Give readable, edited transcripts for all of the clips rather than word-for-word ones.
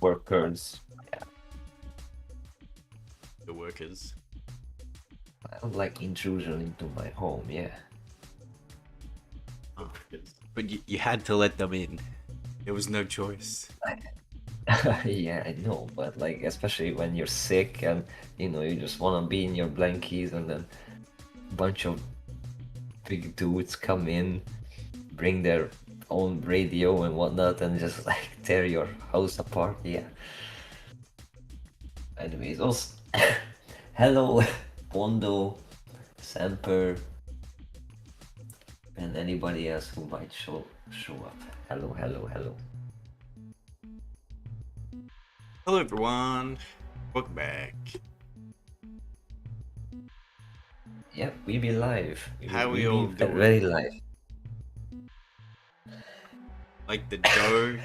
workers. The workers. I don't like intrusion into my home. Yeah. Oh, but you had to let them in. There was no choice. Yeah, I know, but like especially when you're sick and you just wanna be in your blankies and then a bunch of big dudes come in, bring their own radio and whatnot, and just like tear your house apart. Yeah. Anyways, also hello, Pondo, Samper, and anybody else who might show up. Hello, hello, hello. Hello everyone. Welcome back. Yep, we be live. How We we all be doing? very live. Like the dough.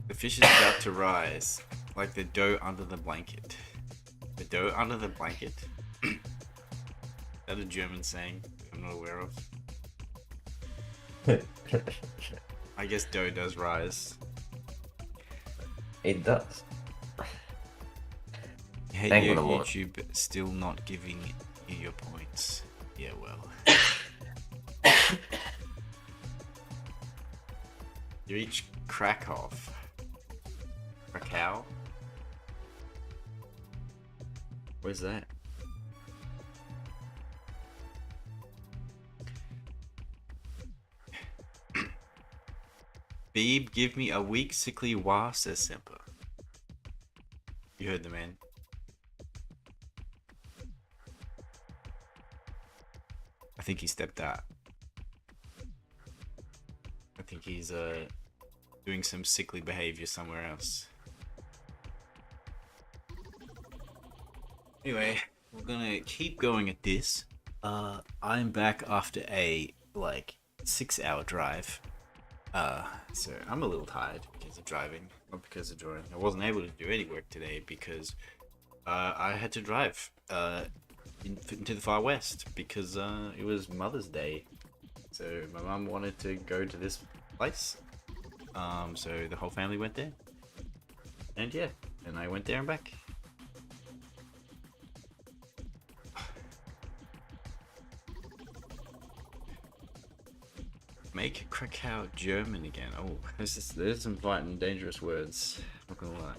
The fish is about to rise. Like the dough under the blanket. The dough under the blanket? Is that a German saying I'm not aware of? I guess dough does rise. It does. Hey, Thank you, you, Lord. YouTube still not giving you your points. Yeah, well. You reach Krakow. Krakow? Where's that? Beeb, give me a weak, sickly wah, says Semper. You heard the man. I think he stepped out. I think he's doing some sickly behavior somewhere else. Anyway, we're gonna keep going at this. I'm back after a 6-hour drive. So I'm a little tired because of driving, not because of drawing. I wasn't able to do any work today because I had to drive into the far west because it was Mother's Day. So my mum wanted to go to this place. So the whole family went there. And yeah, and I went there and back. Make Krakow German again. Oh, there's some fighting dangerous words. Not gonna lie.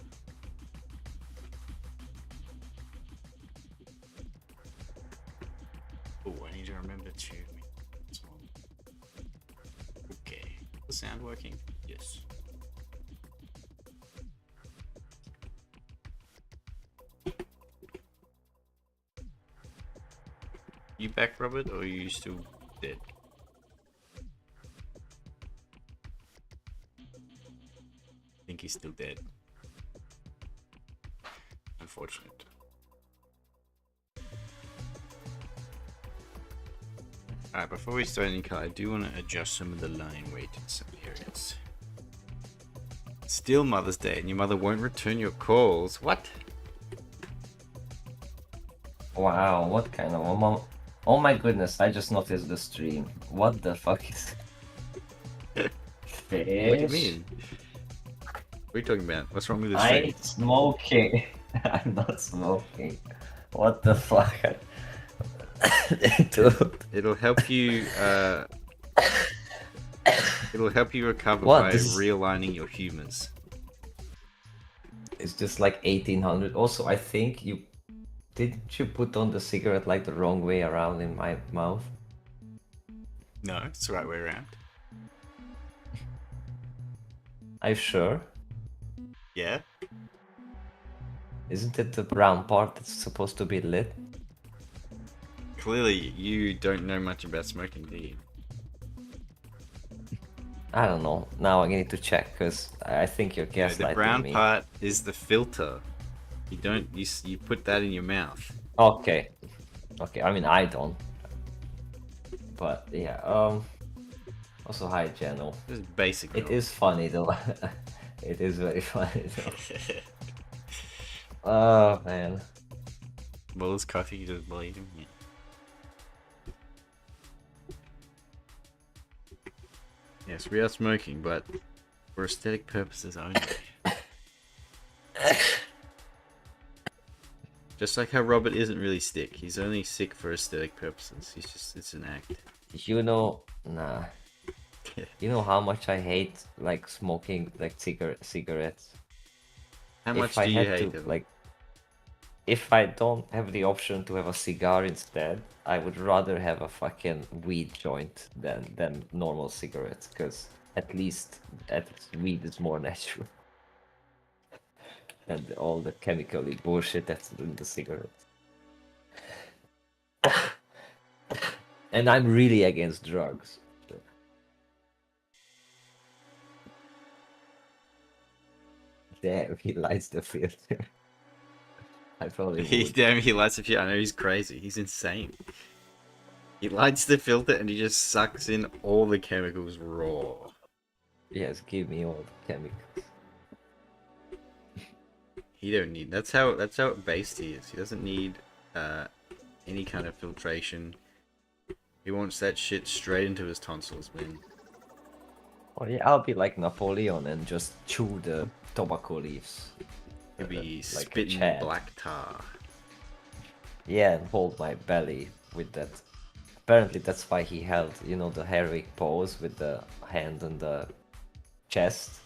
Oh, I need to remember to make this one. Okay, the sound working? Yes. You back, Robert, or are you still dead? I think he's still dead. Unfortunate. Alright, before we start any car, I do want to adjust some of the line weight in some areas. Still Mother's Day, and your mother won't return your calls. What? Wow, what kind of mom? Oh my goodness, I just noticed the stream. What the fuck is fish? What do you mean? What are you talking about? What's wrong with the I stream? ain't smoking. I'm not smoking. What the fuck? Dude. It'll help you. It'll help you recover What? by This is- realigning your humors. It's just like 1800. Also, I think didn't you put on the cigarette like the wrong way around in my mouth? No, it's the right way around. Are you sure? Yeah. Isn't it the brown part that's supposed to be lit? Clearly, you don't know much about smoking, do you? I don't know. Now I need to check because I think you're No, gaslighting the brown me. part is the filter. You don't. You put that in your mouth. Okay. Okay, I mean I don't. But yeah, also hi Jeno. This is basic. It is funny though. It is very funny though. Oh man. Well, it's coffee. You just believe him. Yeah. Yes, we are smoking, but for aesthetic purposes only. Just like how Robert isn't really sick. He's only sick for aesthetic purposes. It's an act. You know, nah. You know how much I hate like smoking like cigarettes. How If much I do you had hate to them? like, if I don't have the option to have a cigar instead, I would rather have a fucking weed joint than normal cigarettes, because at least weed is more natural and all the chemically bullshit that's in the cigarettes. And I'm really against drugs. So. Damn, he lights the filter. I probably would. Damn, he lights a few. I know he's crazy. He's insane. He lights the filter and he just sucks in all the chemicals raw. Yes, give me all the chemicals. He don't need. That's how based he is. He doesn't need any kind of filtration. He wants that shit straight into his tonsils, man. Oh yeah, I'll be like Napoleon and just chew the tobacco leaves. He'll be like a spitting Chad. black tar. Yeah, and hold my belly with that. Apparently that's why he held, you know, the heroic pose with the hand on the chest.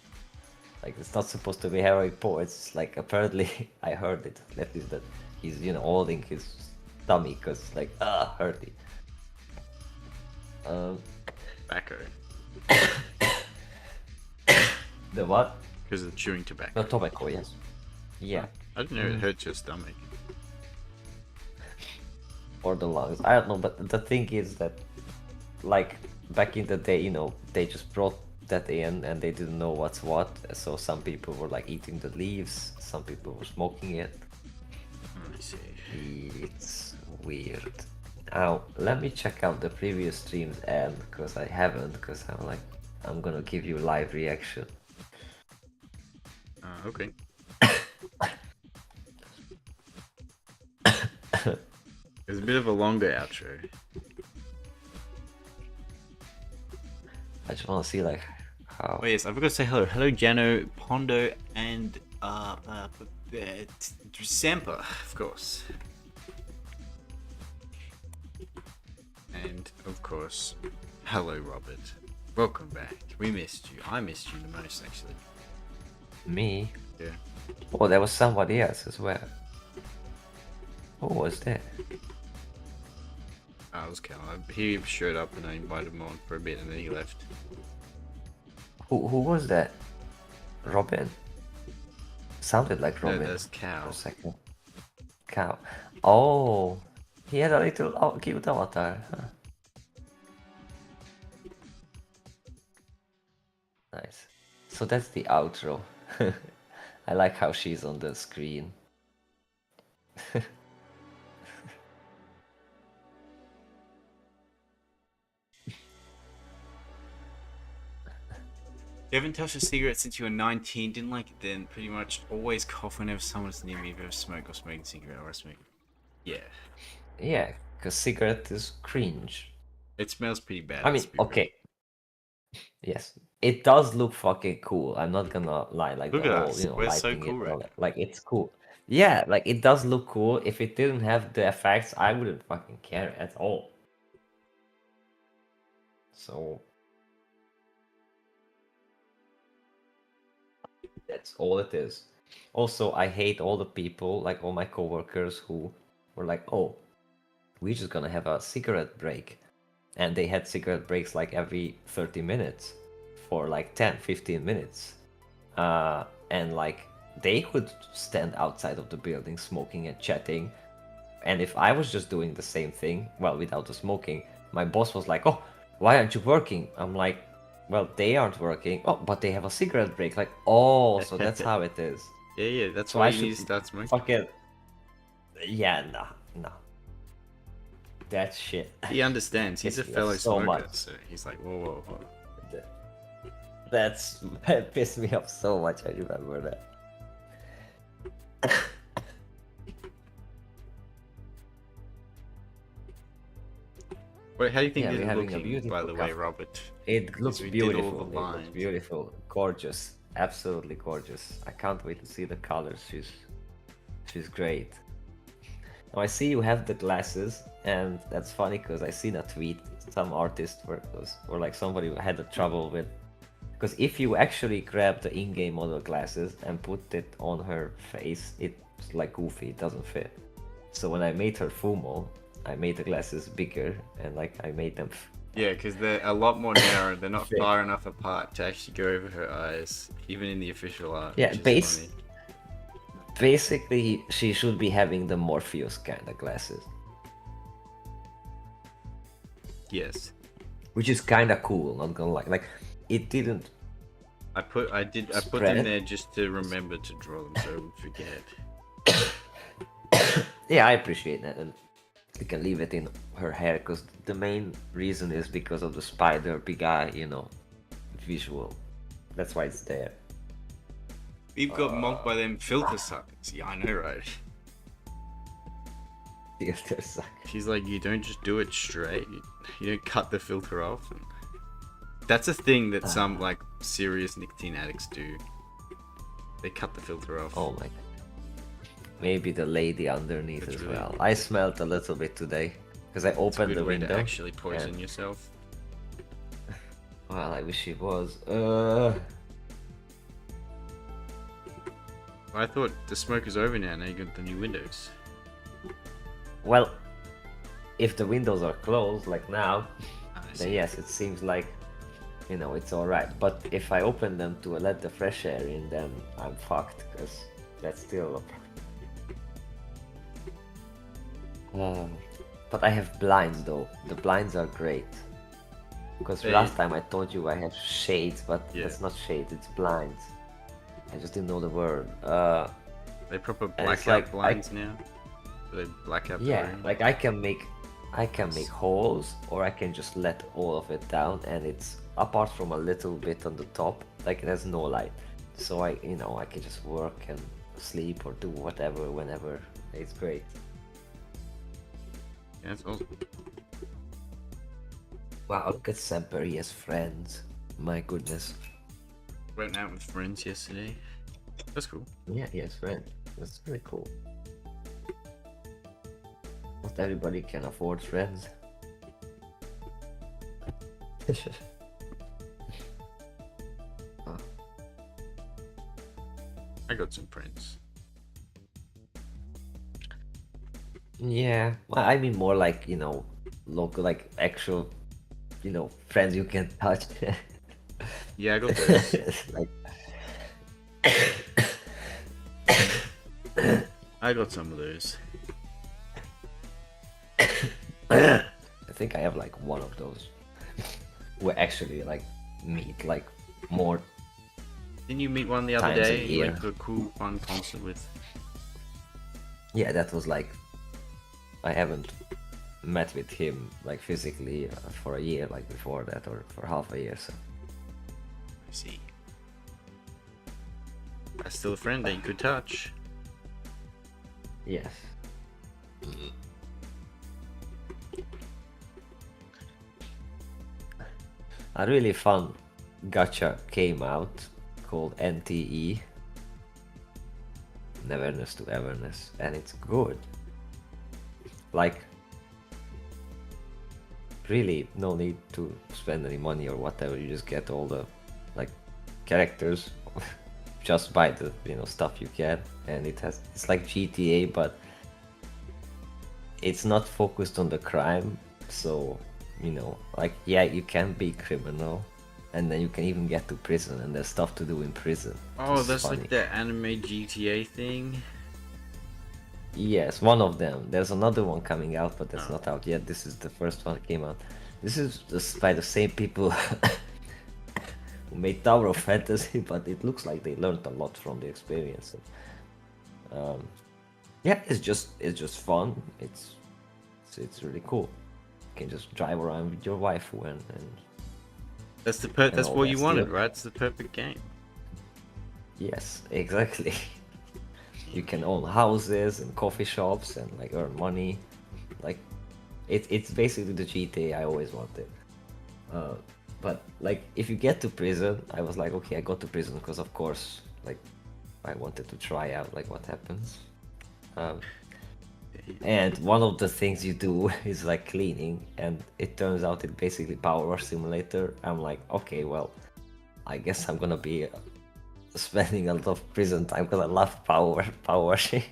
Like, it's not supposed to be heroic pose. It's like, apparently, I heard it, at least, that he's, you know, holding his tummy because, like, hurty. Tobacco. The what? Because of chewing tobacco. No, tobacco, yes. Yeah. I didn't know it hurts your stomach. Or the lungs. I don't know, but the thing is that, like, back in the day, you know, they just brought that in and they didn't know what's what. So some people were like eating the leaves, some people were smoking it. I see. It's weird. Now, let me check out the previous streams and because I haven't, because I'm gonna give you live reaction. Okay. There's a bit of a longer outro. I just wanna see like how. Oh yes, I forgot to say hello. Hello, Jano, Pondo, and Sampa, of course. And of course, hello, Robert. Welcome back. We missed you. I missed you the most, actually. Me? Yeah. Oh, there was somebody else as well. Who was that? I was Cal. He showed up and I invited him on for a bit and then he left. Who was that? Robin? Sounded like Robin. No, that's Cal. For a second. Cow. Oh, he had a little cute avatar. Huh? Nice. So that's the outro. I like how she's on the screen. You haven't touched a cigarette since you were 19, didn't like it then, pretty much always cough whenever someone's near me if ever smoke or smoking a cigarette or I smoke. Yeah. Yeah, because cigarette is cringe. It smells pretty bad. I mean, okay. Yes, it does look fucking cool. I'm not gonna lie. Like Look the at whole, us. you know, We're so lighting cool it, right all now. that. Like it's cool. Yeah, like it does look cool. If it didn't have the effects, I wouldn't fucking care at all. So that's all it is. Also, I hate all the people, like all my coworkers who were like, "Oh, we're just gonna have a cigarette break." And they had cigarette breaks like every 30 minutes for like 10, 15 minutes. And like they could stand outside of the building smoking and chatting. And if I was just doing the same thing, well, without the smoking, my boss was like, "Oh, why aren't you working?" I'm like, "Well, they aren't working." "Oh, but they have a cigarette break." Like, oh, so that's how it is. Yeah, that's So why I you need to should start smoking. fucking. Yeah, nah. That shit. He understands. He's a Pisses me off fellow so smoker, much. so he's like, whoa. That pissed me off so much. I remember that. Wait, how do you think Yeah, we're it's having a looking, beautiful by the way, cafe. Robert? It looks we did all the beautiful. It looks lines. beautiful, gorgeous, absolutely gorgeous. I can't wait to see the colors. She's great. Now I see you have the glasses, and that's funny because I seen a tweet. Some artist or like somebody who had a trouble with, because if you actually grab the in-game model glasses and put it on her face, it's like goofy. It doesn't fit. So when I made her Fumo, I made the glasses bigger and like I made them. Yeah, because they're a lot more narrow. They're not Fit. far enough apart to actually go over her eyes, even in the official art. Yeah, which is funny. basically she should be having the Morpheus kind of glasses, Yes, which is kind of cool. Not gonna lie, like it didn't. I put them Spread. there just to remember to draw them, so I would forget. Yeah, I appreciate that, and you can leave it in her hair because the main reason is because of the spider big eye, visual. That's why it's there. We've got mocked by them filter suckers. Yeah, I know, right? Filter suck. She's like, you don't just do it straight. You don't cut the filter off. And that's a thing that some like serious nicotine addicts do. They cut the filter off. Oh my. Maybe the lady underneath That's as really- well. I smelled a little bit today because I It's a opened good the way window. to actually poison yourself. Well, I wish it was. I thought the smoke is over now. Now you got the new windows. Well, if the windows are closed like now, I then see. yes, it seems like it's all right. But if I open them to let the fresh air in, then I'm fucked because that's still. But I have blinds though. The blinds are great. Because They- last time I told you I have shades, but Yeah. that's not shades, it's blinds. I just didn't know the word. They proper And it's blackout like, blinds now. They black out the Yeah, room. like I can make holes, or I can just let all of it down, and it's apart from a little bit on the top, like there's no light. So I can just work and sleep or do whatever whenever. It's great. Yeah, that's awesome. Wow, look at Semper, he has friends. My goodness. Went out with friends yesterday. That's cool. Yeah, he has friends. That's really cool. Not everybody can afford friends. I got some friends. Yeah, well, I mean more like, local, like actual, friends you can touch. Yeah, I got those. Like, I got some of those. I think I have like one of those. We actually like meet like more. Didn't you meet one the other Times a day? year. Like a cool, fun concert with. Yeah, that was like, I haven't met with him like physically for a year, like before that, or for half a year. So I see. That's still a friend that you could touch. yes. A really fun gacha came out called NTE, Neverness to Everness, and it's good. Like, really, no need to spend any money or whatever. You just get all the like characters just by the stuff you get, and it's like GTA, but it's not focused on the crime. So like, yeah, you can be criminal, and then you can even get to prison, and there's stuff to do in prison. Oh, It's that's funny. like the anime GTA thing. Yes, one of them. There's another one coming out, but that's Oh. not out yet. This is the first one that came out. This is just by the same people who made Tower of Fantasy, but it looks like they learned a lot from the experience. Yeah, it's just fun. It's really cool. You can just drive around with your waifu and That's the And that's all what that you wanted, stuff. right? It's the perfect game. yes, exactly. You can own houses and coffee shops and like earn money. Like it's basically the GTA I always wanted. But like if you get to prison, I was like, okay, I got to prison because of course, like I wanted to try out like what happens. And one of the things you do is like cleaning, and it turns out it's basically Power Wash Simulator. I'm like, okay, well, I guess I'm gonna be spending a lot of prison time because I love power washing.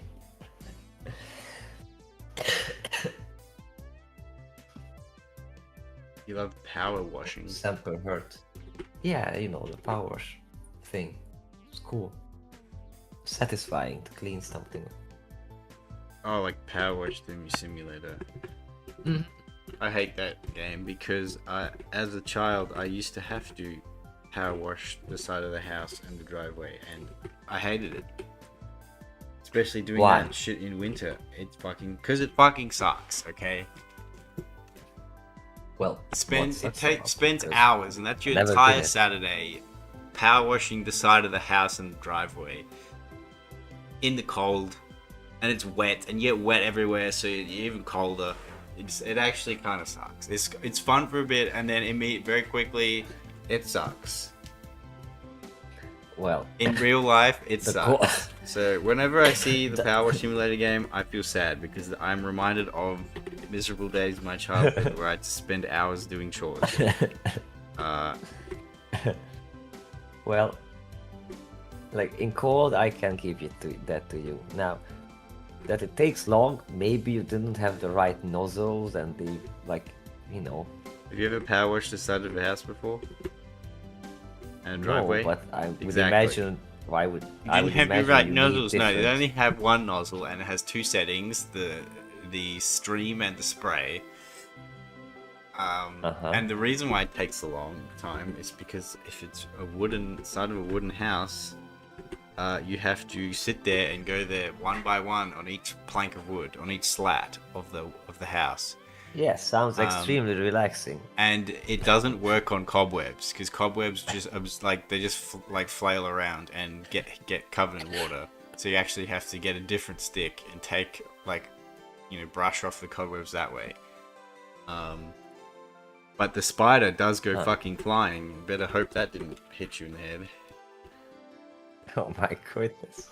You love power washing. Sample hurt. Yeah, you know, the power wash thing. It's cool. Satisfying to clean something. Oh, like Power Wash Simulator. I hate that game because as a child, I used to have to power wash the side of the house and the driveway, and I hated it. Especially doing Why? that shit in winter. It's fucking... Because it fucking sucks, okay? Well, Spends because hours, and that's your never entire did it. Saturday power washing the side of the house and the driveway in the cold, and it's wet, and you get wet everywhere, so you're even colder. It actually kind of sucks. It's fun for a bit, and then very quickly it sucks. Well, In real life, it The sucks. So whenever I see the Power Wash Simulator game, I feel sad because I'm reminded of miserable days of my childhood where I had to spend hours doing chores. well, like in cold, I can give that to you. Now, that it takes long, maybe you didn't have the right nozzles and the, like, you know. Have you ever power washed the side of a house before? And a No, driveway? but I would Exactly. imagine. Why would You I didn't would have the imagine right you need nozzles. No, they different- only have one nozzle, and it has two settings: the stream and the spray. And the reason why it takes a long time is because if it's a wooden side of a wooden house, you have to sit there and go there one by one on each plank of wood, on each slat of the house. Yeah, sounds extremely relaxing. And it doesn't work on cobwebs because cobwebs just flail around and get covered in water. So you actually have to get a different stick and take brush off the cobwebs that way. But the spider does go fucking flying. You better hope that didn't hit you in the head. Oh my goodness.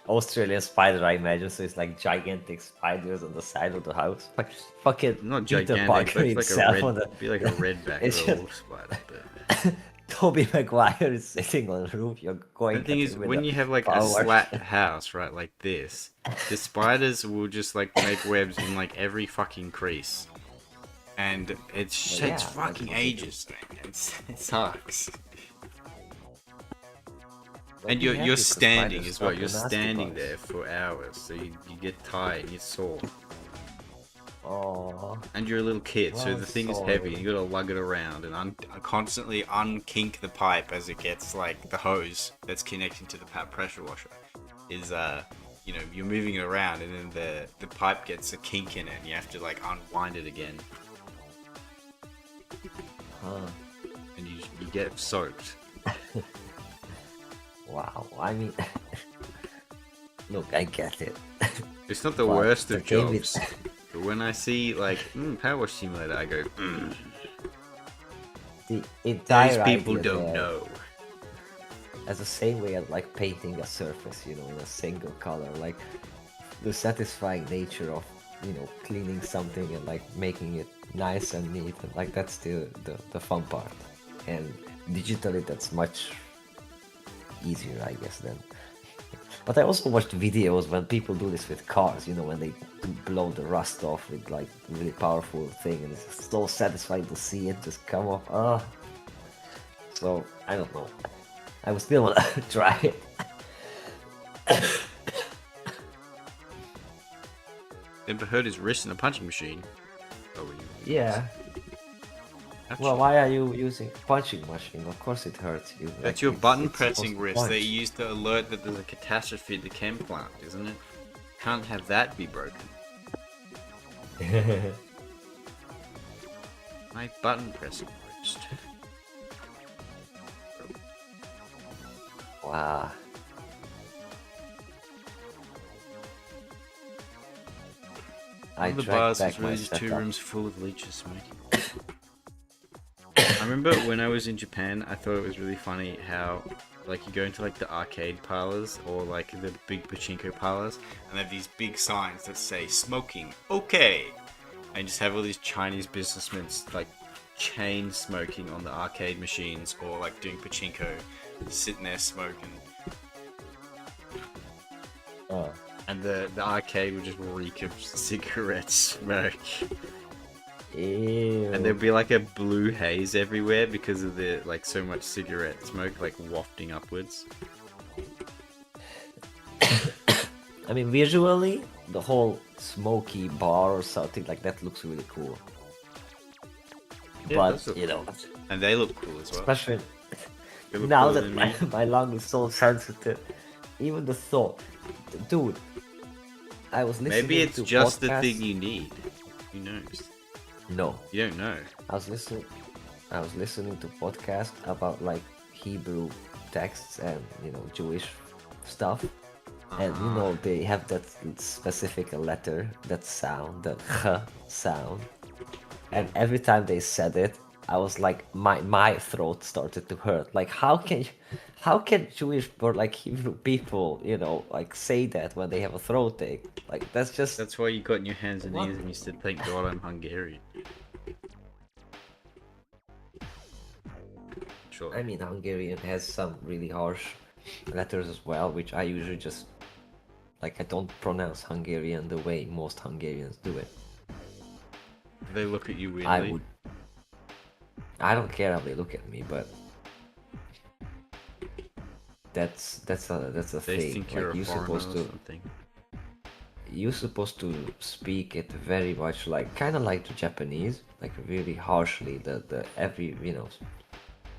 Australian spider, I imagine, so it's like gigantic spiders on the side of the house. Like fucking Not Peter gigantic, Parker but it's himself on the... be like a redback It's little spider. But... Tobey Maguire is sitting on the roof. You're going. The thing at is, him with when a you have like a power wash. slat house, right, like this, the spiders will just like make webs in like every fucking crease, and it Well, takes yeah, fucking that's- ages. Man. It sucks. Don't And be you're happy 'cause standing spiders as well. stop You're the nasty standing parts. there for hours, so you get tired and you're sore. Oh, And you're a little kid, so Well, the thing is sorry. heavy. You gotta lug it around and constantly unkink the pipe as it gets like the hose that's connecting to the pressure washer. Is you're moving it around and then the pipe gets a kink in it and you have to like unwind it again huh. and you get soaked. Wow. I mean, look, I get it. It's not the But worst the of game is- jobs. But when I see like Power Wash Simulator, I go, The entire these people idea don't there, know. as the same way as like painting a surface, in a single color, like the satisfying nature of cleaning something and like making it nice and neat, and like that's the fun part. And digitally, that's much easier, I guess. Then, but I also watched videos when people do this with cars. When they blow the rust off with like really powerful thing, and it's so satisfying to see it just come off. So I don't know. I would still want to try it. Ever hurt his wrist in a punching machine? Oh, Yeah. Actually, Well, why are you using punching machine? Of course it hurts you. that's Like, your it's button supposed pressing to wrist punch. they use to alert that there's a catastrophe at the chem plant, isn't it? Can't have that be broken. My button pressing wrist. Wow. One I of the dragged bars back was my really just 2 setup. rooms full of leeches smoking. I remember when I was in Japan, I thought it was really funny how like you go into like the arcade parlors or like the big pachinko parlors, and they have these big signs that say "smoking okay," and just have all these Chinese businessmen like chain smoking on the arcade machines or like doing pachinko, sitting there smoking, Oh. and the arcade would just reek of cigarette smoke. Ew. And there'd be like a blue haze everywhere because of the like so much cigarette smoke like wafting upwards. I mean, visually, the whole smoky bar or something like that looks really cool. Yeah, But those look you know, cool. And they look cool as well. especially They look now cooler that than my, me. my lung is so sensitive, even the thought, dude. I was listening. Maybe it's to just the podcasts- thing you need. Who knows? No, You don't know. I was listening to podcasts about like Hebrew texts and Jewish stuff, and they have that specific letter, that sound, the ch sound, and every time they said it, I was like, my throat started to hurt. Like, how can Jewish or like Hebrew people, like say that when they have a throat ache? Like, that's just That's why you got on your hands and What? knees and you said, "Thank God I'm Hungarian." Sure. I mean, Hungarian has some really harsh letters as well, which I usually just like. I don't pronounce Hungarian the way most Hungarians do it. They look at you weirdly. I would. I don't care how they look at me, but that's a They thing. think Like, you're a you're foreigner supposed or to something. speak it very much like, kind of like the Japanese, like really harshly. The every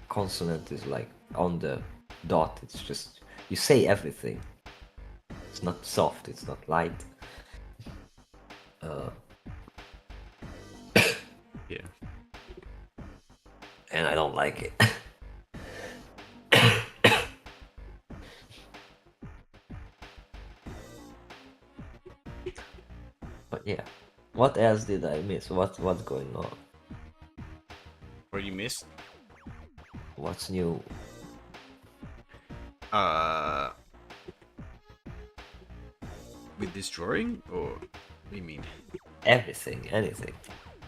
consonant is like on the dot. It's just you say everything. It's not soft. It's not light. Yeah. And I don't like it. But yeah, what else did I miss? What's going on? What you missed? What's new? With this drawing, or what do you mean? Everything, anything.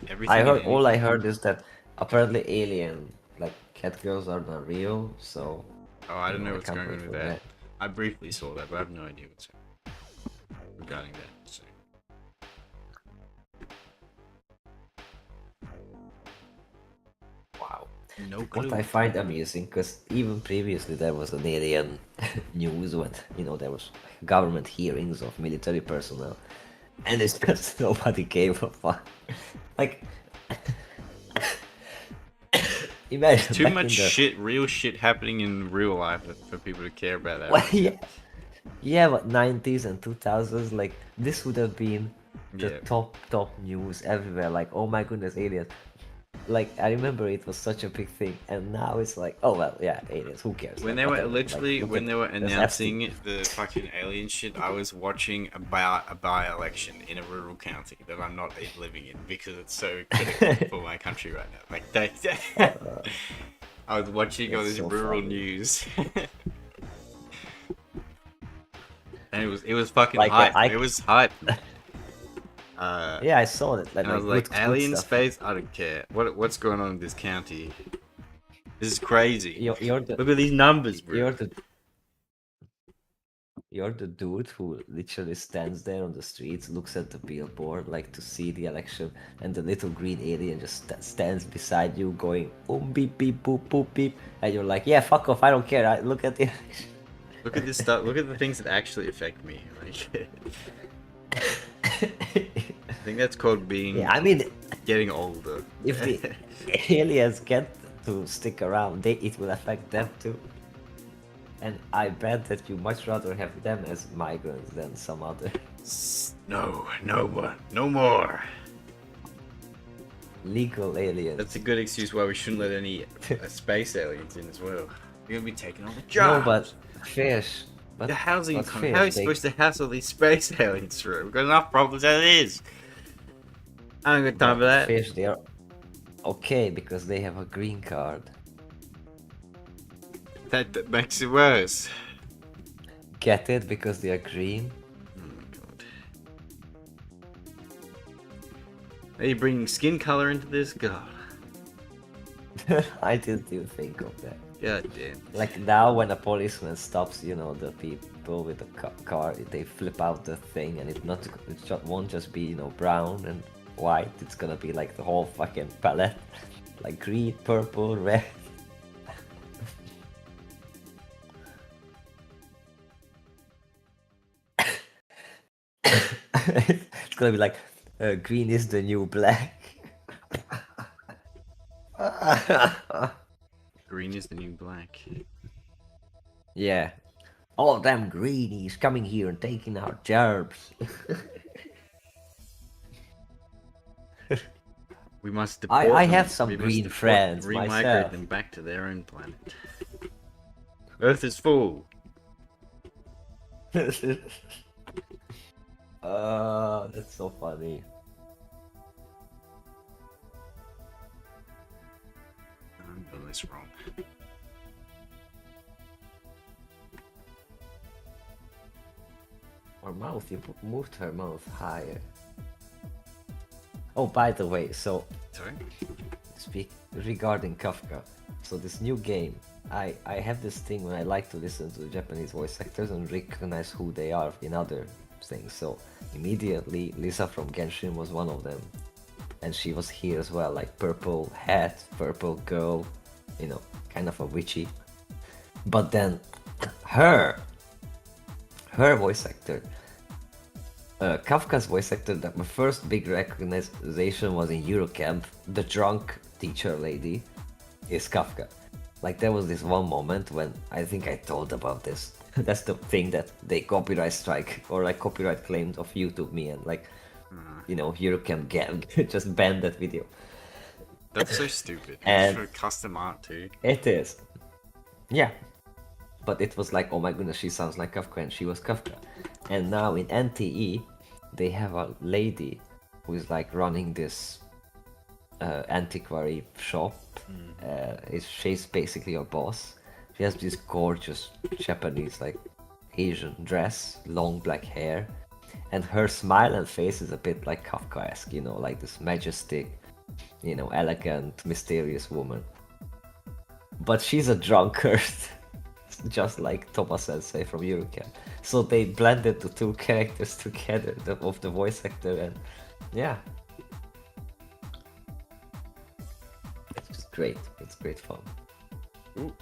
Everything. I heard and all I anything? heard is that apparently alien like cat girls are not real. So Oh, I don't know I what's can't going wait on with for that. I briefly saw that, but I have no idea what's regarding that. So. Wow. No clue. What I find amusing, because even previously there was an alien news when there was government hearings of military personnel, and it's just nobody gave a fuck. Like, imagine Too back much in the, shit, real shit happening in real life for people to care about that. well, yeah, but 90s and 2000s, like this would have been the Yeah. top news everywhere. Like, oh my goodness, aliens. Like, I remember it was such a big thing, and now it's like, oh well, yeah, aliens. Who cares? When Like, they were whatever. Like, literally look when at- they were there's announcing the fucking alien shit, I was watching a by-election in a rural county that I'm not even living in because it's so critical for my country right now. Like I was watching all That's this so rural funny. news. And it was fucking Like, hype. I- It was hype. Yeah, I saw that. And I was like, good alien stuff. space? I don't care. What's going on in this county? This is crazy. You're the Look at these numbers, bro. you're the dude who literally stands there on the streets, looks at the billboard, like to see the election, and the little green alien just stands beside you, going beep beep boop boop beep, and you're like, yeah, fuck off, I don't care. Look at the election. Look at this stuff. Look at the things that actually affect me. Like, I think that's called being Yeah, I mean, getting older. if the aliens get to stick around, it will affect them too. And I bet that you much rather have them as migrants than some other No one, no more. legal aliens. That's a good excuse why we shouldn't let any space aliens in as well. You're gonna be taking all the No, jobs. but fish. But The housing but economy. fish, How are you they- supposed to house all these space aliens through? We've got enough problems as it is. I don't got time for that. Fish, they are okay because they have a green card. That makes it worse. Get it? Because they are green? Oh my god. Are you bringing skin color into this? God. I didn't even think of that. God damn. Like now when a policeman stops, you know, the people with the car, they flip out the thing and won't just be, you know, brown and white. It's gonna be like the whole fucking palette. Like green, purple, red. It's gonna be like green is the new black. Green is the new black. Yeah. All them greenies coming here and taking our jobs. We must deport I them. have some We must green deport- friends Remigrate myself. them back to their own planet. Earth is full. That's so funny. I'm doing this wrong. Her mouth, you moved her mouth higher. Oh, by the way, so Sorry? speak regarding Kafka. So this new game, I have this thing when I like to listen to the Japanese voice actors and recognize who they are in other things. So immediately Lisa from Genshin was one of them, and she was here as well, like purple hat, purple girl, you know, kind of a witchy. But then her voice actor, Kafka's voice actor, that my first big recognition was in Eurocamp. The drunk teacher lady is Kafka. Like there was this one moment when I think I told about this. That's the thing that they copyright strike or like copyright claimed of YouTube me and like, you know, Eurocamp gang just banned that video. That's so stupid. And- For custom art too. It is. Yeah. But it was like, oh my goodness, she sounds like Kafka, and she was Kafka. And now in NTE, they have a lady who is like running this antiquary shop. She's basically your boss. She has this gorgeous Japanese, like Asian dress, long black hair, and her smile and face is a bit like Kafkaesque, you know, like this majestic, you know, elegant, mysterious woman. But she's a drunkard. Just like Thomas Sensei from Eurocamp. So they blended the two characters together, of the voice actor, and yeah. It's just great. It's great fun. Ooh.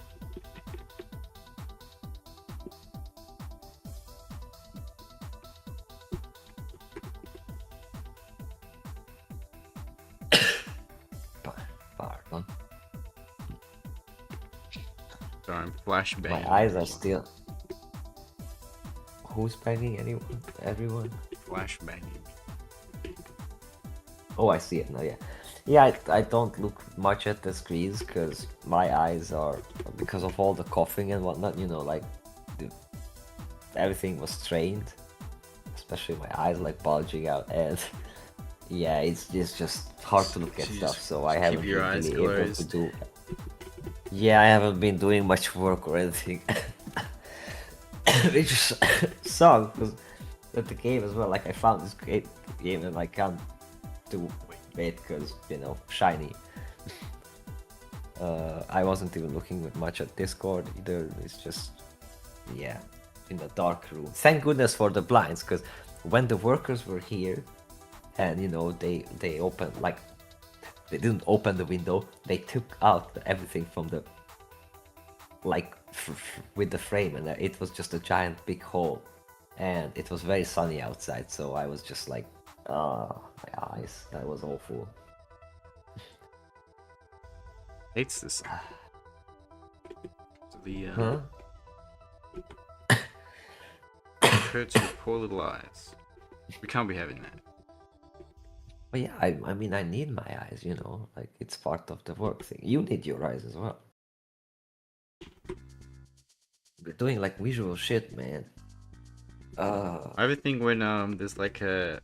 Pardon. Sorry, I'm flashbang. My eyes are still. Who's banging anyone? Everyone? Flashbanging. Oh, I see it now, yeah. Yeah, I don't look much at the screens because my eyes are, because of all the coughing and whatnot, you know, like, everything was strained. Especially my eyes like bulging out, and yeah, it's just hard to look at So you stuff, just so I keep haven't your been eyes really able to closed? do. Yeah, I haven't been doing much work or anything. Which sucks because at the game as well. Like I found this great game and I can't do it because you know shiny. I wasn't even looking much at Discord either. It's just yeah, in the dark room. Thank goodness for the blinds because when the workers were here, and you know they opened like they didn't open the window. They took out everything from the like with the frame, and it was just a giant big hole. And it was very sunny outside, so I was just like, ah, my eyes. That was awful. Hates this. So the Huh? hurts your poor little eyes. We can't be having that. But yeah, I mean, I need my eyes, you know, like it's part of the work thing. You need your eyes as well. We're doing like visual shit, man. I have a thing when there's like a,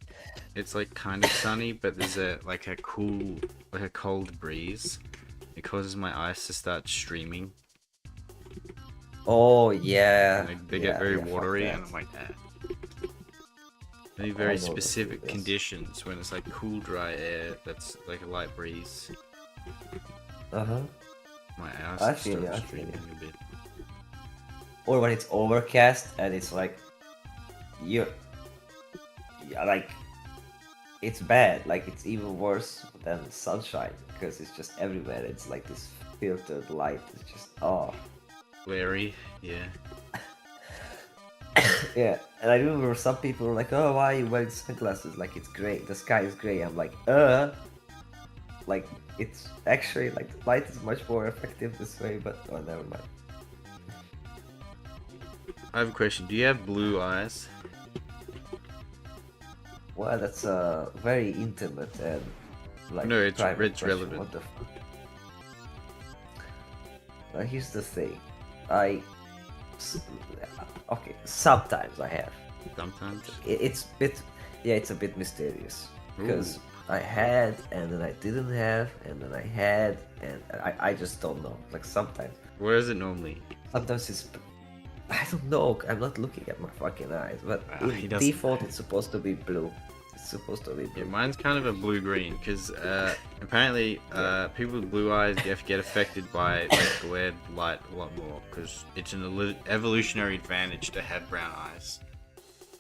it's like kind of sunny, but there's a like a cool, like a cold breeze. It causes my eyes to start streaming. Oh yeah, And they get yeah, very yeah. Fuck watery, that. and I'm like, Need I very know the specific feelings. conditions when it's like cool, dry air that's like a light breeze. Uh huh. My ass I feel you. starts I feel you. streaming a bit. Or when it's overcast and it's like you, yeah, like it's bad. Like it's even worse than sunshine because it's just everywhere. It's like this filtered light. It's just oh Glary, yeah. yeah. And I remember some people were like, "Oh, why are you wearing sunglasses? Like it's gray. The sky is gray." I'm like, like it's actually like the light is much more effective this way. But oh, never mind. I have a question. Do you have blue eyes? Well, that's a very intimate and like No, private it's question. relevant. What the? Now here's the thing. I s- okay. Sometimes I have. Sometimes. It's bit yeah. It's a bit mysterious because Ooh. I had and then I didn't have and then I had and I just don't know. Like Where is it normally? sometimes it's I don't know. I'm not looking at my fucking eyes, but He in doesn't. default it's supposed to be blue. It's supposed to be Yeah, blue. mine's kind of a blue-green because apparently people with blue eyes get affected by like glared light a lot more because it's an evolutionary advantage to have brown eyes.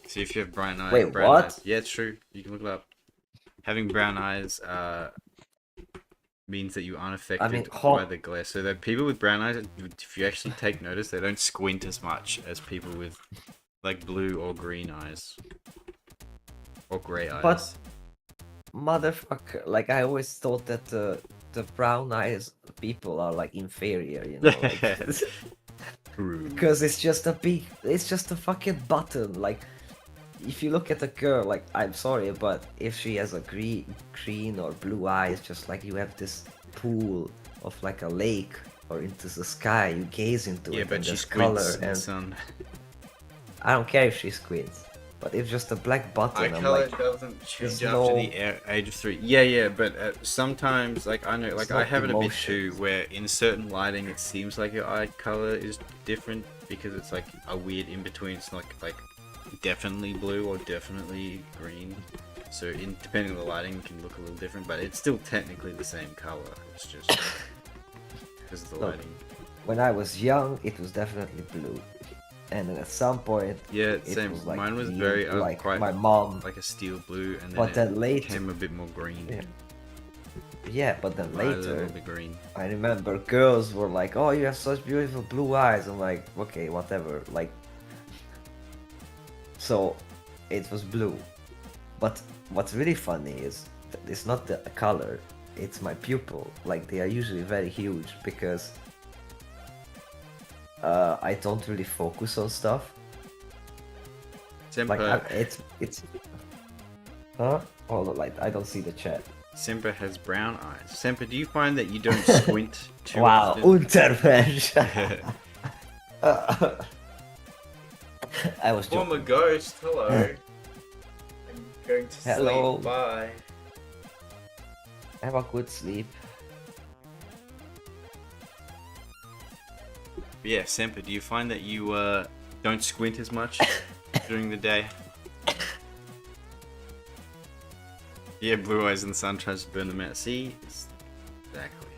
See if you have Wait, brown what? eyes. Yeah, it's true. You can look it up. Having brown eyes means that you aren't I mean, affected by the glare. So that people with brown eyes, if you actually take notice, they don't squint as much as people with like blue or green eyes or grey but eyes. motherfucker, like I always thought that the brown eyes people are like inferior, you know, like True. because it's just a fucking button. Like if you look at a girl, like I'm sorry, but if she has a green or blue eyes, just like you have this pool of like a lake or into the sky, you gaze into Yeah, it but and she there's squints color, in the and sun. I don't care if she squints, but if just a black Eye button, I'm color like, doesn't there's change after no the age of 3. Yeah, yeah, but sometimes, like I know, there's like I no have it a bit too, emotions. where in certain lighting it seems like your eye color is different because it's like a weird in between. It's not like definitely blue or definitely green. So in depending on the lighting, it can look a little different, but it's still technically the same color. It's just because of the Look, lighting. when I was young, it was definitely blue, and then at some point, Yeah, it same. was like Mine was green, very like quite my mom. like a steel blue, and then But then it later, became a bit more green. yeah, yeah, but then Mine is a little later, bit green. I remember girls were like, "Oh, you have such beautiful blue eyes." I'm like, "Okay, whatever." Like, so it was blue. But what's really funny is that it's not the color; it's my pupil. Like they are usually very huge because I don't really focus on stuff. Like Semper, it's huh? Hold on, like I don't see the chat. Semper has brown eyes. Semper, do you find that you don't squint too Wow, often? Untermensch. I was Former joking. ghost, hello. I'm going to Hello. sleep. Bye. Have a good sleep. Yeah, Semper, do you find that you don't squint as much during the day? Yeah, blue eyes in the sun tries to burn them out. See? Exactly.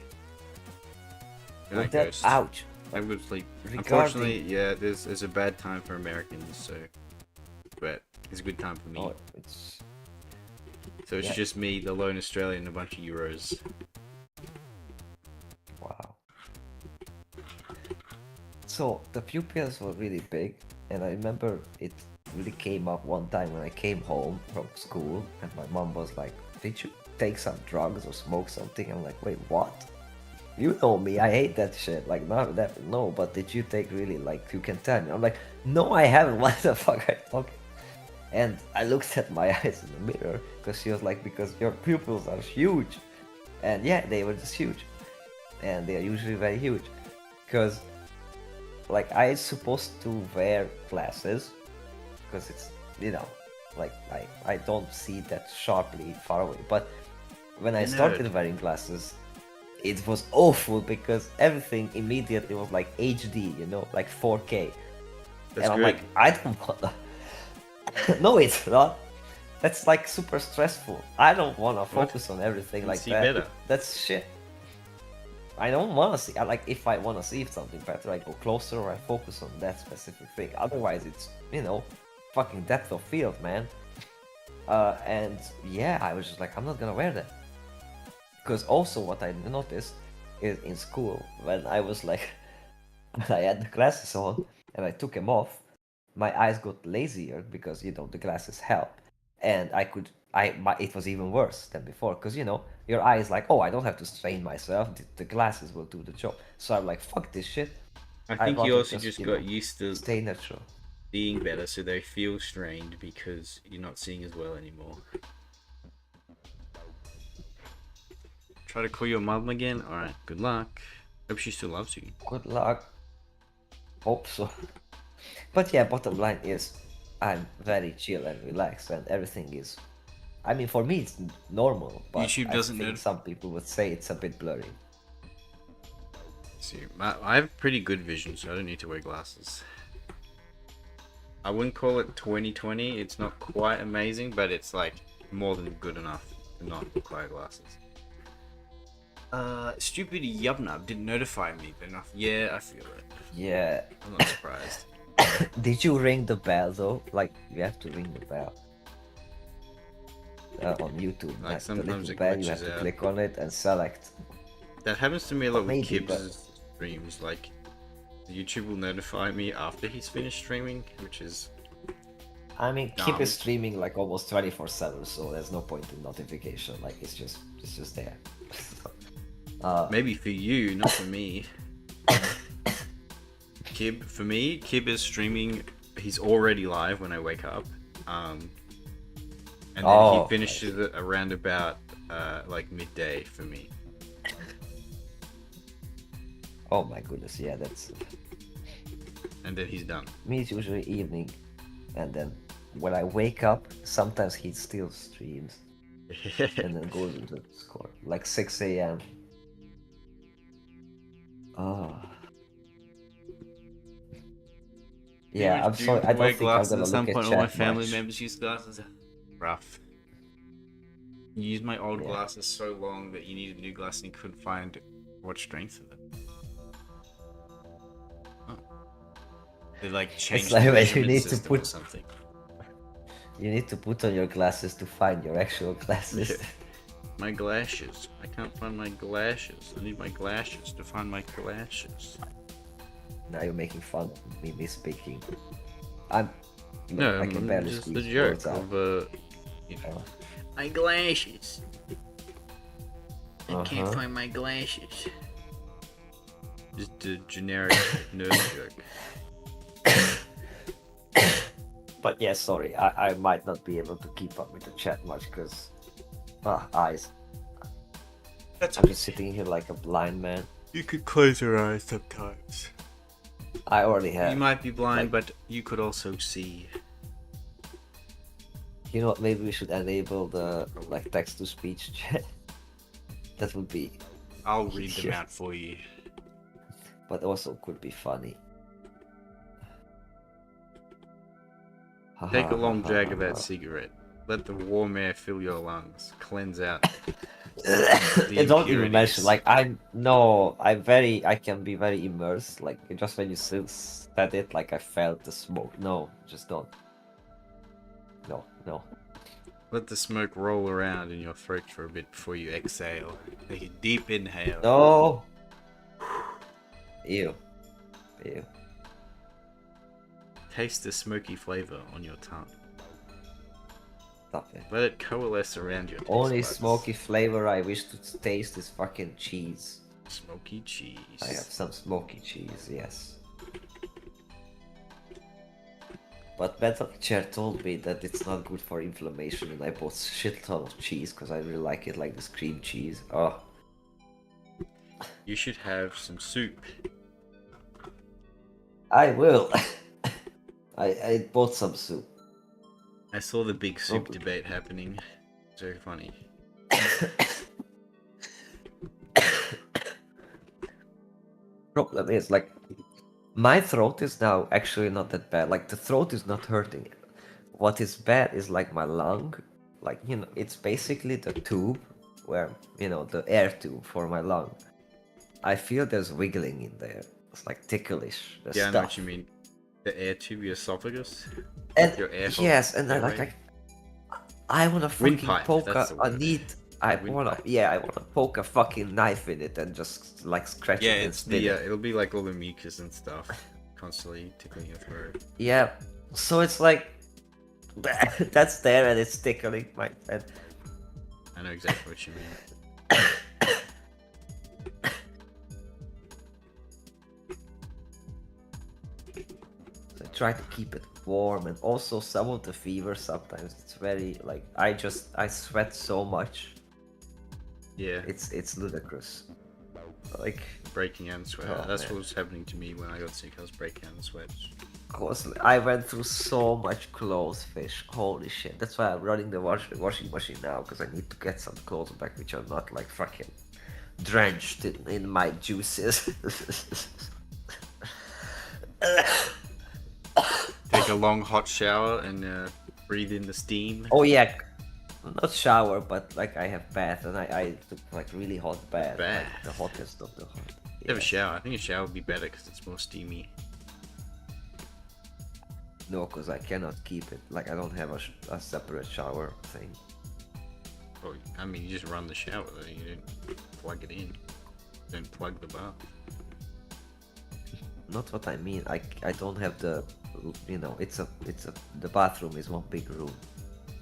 Good night, With that, ghost. ouch. Have a good sleep. Regarding- Unfortunately, yeah, there's a bad time for Americans, so but it's a good time for me. Oh, it's So it's yeah. just me, the lone Australian, and a bunch of Euros. wow. So the pupils were really big, and I remember it really came up one time when I came home from school, and my mom was like, "Did you take some drugs or smoke something?" I'm like, "Wait, what?" You know me, I hate that shit. Like, not that, no, but did you take really, like, you can tell me. I'm like, no, I haven't. What the fuck are you talking? And I looked at my eyes in the mirror because she was like, because your pupils are huge. And yeah, they were just huge. And they are usually very huge. Because, like, I supposed to wear glasses because it's, you know, like, I don't see that sharply far away. But when I Nerd. started wearing glasses, it was awful because everything immediately was like HD, you know, like 4K. That's And I'm good. like, I don't want to. No, it's not. That's like super stressful. I don't want to What? focus on everything You like see that. better. That's shit. I don't want to see. Like, if I want to see something better, I go closer or I focus on that specific thing. Otherwise, it's, you know, fucking depth of field, man. And yeah, I was just like, I'm not gonna wear that. Because also, what I noticed is in school, when I was like, I had the glasses on and I took them off, my eyes got lazier because, you know, the glasses help. And it was even worse than before because, you know, your eye is like, oh, I don't have to strain myself, the glasses will do the job. So I'm like, fuck this shit. I I'd think you rather also just, just you got know, used to stay natural. seeing better, so they feel strained because you're not seeing as well anymore. Try to call your mum again? Alright, good luck. Hope she still loves you. Good luck. Hope so. But yeah, bottom line is, I'm very chill and relaxed, and everything is. I mean, for me, it's normal, but YouTube I doesn't think know. some people would say it's a bit blurry. See, I have pretty good vision, so I don't need to wear glasses. I wouldn't call it 20/20. It's not quite amazing, but it's like more than good enough to not require glasses. Stupid Yubnub didn't notify me enough. Yeah, I feel it. Yeah. I'm not surprised. Did you ring the bell though? Like, you have to ring the bell. On YouTube, Like, the sometimes little it bell, you have glitches to out. click on it and select. That happens to me a lot with Maybe, Kibbs' streams. Like, YouTube will notify me after he's finished streaming, which is I mean, Keep dumb. is streaming like almost 24/7, so there's no point in notification. Like, it's just there. Maybe for you, not for me. For me, Kib is streaming. He's already live when I wake up, and then Oh, he finishes it around about like midday for me. Oh my goodness, yeah, that's And then he's done. me. It's usually evening, and then when I wake up, sometimes he still streams, and then goes into Discord like 6 a.m. Oh. Yeah, I'm sorry. I don't think I'm gonna At some look at point, all my chat family much. members use glasses. Rough. You used my old Yeah. glasses so long that you needed new glasses and you couldn't find what strength of them. Oh. They like changed like the when you measurement need to system or put- something. You need to put on your glasses to find your actual glasses. Yeah. My glasses. I can't find my glasses. I need my glasses to find my glasses. Now you're making fun of me misspeaking. I'm. No, I can barely just the squeeze joke words out. of you know, my glasses. I can't Uh-huh. find my glasses. Just a generic nerd joke. But yeah, sorry, I might not be able to keep up with the chat much because eyes. That's I'm just sitting here like a blind man. You could close your eyes sometimes. I already have. You might be blind, but you could also see. You know what? Maybe we should enable the like text to speech chat. That would be, I'll read them Yeah. out for you. but also could be funny. Take a long drag of that cigarette. Let the warm air fill your lungs. Cleanse out. Don't even impurities. mention. Like I can be very immersed. Like just when you said it, like I felt the smoke. No, just don't. No. Let the smoke roll around in your throat for a bit before you exhale. Take a deep inhale. No. Ew. Taste the smoky flavor on your tongue. Stop it. Let it coalesce around your taste Only buds. smoky flavor I wish to taste is fucking cheese. Smoky cheese. I have some smoky cheese, yes. But Metal Chair told me that it's not good for inflammation, and I bought shit ton of cheese because I really like it, like this cream cheese. Oh, You should have some soup. I will. I bought some soup. I saw the big soup good. debate happening. It's very funny. Problem is, like, my throat is now actually not that bad. Like, the throat is not hurting. What is bad is like my lung. Like, it's basically the tube where, the air tube for my lung. I feel there's wiggling in there. It's like ticklish, the Yeah, I know what stuff. you mean. The air tube, your esophagus, And your air hole. yes, and airway. I wanna fucking Windpipe, poke that's the a word. neat. I wanna, Windpipe. yeah, I wanna poke a fucking knife in it and just like scratch Yeah, it and it's spin the it. it'll be like all the mucus and stuff, constantly tickling your throat. Yeah, so it's like that's there and it's tickling my head. I know exactly what you mean. So I try to keep it warm, and also some of the fever sometimes it's very like I sweat so much. Yeah, It's ludicrous. Like, breaking out in sweat. oh, That's man. what was happening to me when I got sick. I was breaking out in sweat. Cause I went through so much clothes, fish. Holy shit! That's why I'm running the washing machine now, because I need to get some clothes back which are not like fucking drenched in my juices. Take a long hot shower and breathe in the steam. Oh yeah, not shower, but like I have bath, and I took like really hot bath, like the Bath. hottest of the hot. You have a Yeah. shower. I think a shower would be better because it's more steamy. No, because I cannot keep it. Like I don't have a separate shower thing. Oh, I mean, you just run the shower though. You don't plug it in. Don't plug the bath. Not what I mean. I don't have the, the bathroom is one big room.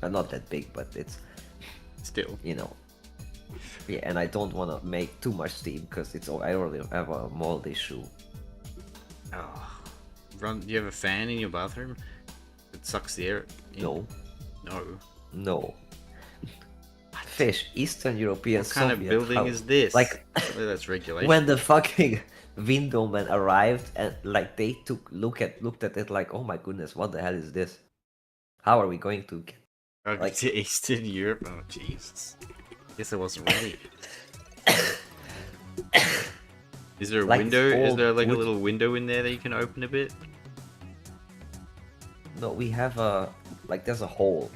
Not that big, but it's, Still. yeah, and I don't want to make too much steam because I already have a mold issue. Oh. Do you have a fan in your bathroom that sucks the air in? No, No. no. Fish, Eastern European What kind of Soviet building house. is this? Like, Surely that's regulation. when the fucking window man arrived and like they looked at it like, oh my goodness, what the hell is this? How are we going to get like- to Eastern Europe. Oh Jesus. Guess I wasn't ready. Is there a Like it's window? Is all there like a wood. little window in there that you can open a bit? No, we have there's a hole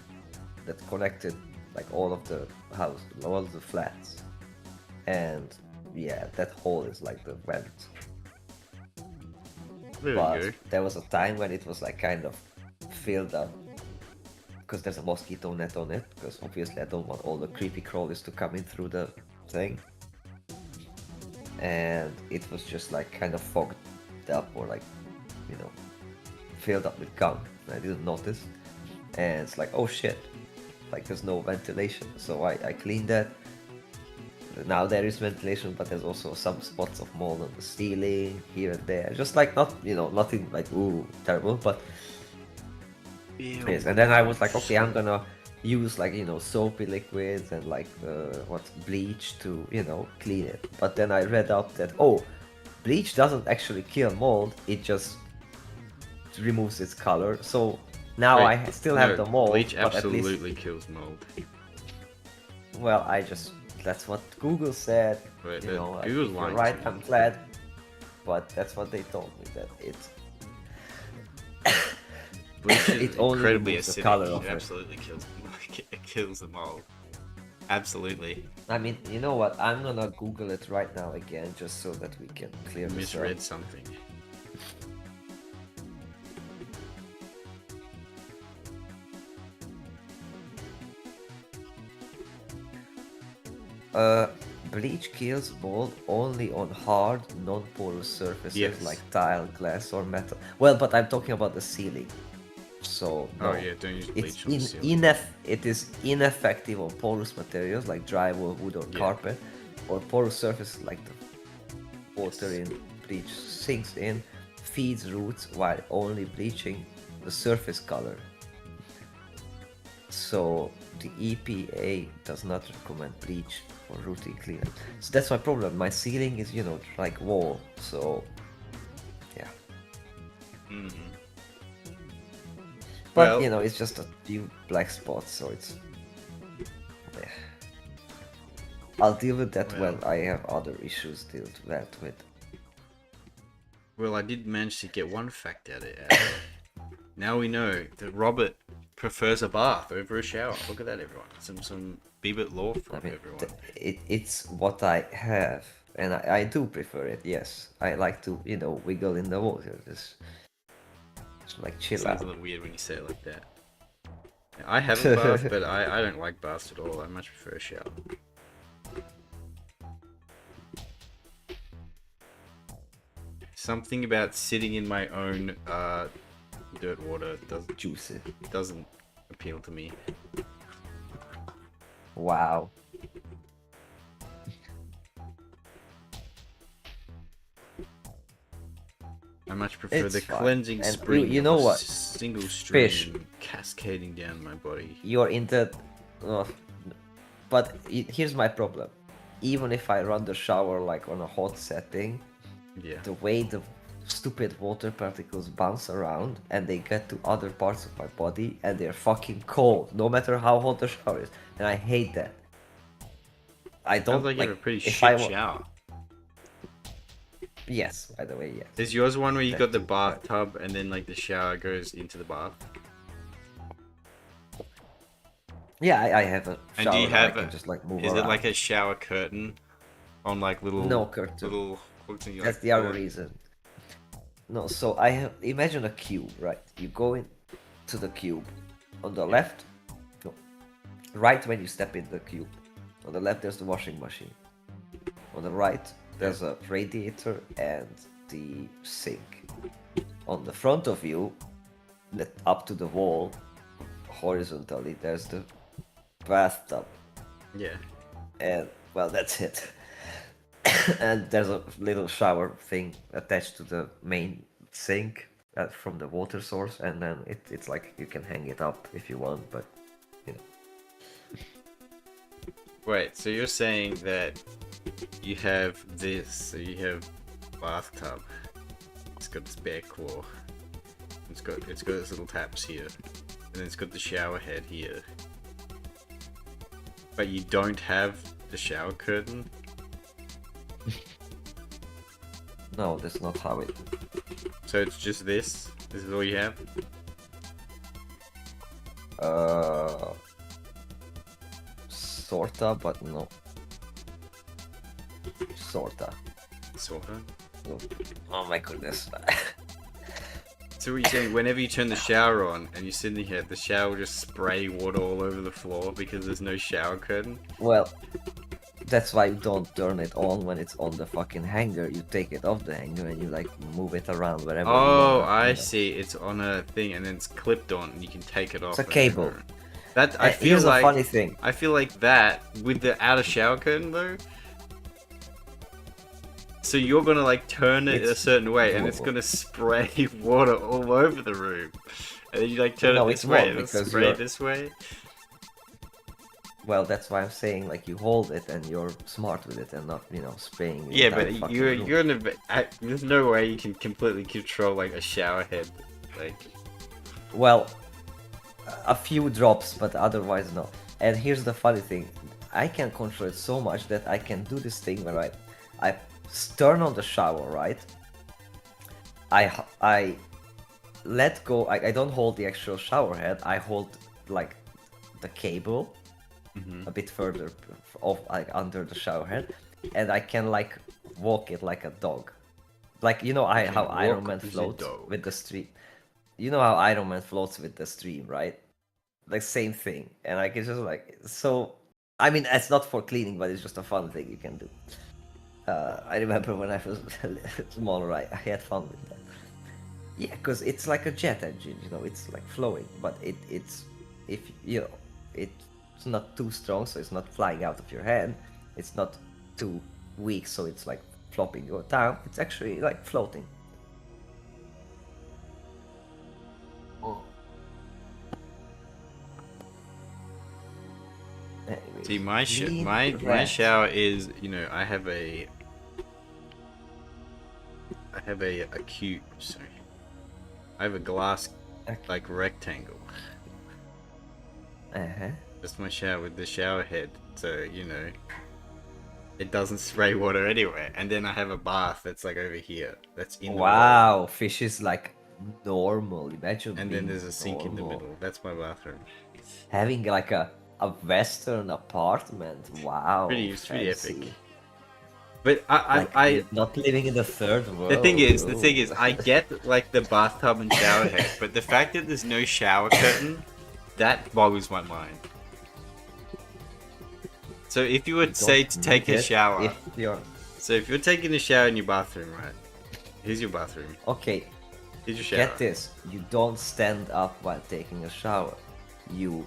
that connected like all of the house, all of the flats, and yeah, that hole is like the vent. There But you go. there was a time when it was like kind of filled up because there's a mosquito net on it. Because obviously I don't want all the creepy crawlies to come in through the thing, and it was just like kind of fogged up or like, filled up with gunk. I didn't notice, and it's like, oh shit, like there's no ventilation. So I cleaned that. Now there is ventilation, but there's also some spots of mold on the ceiling here and there. Just like nothing like ooh terrible, but yes. And then I was like, okay, I'm gonna use like soapy liquids and like bleach to clean it. But then I read up that bleach doesn't actually kill mold; it just removes its color. So now Wait, I still have no, the mold, Bleach but at least absolutely kills mold. well, that's what Google said. Wait, Like, Google's if you're lying to right, me. I'm glad. But that's what they told me, that it's Bleach is it only incredibly removes the acidic. color It of it. absolutely kills. It kills the mold. Absolutely. I mean, you know what? I'm gonna Google it right now again, just so that we can clear this up. Misread something. Bleach kills mold only on hard, non-porous surfaces Yes. like tile, glass, or metal. Well, but I'm talking about the ceiling. So no. Oh yeah, don't use It's bleach on the ceiling. it is ineffective on porous materials like drywall, wood, or Yeah. carpet, or porous surfaces like the water in bleach sinks in, feeds roots while only bleaching the surface color. So the EPA does not recommend bleach for routine cleanup. So that's my problem. My ceiling is, like wall. So yeah. Mhm. But Well- it's just a few black spots, so it's. Yeah. I'll deal with that when Well- I have other issues dealt with. Well, I did manage to get one fact out of it. Now we know that Robert prefers a bath over a shower. Look at that, everyone. Some Bebit lore I from mean, everyone. it's what I have, and I do prefer it. Yes, I like to, wiggle in the water, just like chill Sounds a out. little weird when you say it like that. I have a bath, but I don't like baths at all. I much prefer a shower. Something about sitting in my own dirt water Juicy. doesn't appeal to me. Wow. I much prefer It's the fine. cleansing And spring you of know a what? single stream Fish. cascading down my body. You're in the. Uh, but here's my problem. Even if I run the shower like on a hot setting, Yeah. the way the stupid water particles bounce around and they get to other parts of my body and they're fucking cold, no matter how hot the shower is. And I hate that. I don't Sounds like you have a pretty if shit I shower. Yes, by the way, yes. Is yours one where you That got the too, bathtub and then like the shower goes into the bath? Yeah, I have a And shower do you that have I can just like move Is around. it like a shower curtain on like little No curtain. little hooks in your That's the other reason. No, so I have imagine a cube, right? You go in to the cube. On the left, no, right when you step in the cube. On the left there's the washing machine. On the right there's a radiator and the sink. On the front of you, up to the wall, horizontally, there's the bathtub. Yeah. And well, that's it. And there's a little shower thing attached to the main sink from the water source, and then it's like you can hang it up if you want, but you know. Wait, so you're saying that you have this, so you have bathtub. It's got this bear claw. It's got its little taps here. And then it's got the shower head here. But you don't have the shower curtain? No, that's not how it. So it's just this? This is all you have? Sorta, but no. Sorta. Sorta. No. Oh my goodness. So what you're saying, whenever you turn the shower on and you're sitting here, the shower will just spray water all over the floor because there's no shower curtain? Well, that's why you don't turn it on when it's on the fucking hanger. You take it off the hanger and you like move it around wherever you Oh, want. I see. It's on a thing and then it's clipped on and you can take it off. It's a cable. That I feel Here's like a funny thing. I feel like that with the outer shower curtain though. So you're gonna like turn it a It's certain way and it's doable. gonna spray water all over the room. And then you like turn No, it it this way won't, and it'll because spray you're- this way. Well, that's why I'm saying like you hold it and you're smart with it and not spraying. the Yeah, entire but fucking you're room. you're in there's no way you can completely control like a shower head. Like Well, a few drops, but otherwise no. And here's the funny thing: I can control it so much that I can do this thing where I turn on the shower, right? I let go. I don't hold the actual shower head. I hold like the cable a bit further off, like under the shower head, and I can like walk it like a dog. Like how walk Iron Man as a floats dog. with the stream. You know how Iron Man floats with the stream, right? Like same thing, and like it's just like so. I mean, it's not for cleaning, but it's just a fun thing you can do. I remember when I was smaller, I had fun with that. Yeah, because it's like a jet engine, it's like flowing, but it's if it's not too strong, so it's not flying out of your hand. It's not too weak, so it's like flopping you down. It's actually like floating. Anyways, see my clean my rat. shower is I have a cube. Sorry, I have a glass like rectangle. Uh-huh. That's my shower with the shower head. So it doesn't spray water anywhere. And then I have a bath that's like over here. That's in the wall. Wow, fish is like normal. Imagine And then being there's a sink in the normal. middle. That's my bathroom. Having like a Western apartment. Wow, It's pretty fancy. epic. But Like I not living in the third world. the thing is, bro. I get like the bathtub and shower head, but the fact that there's no shower curtain, that boggles my mind. So if you would say to Don't take need a it shower, if you're so if you're taking a shower in your bathroom, right? Here's your bathroom. okay. Here's your shower. Get this: you don't stand up while taking a shower. You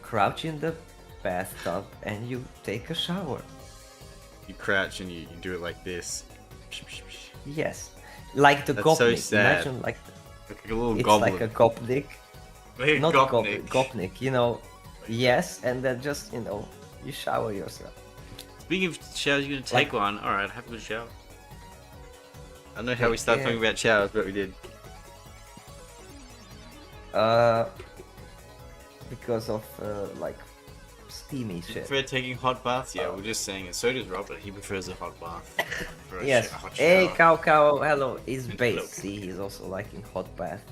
crouch in the bathtub and you take a shower. You crouch and you do it like this. Yes, like the That's so Gopnik. sad. Imagine like Like a little it's goblin. like a Gopnik, Like a not gopnik. Gopnik. You know, yes, and then just you shower yourself. Speaking of showers, you're gonna take one. Alright, have a good shower. I don't know how we started Yeah. talking about showers, but we did. Because of like steamy You shit. prefer taking hot baths? Yeah, we're just saying it. So does Robert. He prefers a hot bath. For a Yes. hot Hey, shower. Cow, hello. He's Hello. base. See, he's also liking hot bath.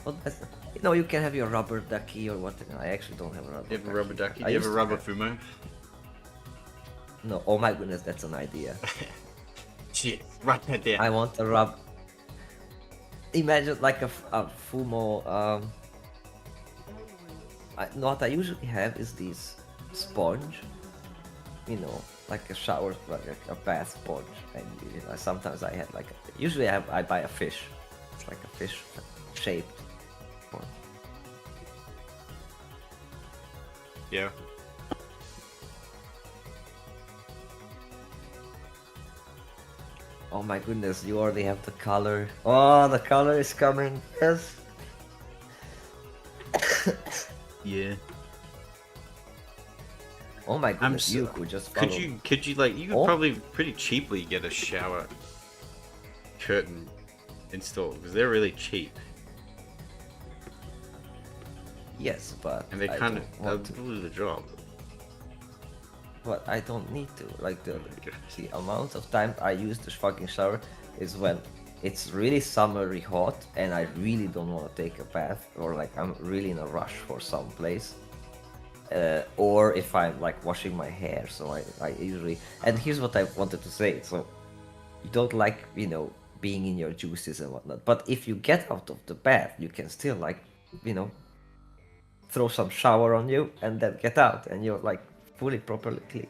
Hot bath. You can have your rubber ducky or what. I actually don't have a rubber. You have a rubber ducky? I You have a used to rubber have- fumo? No. Oh my goodness, that's an idea. Shit, write that down. I want a rub. Imagine like a Fumo. What I usually have is this sponge. Like a shower, like a bath sponge. And sometimes I have like. Usually I buy a fish. It's like a fish shaped sponge. Yeah. Oh my goodness, you already have the color. Oh, the color is coming. Yes. Yeah. Oh my goodness, so- you could just follow. Could you like, you could Oh. probably pretty cheaply get a shower curtain installed because they're really cheap Yes, but and they I kind don't of want to. do the job. But I don't need to. Like the amount of time I use this fucking shower is when it's really summery hot and I really don't want to take a bath, or like I'm really in a rush for some place. Or if I'm like washing my hair, so I usually. And here's what I wanted to say. So you don't like being in your juices and whatnot, but if you get out of the bath, you can still like throw some shower on you and then get out, and you're like fully properly clean.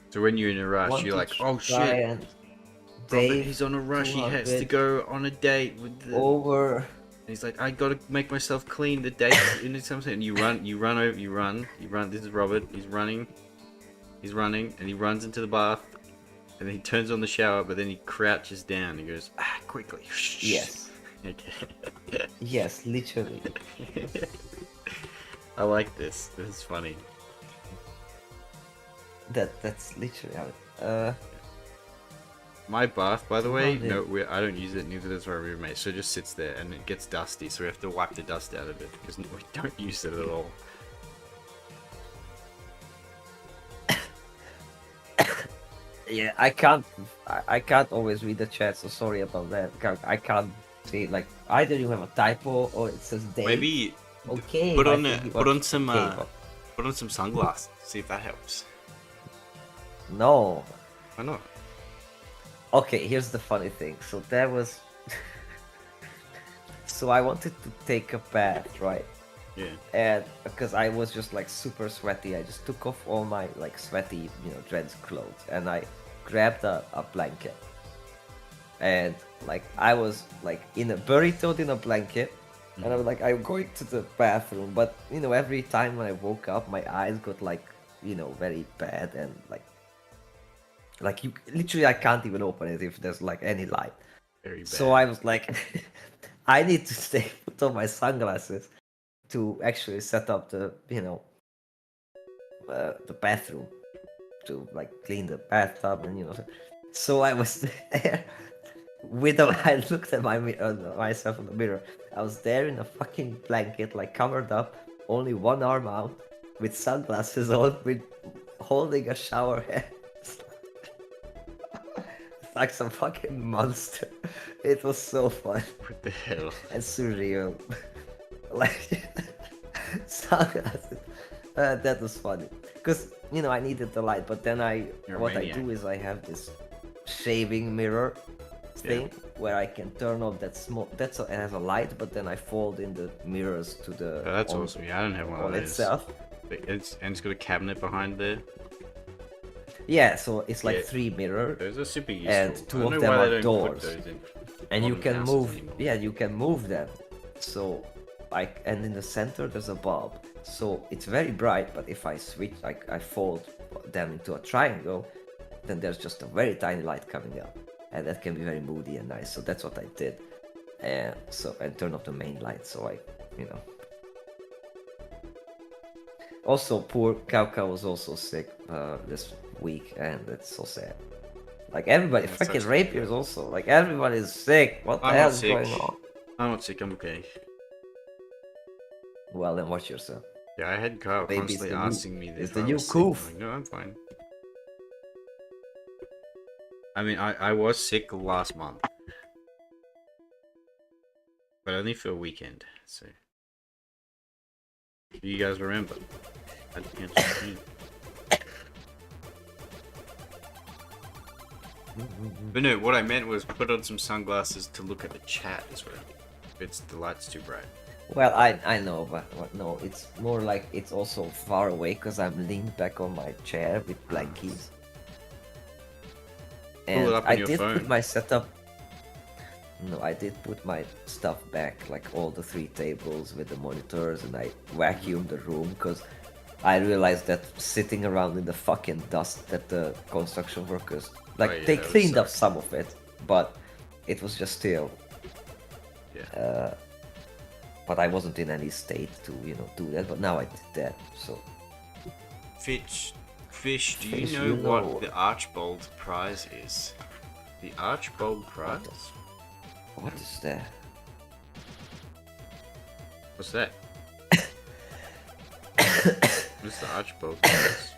So when you're in a rush, Want you're to like, oh try shit, and Robert, Dave he's on a rush. He has to 200 go on a date with the. over. And he's like, I gotta make myself clean. The date into something. And you run over, you run. This is Robert. He's running, and he runs into the bath, and then he turns on the shower, but then he crouches down. He goes, quickly. Yes, Okay. yes, literally. I like this. This is funny. That's literally how it. My bath, by the way, Love it. no, I don't use it. Neither does my roommate. So it just sits there, and it gets dusty. So we have to wipe the dust out of it because we don't use it at all. Yeah, I can't. I can't always read the chat, so sorry about that. I can't see like either you have a typo or it says Dave. Maybe Okay. put I on think you put on watched some K-pop. put on some sunglasses. See if that helps. No. Why not? Okay, here's the funny thing. So there was. So I wanted to take a bath, right? Yeah. And because I was just like super sweaty, I just took off all my like sweaty, dreads clothes, and I grabbed a blanket. And like I was like burritoed in a blanket, and I was like, I'm going to the bathroom, but every time when I woke up, my eyes got like very bad, and like you literally I can't even open it if there's like any light. Very bad. So I was like, I need to put on my sunglasses to actually set up the the bathroom to like clean the bathtub, and so I was there with I looked at myself in the mirror. I was there in a fucking blanket, like covered up, only one arm out, with sunglasses on, with holding a shower head. It's like some fucking monster. It was so fun What the hell? and surreal. Like sunglasses. That was funny. Because I needed the light, but then You're a what I maniac. do is I have this shaving mirror thing where I can turn off that small. It has a light, but then I fold in the mirrors to the. Oh, that's on, awesome. Yeah, I don't have one of on those. itself. It's got a cabinet behind there. Yeah, so it's like Yeah. 3 mirrors. Those are super useful. And I 2 don't of know them why are they don't put doors. those in And you modern can houses move. anymore. Yeah, you can move them. So, and in the center there's a bulb. So it's very bright, but if I switch, like I fold them into a triangle, then there's just a very tiny light coming up, and that can be very moody and nice. So that's what I did, and turn off the main light. So Also, poor Kauka was also sick this week, and it's so sad. Like everybody, That's fucking so Rapier's also like everybody is sick. What the I'm hell not is sick. going on? I'm not sick. I'm okay. Well, then watch yourself. Yeah, I had Kyle Maybe it's constantly the new- asking me this. it's the new Koof. Like, no, I'm fine. I mean, I was sick last month, but only for a weekend. So, do you guys remember? I can't just- But no, what I meant was put on some sunglasses to look at the chat as well. If the light's too bright. Well, I know, but no, it's more like it's also far away because I'm leaned back on my chair with blankies. Pull And it up on I your did phone. put my setup. No, I did put my stuff back, like all the 3 tables with the monitors, and I vacuumed the room because I realized that sitting around in the fucking dust that the construction workers like Oh, yeah, they that would cleaned up suck. some of it, but it was just still. Yeah. But I wasn't in any state to do that. But now I did that, so. Fish, do Fish, you know you know. what the Archbold prize is? The Archbold prize? What is that? What's that? What's the Archbold prize?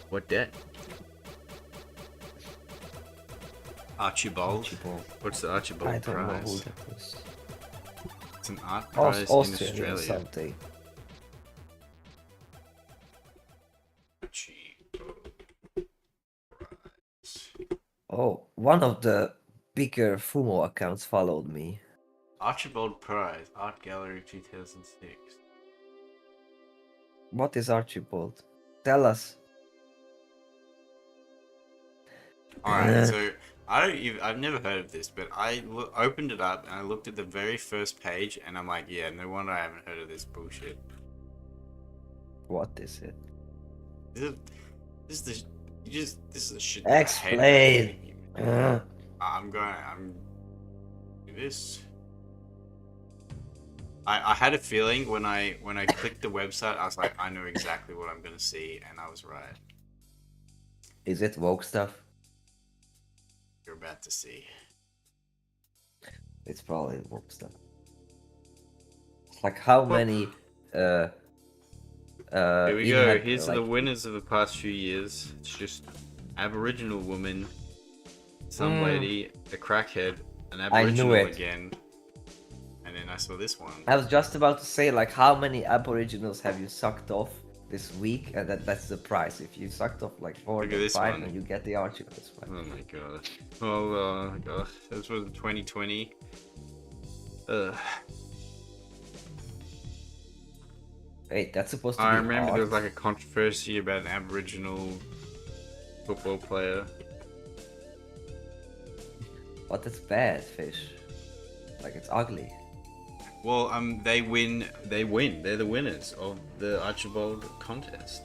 What that? Archibald? Archibald. What's the Archibald I don't know who prize? that is. It's an art prize in Austrian or Australia. something. Oh, one of the bigger Fumo accounts followed me. Archibald Prize, Art Gallery 2006. What is Archibald? Tell us. Alright, so I've never heard of this, but I opened it up and I looked at the very first page and I'm like, yeah, no wonder I haven't heard of this bullshit. What is it? This is the shit that I Explain. hate about gaming. Uh, I'm do this. I had a feeling when I clicked the website, I was like, I know exactly what I'm gonna see, and I was right. is it woke stuff? You're about to see. It's probably woke stuff. It's like how many Here we even go. had, Here's like, the winners of the past few years. It's just Aboriginal woman, some lady, a crackhead, an I knew Aboriginal it. again, and then I saw this one. I was just about to say, like, how many Aboriginals have you sucked off this week? And that's the price. If you sucked off like 4 Look at or this 5, one. and you get the Archibald. That's fine. Oh my god. Oh gosh. This was 2020. Ugh. Wait, that's supposed to I be remember there was art? like a controversy about an Aboriginal football player. But it's bad, fish. Like, it's ugly. Well, they win. They're the winners of the Archibald contest.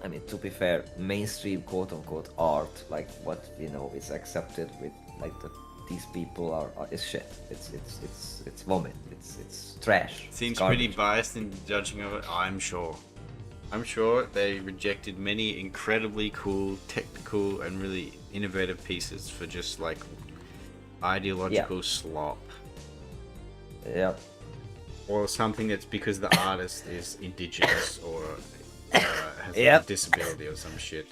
I mean, to be fair, mainstream quote-unquote art, like what is accepted with like these people are is shit. It's vomit. It's trash. Seems It's pretty garbage. biased in judging of it. I'm sure they rejected many incredibly cool, technical, and really innovative pieces for just like ideological slop. Yep. Or something that's because the artist is indigenous or has Yep. a disability or some shit.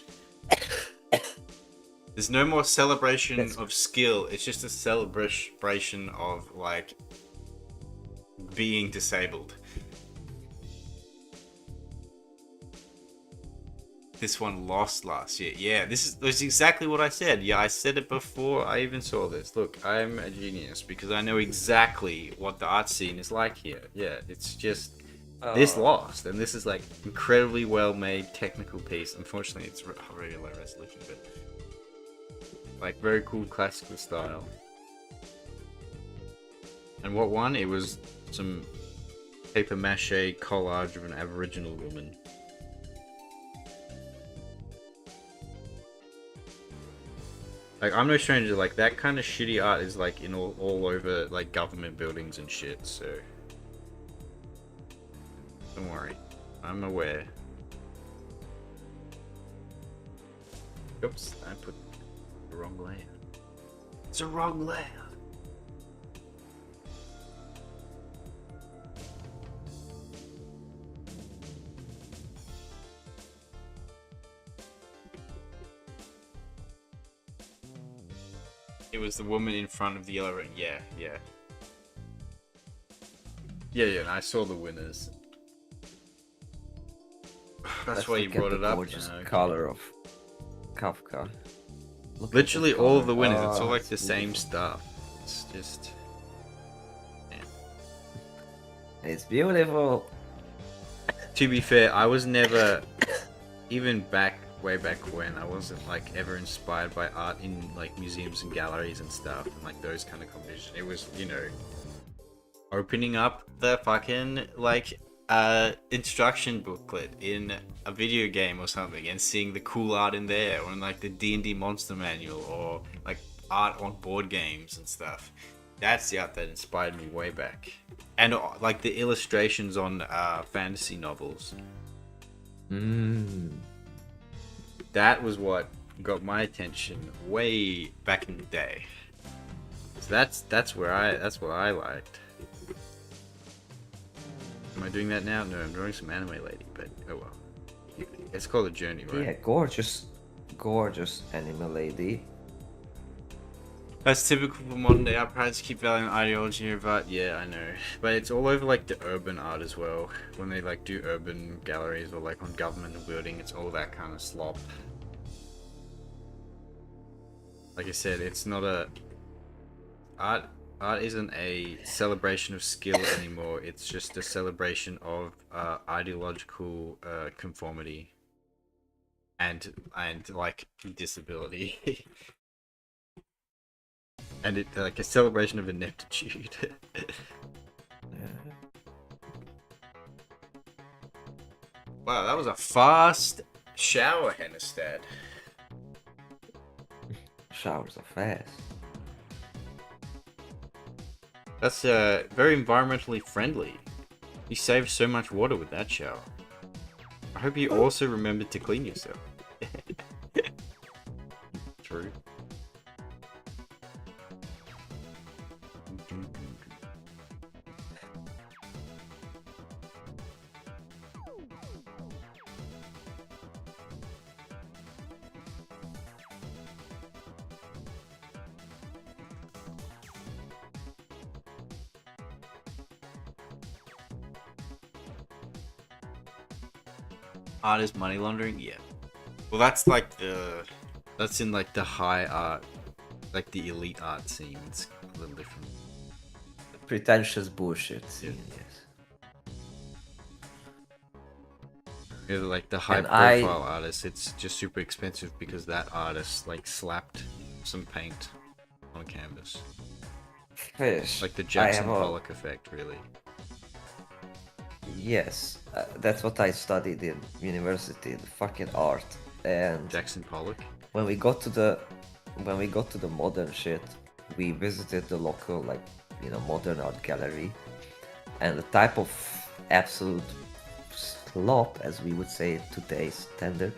There's no more celebration of skill. It's just a celebration of like being disabled. This one lost last year. Yeah, this is exactly what I said. Yeah, I said it before I even saw this. Look, I'm a genius because I know exactly what the art scene is like here. Yeah, it's just this lost, and this is like incredibly well made technical piece. Unfortunately, it's already low resolution, but like very cool classical style. And what won? It was some paper mache collage of an Aboriginal woman. Like, I'm no stranger, like, that kind of shitty art is, like, in all over, like, government buildings and shit, so... Don't worry. I'm aware. Oops, I put the wrong layer. It's a wrong layer! It was the woman in front of the yellow ring. Yeah. And I saw the winners. That's why you brought it up. Gorgeous color of Kafka. Literally all of the winners. It's all like the same stuff. It's just... Yeah. It's beautiful. To be fair, I was never... Even way back when, I wasn't like ever inspired by art in like museums and galleries and stuff and like those kind of competitions. It was, you know, opening up the fucking like instruction booklet in a video game or something and seeing the cool art in there, or in like the D&D monster manual, or like art on board games and stuff. That's the art that inspired me way back. And like the illustrations on fantasy novels. That was what got my attention way back in the day. So that's what I liked. Am I doing that now? No, I'm drawing some anime lady, but oh well. It's called a journey, right? Yeah, gorgeous anime lady. That's typical for modern day art practice, keep valuing ideology of art. Yeah, I know. But it's all over like the urban art as well. When they like do urban galleries or like on government building, it's all that kind of slop. Like I said, it's not a... Art isn't a celebration of skill anymore. It's just a celebration of ideological conformity. And like disability. And it like a celebration of ineptitude. Wow, that was a fast shower, Hennestad. Showers are fast. That's very environmentally friendly. You saved so much water with that shower. I hope you also remembered to clean yourself. True. Art is money laundering? Yeah. Well, that's like that's in like the high art, like the elite art scene. It's a little different. Pretentious bullshit scene, yes. Yeah, like the high profile artists, it's just super expensive because that artist like slapped some paint on canvas. Fish. Like the Jackson Pollock effect, really. Yes, that's what I studied in university, the fucking art. And Jackson Pollock. When we got to the modern shit, we visited the local modern art gallery, and the type of absolute slop, as we would say today's standard,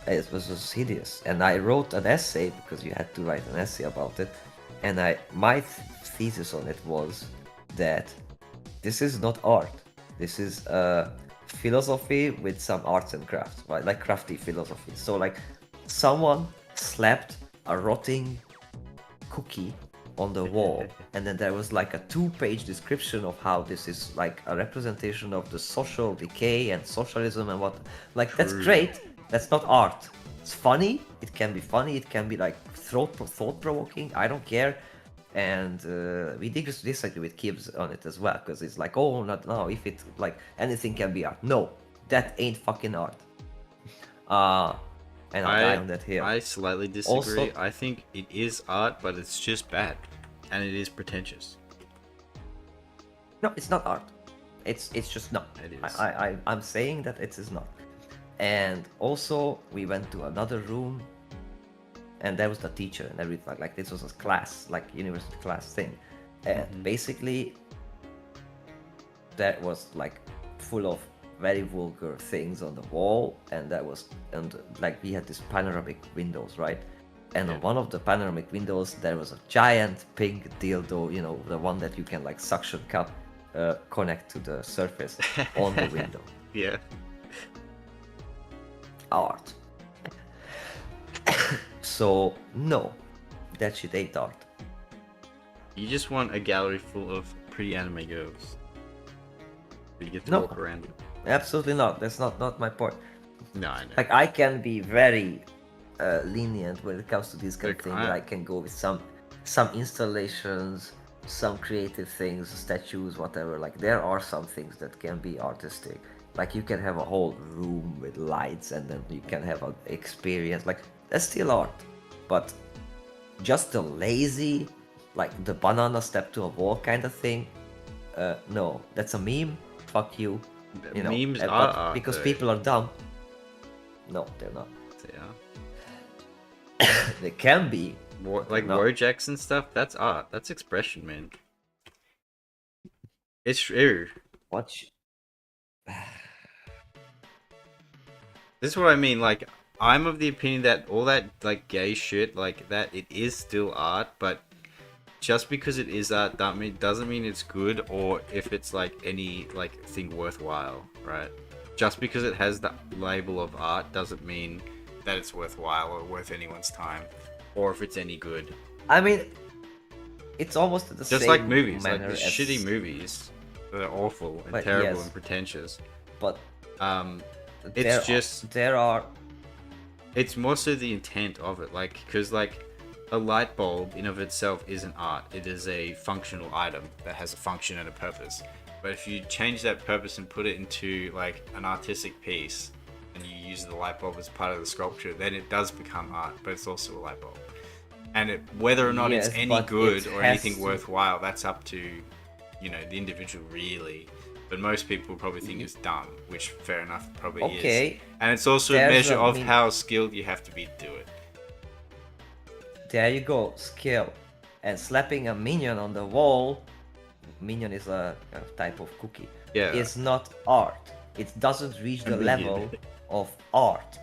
it was just hideous. And I wrote an essay, because you had to write an essay about it, and my thesis on it was that this is not art. This is philosophy with some arts and crafts, right? Like crafty philosophy. So like someone slapped a rotting cookie on the wall, and then there was like a 2-page description of how this is like a representation of the social decay and socialism and what. Like that's True. great. That's not art. It's funny. It can be funny. It can be like thought provoking. I don't care. And we did just disagree with Gibbs on it as well, because it's like, oh, not no, if it like anything can be art. No, that ain't fucking art. And I'll die on that hill. I slightly disagree. Also- I think it is art, but it's just bad, and it is pretentious. No, it's not art. It's just not. It is. I'm saying that it is not. And also we went to another room, and there was the teacher and everything. Like this was a class, like university class thing, and basically that was like full of very vulgar things on the wall, and like we had these panoramic windows, right? And on one of the panoramic windows there was a giant pink dildo, you know, the one that you can like suction cup connect to the surface on the window. Yeah. Art. So no, that shit ain't art. You just want a gallery full of pretty anime girls. You get to No. walk around with. Absolutely not. That's not my point. No, I know. Like I can be very lenient when it comes to this kind of Look, thing. I- I can go with some installations, some creative things, statues, whatever. Like there are some things that can be artistic. Like you can have a whole room with lights, and then you can have an experience. Like that's still art. But just the lazy, like the banana step to a wall kind of thing. No, that's a meme. Fuck you. You know, Memes but are art, because though. people are dumb. No, they're not. Yeah. They can be. Like No. Wojaks and stuff, that's art. That's expression, man. It's true. Watch. This is what I mean. Like, I'm of the opinion that all that like gay shit, like that, it is still art, but just because it is art, doesn't mean it's good, or if it's like any like thing worthwhile, right? Just because it has that label of art doesn't mean that it's worthwhile or worth anyone's time, or if it's any good. I mean, it's almost the Just same like movies, like manner the as- shitty movies that are awful and But terrible yes. and pretentious. But It's just there are. it's more so the intent of it, like, because like a light bulb in of itself isn't art. It is a functional item that has a function and a purpose. But if you change that purpose and put it into like an artistic piece, and you use the light bulb as part of the sculpture, then it does become art, but it's also a light bulb. And whether or not Yes, it's any but good it or has anything to- worthwhile, that's up to, you know, the individual really. But most people probably think it's dumb, which fair enough probably is. Okay, And it's also a There's measure a of mean- how skilled you have to be to do it. there you go, skill. And slapping a minion on the wall. Minion is a type of cookie. Yeah. Is not art. It doesn't reach the minion. level of art.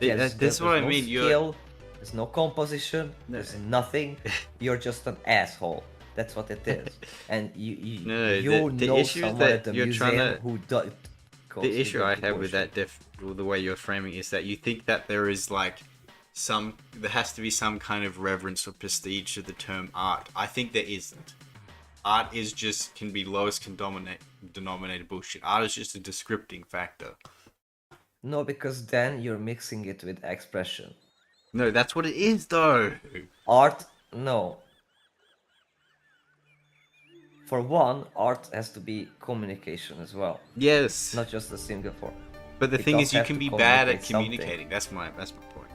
This is what I no mean, you're- Skill, there's no composition. No. There's nothing. You're just an asshole. That's what it is. And you No, you the know issue is someone that at the you're museum trying to- who does. The issue I have with that the way you're framing is that you think that there is like there has to be some kind of reverence or prestige to the term art. I think there isn't. Art is just can be lowest denominator bullshit. Art is just a descripting factor. No, because then you're mixing it with expression. No, that's what it is though. Art, no. For one, art has to be communication as well, Yes. not just a single form. But the it thing does is you have can to be bad at communicate something. communicating. That's my point.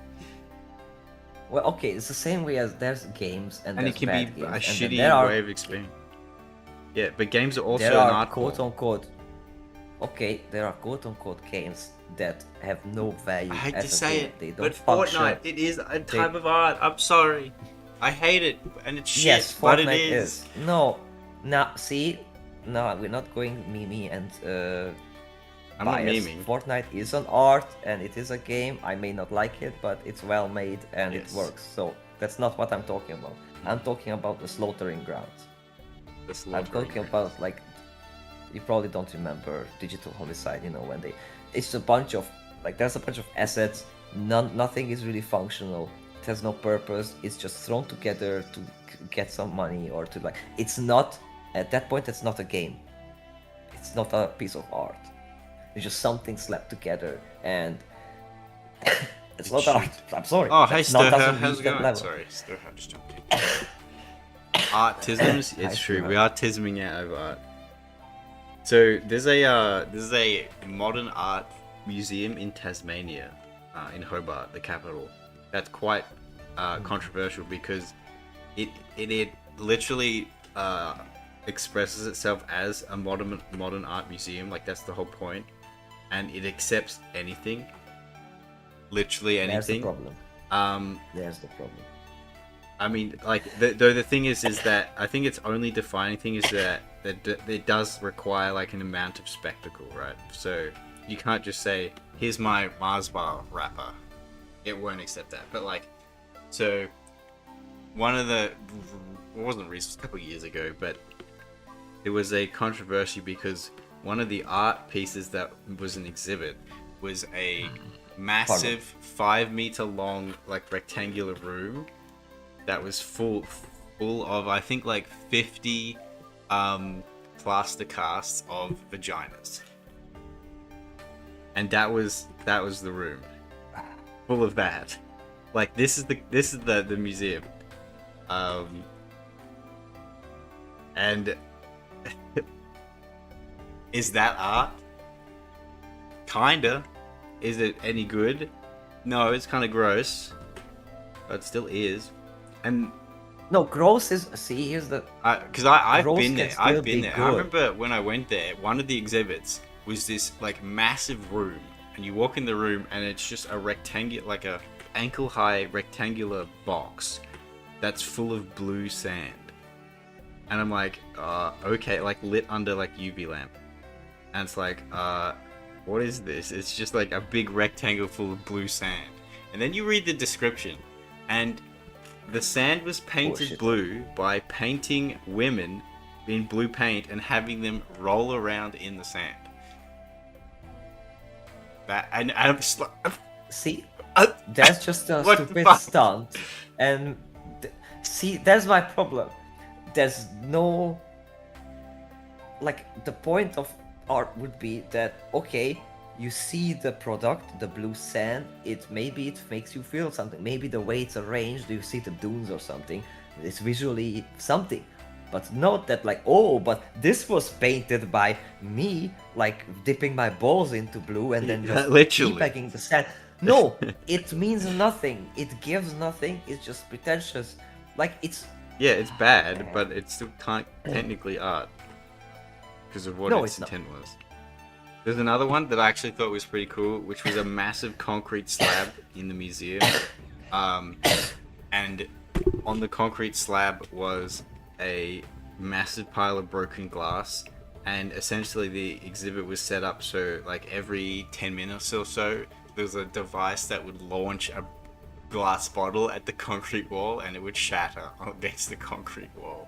Well, okay, it's the same way as there's games and And there's it can bad be games, a and then shitty there are way of explaining. Yeah, but games are also there an are art quote form. unquote. Okay, there are quote unquote games that have no value. I hate to as a say game. it, They don't but function. Fortnite, it is a type of art. I'm sorry. I hate it, and it's shit, Yes, but Fortnite it is. No, now see, no, we're not going meme and I'm not bias. memeing. Fortnite is an art and it is a game. I may not like it, but it's well made and Yes. it works. So That's not what I'm talking about. I'm talking about the slaughtering grounds. The I'm slaughtering talking grounds. about like you probably don't remember Digital Homicide, you know, when they it's a bunch of like there's a bunch of assets, nothing is really functional. It has no purpose. It's just thrown together to get some money or to like it's not at that point it's not a game. It's not a piece of art. It's just something slapped together and it's not art. I'm sorry. Oh, hey That's not Sturha, doesn't how's reach it that going? level. Sorry, Sturha just jumped in. Artisms, it's Hi, true. Sturha. We are tisming out over art. So there's a modern art museum in Tasmania, in Hobart, the capital. That's quite controversial because it literally expresses itself as a modern art museum. Like that's the whole point, and it accepts anything, literally There's the anything. problem. There's the problem. I mean, like, though the thing is that I think its only defining thing is that it does require like an amount of spectacle, right? So you can't just say, "Here's my Mars bar wrapper." It won't accept that. But like, so one of the it wasn't recent, a couple of years ago, but there was a controversy because one of the art pieces that was an exhibit was a massive 5-meter long like rectangular room that was full of I think like 50 plaster casts of vaginas, and that was the room full of that. Like this is the museum, and is that art? Kinda. Is it any good? No, it's kind of gross, but it still is. And No, gross is see here's the because I've Gross been can there. still I've been be there. I good. remember when I went there, one of the exhibits was this like massive room, and you walk in the room, and it's just a rectangular, like a ankle-high rectangular box that's full of blue sand. And I'm like, okay, like lit under like UV lamp, and it's like, what is this? It's just like a big rectangle full of blue sand. And then you read the description, and the sand was painted Bullshit. blue by painting women in blue paint and having them roll around in the sand. That and I'm just like, see uh, that's just a what the stupid fuck? stunt and see that's my problem. There's no like the point of art would be that okay you see the product the blue sand it maybe it makes you feel something maybe the way it's arranged you see the dunes or something it's visually something but not that like oh but this was painted by me like dipping my balls into blue and then just Literally. teabagging the sand no it means nothing it gives nothing it's just pretentious like it's Yeah, it's bad, but it's still technically art because of what No, its it's not. intent was. There's another one that I actually thought was pretty cool, which was a massive concrete slab in the museum. And on the concrete slab was a massive pile of broken glass. And essentially, the exhibit was set up so, like, every 10 minutes or so, there was a device that would launch a glass bottle at the concrete wall and it would shatter against the concrete wall.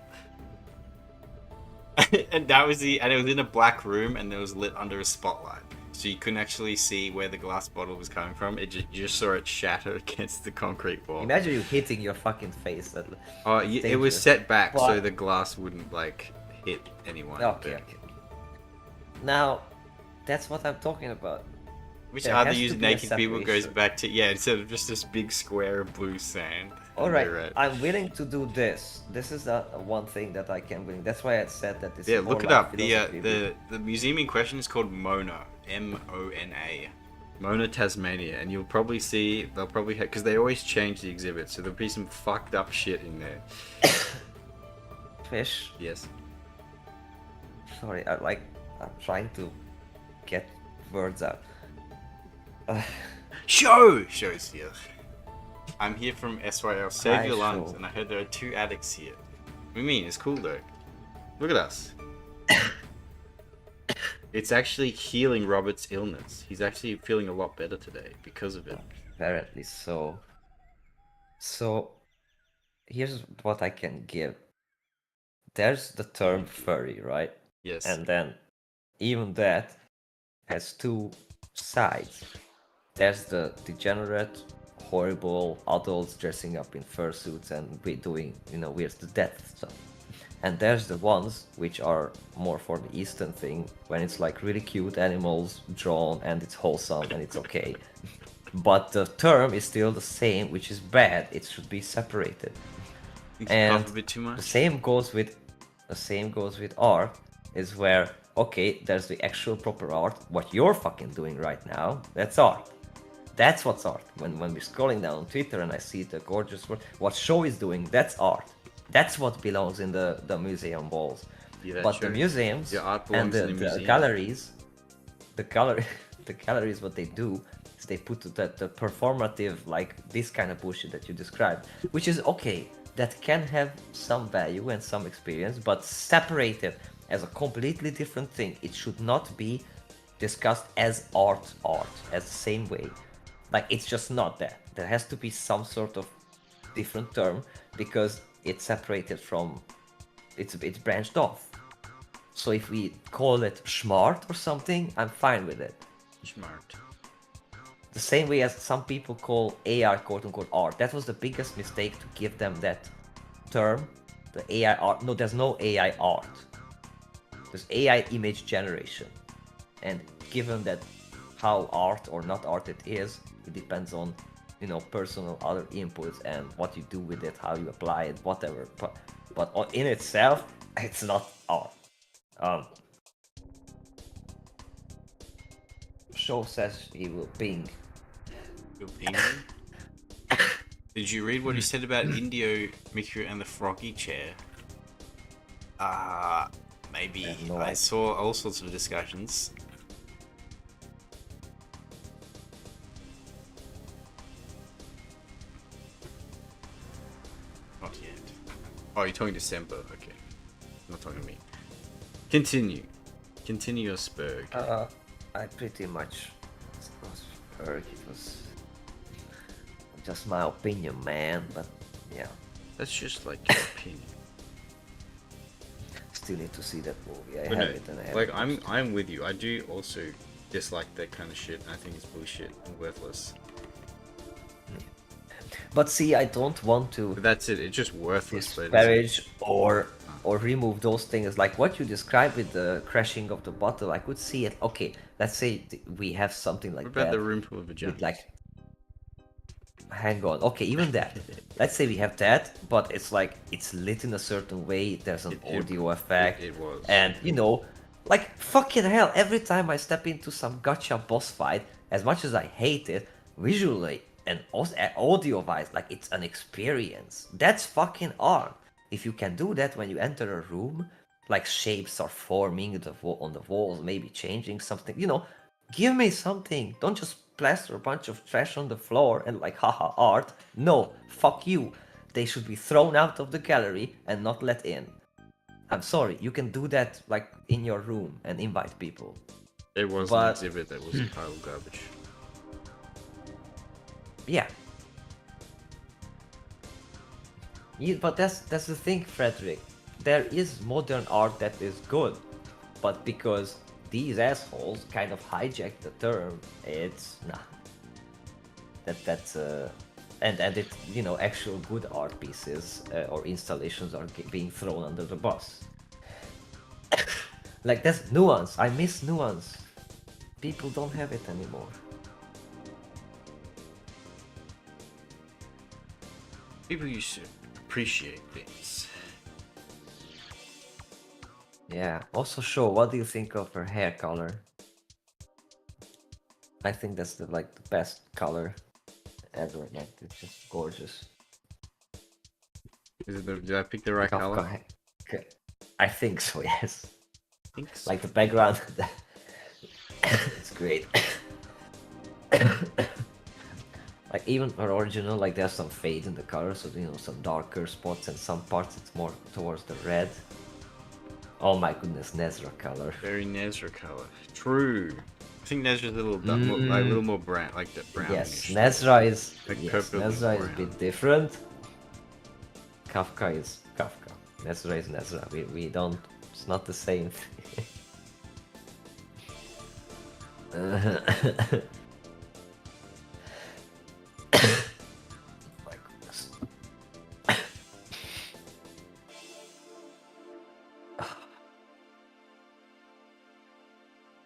And that was and it was in a black room and it was lit under a spotlight, so you couldn't actually see where the glass bottle was coming from. You just saw it shatter against the concrete wall. Imagine you hitting your fucking face. It was dangerous. set back so But- the glass wouldn't like hit anyone. Okay, but- okay. Now, that's what I'm talking about. Which There other has to use be a naked people goes separation. back to instead of just this big square of blue sand. All right, You're I'm willing to do this. This is one thing that I can bring. That's why I said that this Yeah, is more look it like up. philosophy. The museum in question is called Mona, Mona, Mona, Tasmania, and you'll probably see they'll probably because they always change the exhibit, so there'll be some fucked up shit in there. Fish. Yes. Sorry, I'm trying to get words out. Show's here. I'm here from SYL. Save Hi, your lungs, Show. and I heard there are 2 addicts here. What do you mean? It's cool though. Look at us. It's actually healing Robert's illness. He's actually feeling a lot better today because of it. Apparently so. So, here's what I can give. There's the term furry, right? Yes. And then even that has two sides. There's the degenerate, horrible adults dressing up in fursuits and doing, weird to death stuff. And there's the ones which are more for the Eastern thing, when it's like really cute animals drawn and it's wholesome and it's okay. But the term is still the same, which is bad. It should be separated. Think And a bit too much. the same goes with art, is where okay, there's the actual proper art. What you're fucking doing right now, that's art. That's what's art. When we're scrolling down on Twitter and I see the gorgeous work, what Show is doing, that's art. That's what belongs in the museum walls. Yeah, But true. the museums Your art and belongs in the the museum. galleries, the galleries, what they do is they put the performative, like this kind of bullshit that you described, which is okay. That can have some value and some experience, but separated as a completely different thing. It should not be discussed as art, as the same way. Like, it's just not that. There has to be some sort of different term because it's separated from, it's branched off. So if we call it smart or something, I'm fine with it. Smart. The same way as some people call AI quote unquote art. That was the biggest mistake, to give them that term, the AI art. No, there's no AI art. There's AI image generation. And given that how art or not art it is, it depends on, personal other inputs and what you do with it, how you apply it, whatever. But in itself, it's not art. Show says he will ping. Your penguin? Did you read what he said about Indio, Miku, and the froggy chair? Maybe. No I idea. saw all sorts of discussions. Not yet. Oh, you're talking to Semper. Okay. Not talking to me. Continue. Continue your spurg. I pretty much it was just my opinion, man. But yeah, That's just like your opinion. still need to see that movie. I But have no, it and I have like it. I'm with you. I do also dislike that kind of shit. I think it's bullshit and worthless. But see, I don't want to But that's it. It's just worthless. But it's disparage or remove those things. Like what you described with the crashing of the bottle, I could see it. Okay, let's say we have something like what about that. the room full of vaginas? with like, hang on. Okay, even that. Let's say we have that, but it's like it's lit in a certain way. There's an audio effect. It was. And like fucking hell, every time I step into some gotcha boss fight, as much as I hate it, visually and audio wise, like it's an experience. That's fucking art. If you can do that when you enter a room, like shapes are forming on the walls, maybe changing something, give me something. Don't just plaster a bunch of trash on the floor and like haha art. No, fuck you. They should be thrown out of the gallery and not let in. I'm sorry, you can do that like in your room and invite people. There was an but- exhibit that was a pile of garbage. Yeah. But that's the thing, Frederick. There is modern art that is good, but because these assholes kind of hijacked the term, it's nah. That's and it actual good art pieces or installations are being thrown under the bus. Like that's nuance. I miss nuance. People don't have it anymore. People used to appreciate things. Yeah. Also, Show, what do you think of her hair color? I think that's the best color ever. Like it's just gorgeous. Did I pick the right color? I think so. Yes. I think so. Like the background. It's great. Like even her original, like there's some fade in the color, so some darker spots, and some parts it's more towards the red. Oh my goodness, Nezra color. Very Nezra color. True. I think Nezra's a little like a little more brown, like the brownish. Yes, Nezra is Like yes, purple and Nezra is a brown. bit different. Kafka is Kafka. Nezra is Nezra. We don't. It's not the same thing. My goodness.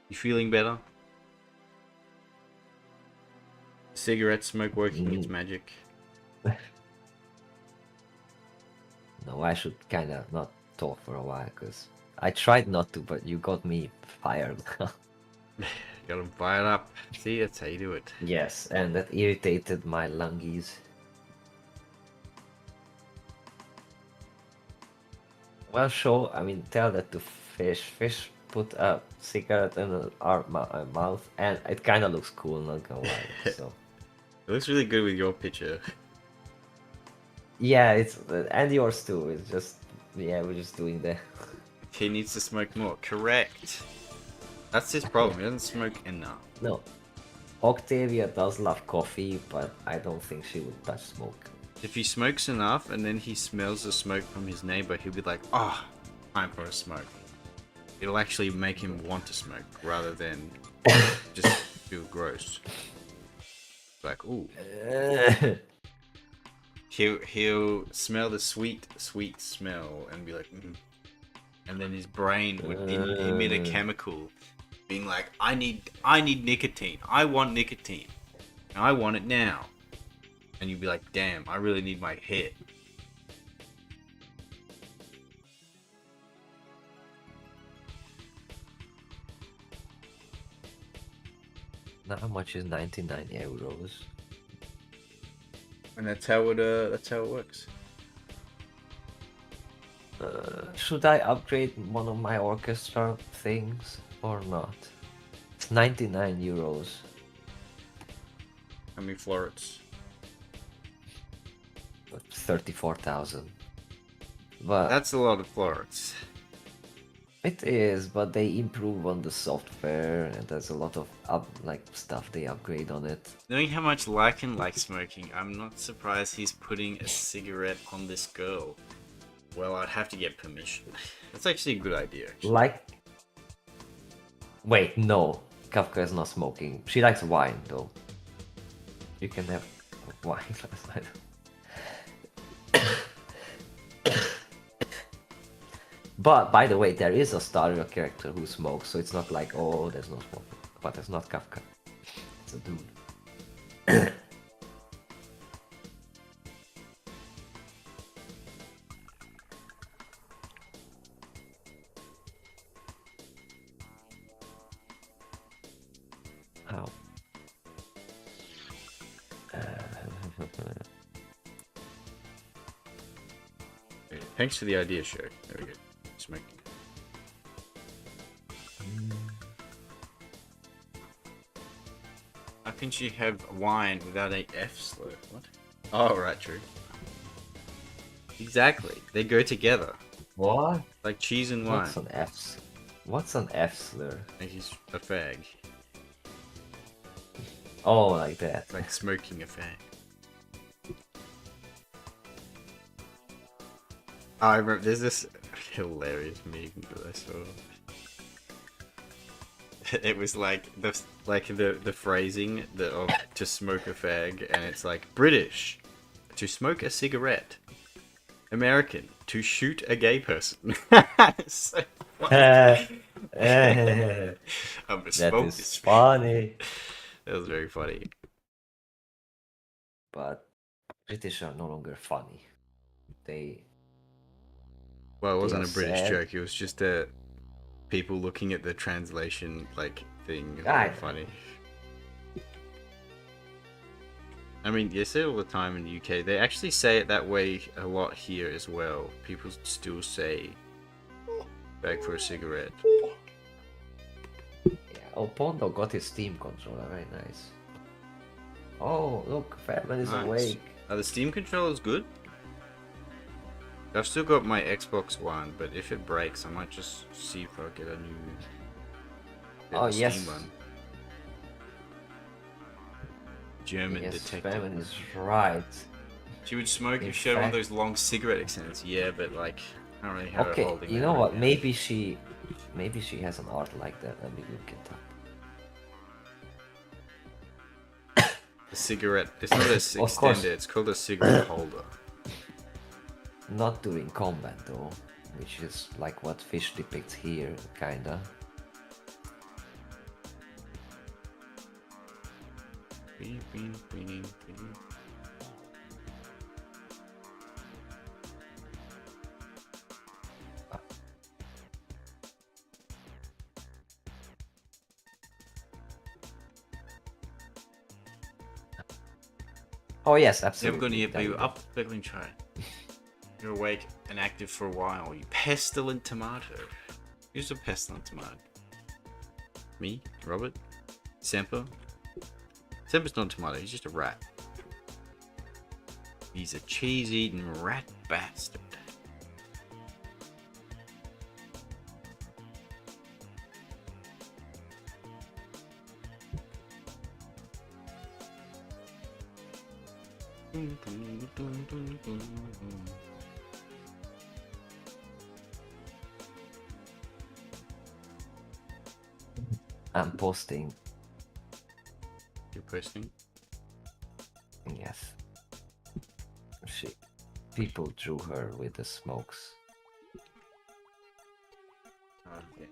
You feeling better? Cigarette smoke working its magic. No, I should kind of not talk for a while, because I tried not to, but you got me fired. Got them fired up. See, that's how you do it. Yes, and that irritated my lungies. Well, show, I mean, tell that to Fish. Fish put a cigarette in our mouth, and it kind of looks cool, not gonna lie. So, It looks really good with your picture. yeah, it's and yours too. It's just, yeah, we're just doing that. He needs to smoke more. Correct. That's his problem. He doesn't smoke enough. No, Octavia does love coffee, but I don't think she would touch smoke. If he smokes enough and then he smells the smoke from his neighbor, he'll be like, "Ah, time for a smoke." It'll actually make him want to smoke rather than just feel gross. Like, ooh. He'll smell the sweet smell and be like, mm. And then his brain would emit a chemical, being like, I need nicotine. I want nicotine. And I want it now. And you'd be like, damn, I really need my hit. Now, how much is 99 euros? And that's how it works. Should I upgrade one of my orchestra things or not? It's 99 euros. How many florets? 34,000. But That's a lot of florets. it is, but they improve on the software, and there's a lot of stuff they upgrade on it. Knowing how much Lycan likes smoking, I'm not surprised he's putting a cigarette on this girl. Well, I'd have to get permission. That's actually a good idea. Actually. Wait, no. Kafka is not smoking. She likes wine, though. You can have wine. But, by the way, there is a Staria character who smokes, so it's not like, oh, there's no smoking. But it's not Kafka. It's a dude. Ow. Thanks for the idea, Sherry. There we go. Smoking. How can she have wine without a F slur? What? Oh, right, true. Exactly. They go together. What? Like cheese and wine. What's an F slur? Like he's a fag. Oh, like that. Like smoking a fag. I remember there's this hilarious meme that I saw. It was like the phrasing of to smoke a fag, and it's like British to smoke a cigarette, American to shoot a gay person. So funny. That is funny. That was very funny. But British are no longer funny. Well, it wasn't are a British sad. joke. It was just people looking at the translation thing. God. Funny. I mean, you say it all the time in the UK. They actually say it that way a lot here as well. People still say, "Bag for a cigarette." Yeah. Oh, Pondo got his Steam controller. Very nice. Oh, look, Fatman is Nice. awake. Are the Steam controllers good? I've still got my Xbox One, but if it breaks, I might just see if I get a new. Oh, yes. Steam one. German Yes, detective. Fatman is right. She would smoke In if she had one of fact- those long cigarette extenders. Yeah, but like, I don't really have her Okay, holding you that know right what? now. Maybe she has an art like that, and we look at that. A cigarette. It's not a Of course. extender. It's called a cigarette holder. Not during combat though, which is like what Fish depicts here, kinda. Oh yes, absolutely. Never gonna yet, but There you you go. up the Beckling try. You're awake and active for a while. You pestilent tomato. Who's a pestilent tomato? Me? Robert? Semper? Semper's not a tomato, he's just a rat. He's a cheese-eating rat bastard. I'm posting. You're posting? Yes. People drew her with the smokes. Okay.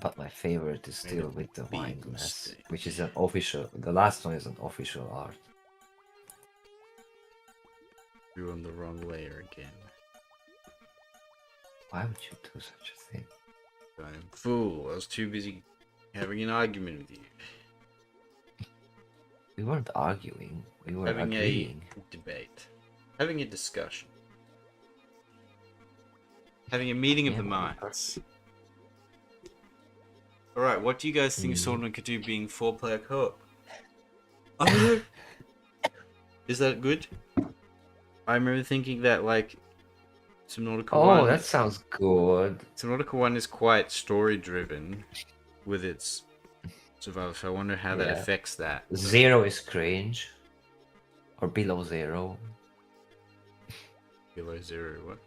But my favorite is Made still a with the big wine glass, mistake. which is an official. The last one is an official art. You're on the wrong layer again. Why would you do such a thing? I'm fool. I was too busy having an argument with you. We weren't arguing. We were Having agreeing. a debate. Having a discussion. Having a meeting of Yeah, the well, minds. Alright, what do you guys think Swordman could do being 4-player co-op? I don't know. Is that good? I remember thinking that, like, Subnautica 1... Oh, that sounds good. Subnautica 1 is quite story-driven with its survival, so I wonder how that Yeah. affects that. 0 is cringe. Or below 0. Below 0, what?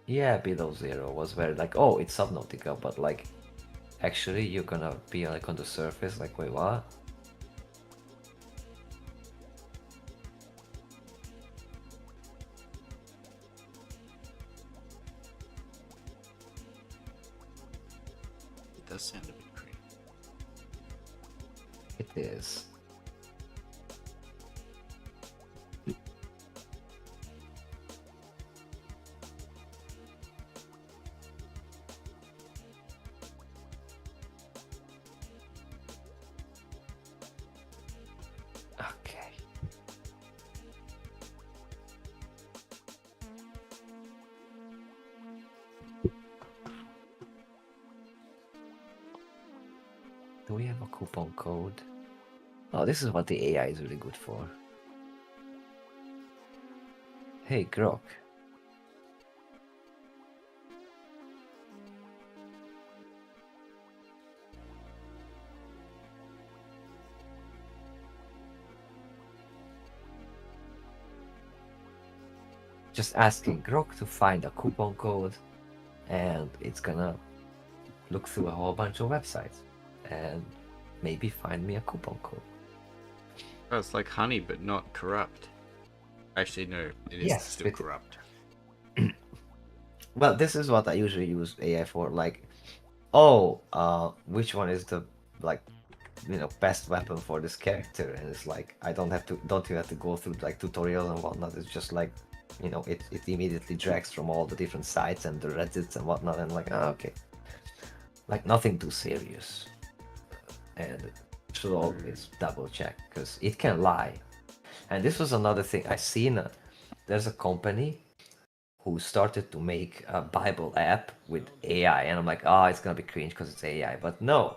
Yeah, below 0 was very like, oh, it's Subnautica, but like, actually you're gonna be like on the surface, like, wait, what? It does sound a bit creepy. It is. Okay. Do we have a coupon code? Oh, this is what the AI is really good for. Hey, Grok. Just asking Grok to find a coupon code, and it's gonna look through a whole bunch of websites and maybe find me a coupon code. Oh, it's like honey, but not corrupt. Actually, no, it is Yes, still it- corrupt. Well, this is what I usually use AI for, like, oh, which one is the, like, best weapon for this character? And it's like, I don't even have to go through, like, tutorials and whatnot. It's just like, it immediately drags from all the different sites and the Reddits and whatnot, and like, okay. Like, nothing too serious. And should always double check, because it can lie. And this was another thing I seen. There's a company who started to make a Bible app with AI, and I'm like, it's gonna be cringe because it's AI. But no,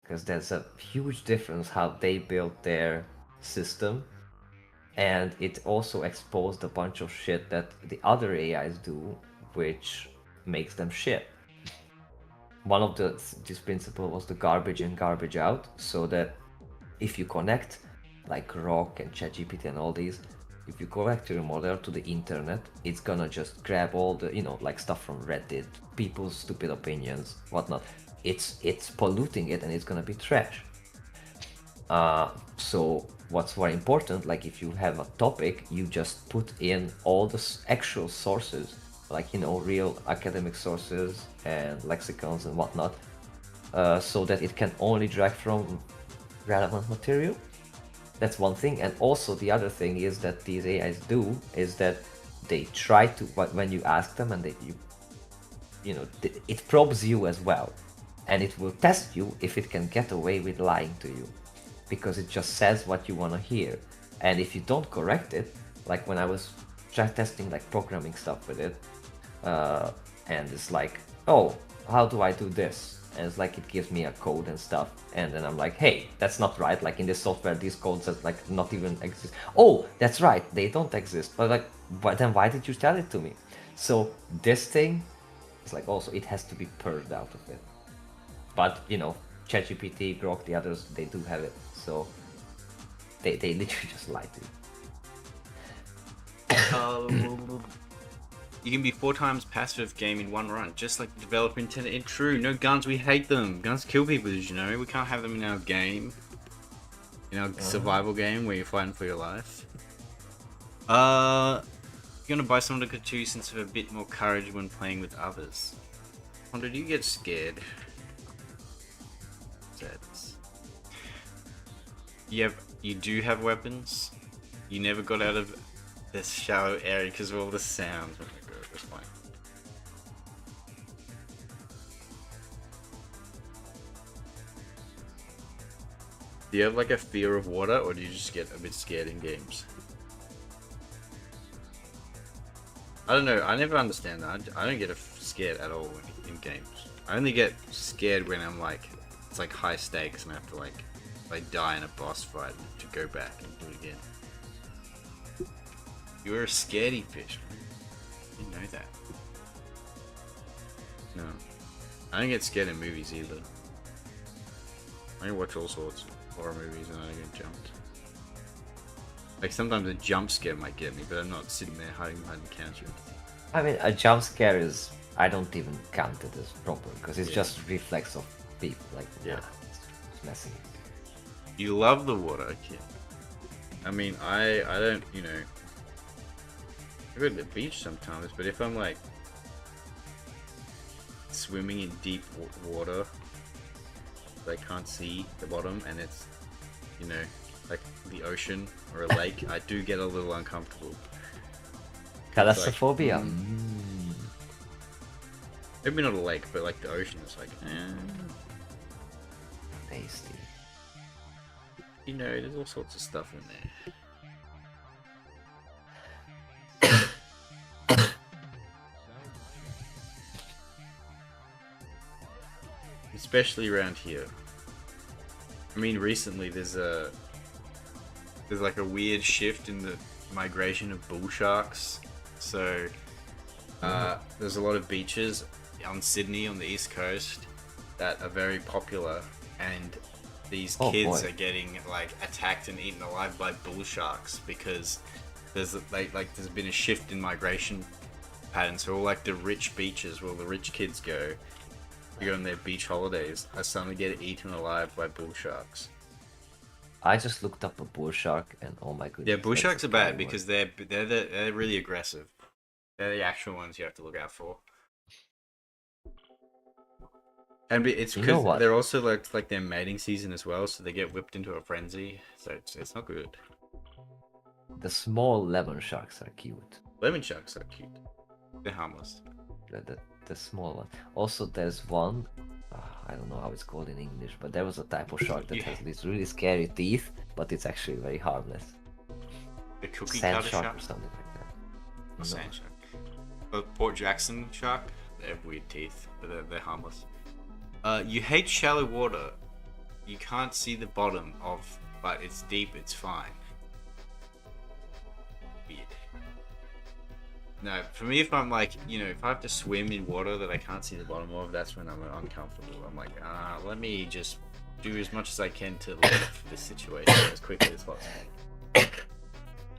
because there's a huge difference how they built their system, and it also exposed a bunch of shit that the other AIs do, which makes them shit. One of this principle was the garbage in, garbage out, so that if you connect like Grok and ChatGPT and all these, if you connect your model to the internet, it's gonna just grab all the, like stuff from Reddit, people's stupid opinions, whatnot. It's polluting it and it's gonna be trash. So what's very important, like if you have a topic, you just put in all the actual sources, like real academic sources and lexicons and whatnot, so that it can only drag from relevant material. That's one thing. And also the other thing is that these AIs do is that they try to, when you ask them, and it probes you as well, and it will test you if it can get away with lying to you, because it just says what you want to hear. And if you don't correct it, like when I was testing like programming stuff with it, and it's like, oh, how do I do this? And it's like it gives me a code and stuff, and then I'm like, hey, that's not right. Like in this software, these codes that like not even exist. Oh, that's right, they don't exist. But like, then why did you tell it to me? So this thing, it's like also it has to be purged out of it. But ChatGPT, Grok, the others, they do have it. So they literally just lie to you. You can be 4 times passive game in one run, just like the developer intended. And true, no guns, we hate them. Guns kill people, you know. We can't have them in our game. In our survival game where you're fighting for your life. You're gonna buy someone to two since of a bit more courage when playing with others. Honda, do you get scared? You do have weapons. You never got out of this shallow area because of all the sounds. It's fine. Do you have like a fear of water, or do you just get a bit scared in games? I don't know. I never understand that. I don't get scared at all in games. I only get scared when I'm like, it's like high stakes and I have to like, if I die in a boss fight, to go back and do it again. You're a scaredy fish. I didn't know that. No. I don't get scared in movies either. I can watch all sorts of horror movies and I don't get jumped. Like sometimes a jump scare might get me, but I'm not sitting there hiding behind the counter. I mean, a jump scare is, I don't even count it as proper, because it's just reflex of people, like, it's messy. You love the water, okay. I mean, I don't, I go to the beach sometimes, but if I'm like swimming in deep water, I can't see the bottom, and it's, like the ocean or a lake, I do get a little uncomfortable. Thalassophobia. Like, maybe not a lake, but like the ocean is like, Tasty. There's all sorts of stuff in there. Especially around here. I mean, recently there's like a weird shift in the migration of bull sharks. So there's a lot of beaches on Sydney on the east coast that are very popular, and these kids are getting like attacked and eaten alive by bull sharks because there's been a shift in migration patterns. So all like the rich beaches where the rich kids go on their beach holidays are suddenly get eaten alive by bull sharks. I just looked up a bull shark and oh my goodness. Yeah, bull sharks are bad because they're really aggressive. They're the actual ones you have to look out for. And it's because they're also like their mating season as well, so they get whipped into a frenzy. So it's not good. The small lemon sharks are cute. Lemon sharks are cute. They're harmless. The small one. Also, there's one. I don't know how it's called in English, but there was a type of shark that has these really scary teeth, but it's actually very harmless. The cookie sand cutter shark or something like that. No. Sand shark. The Port Jackson shark. They have weird teeth, but they're harmless. You hate shallow water. You can't see the bottom of, but it's deep. It's fine. Weird. No, for me, if I'm like, if I have to swim in water that I can't see the bottom of, that's when I'm uncomfortable. I'm like, let me just do as much as I can to leave this situation as quickly as possible.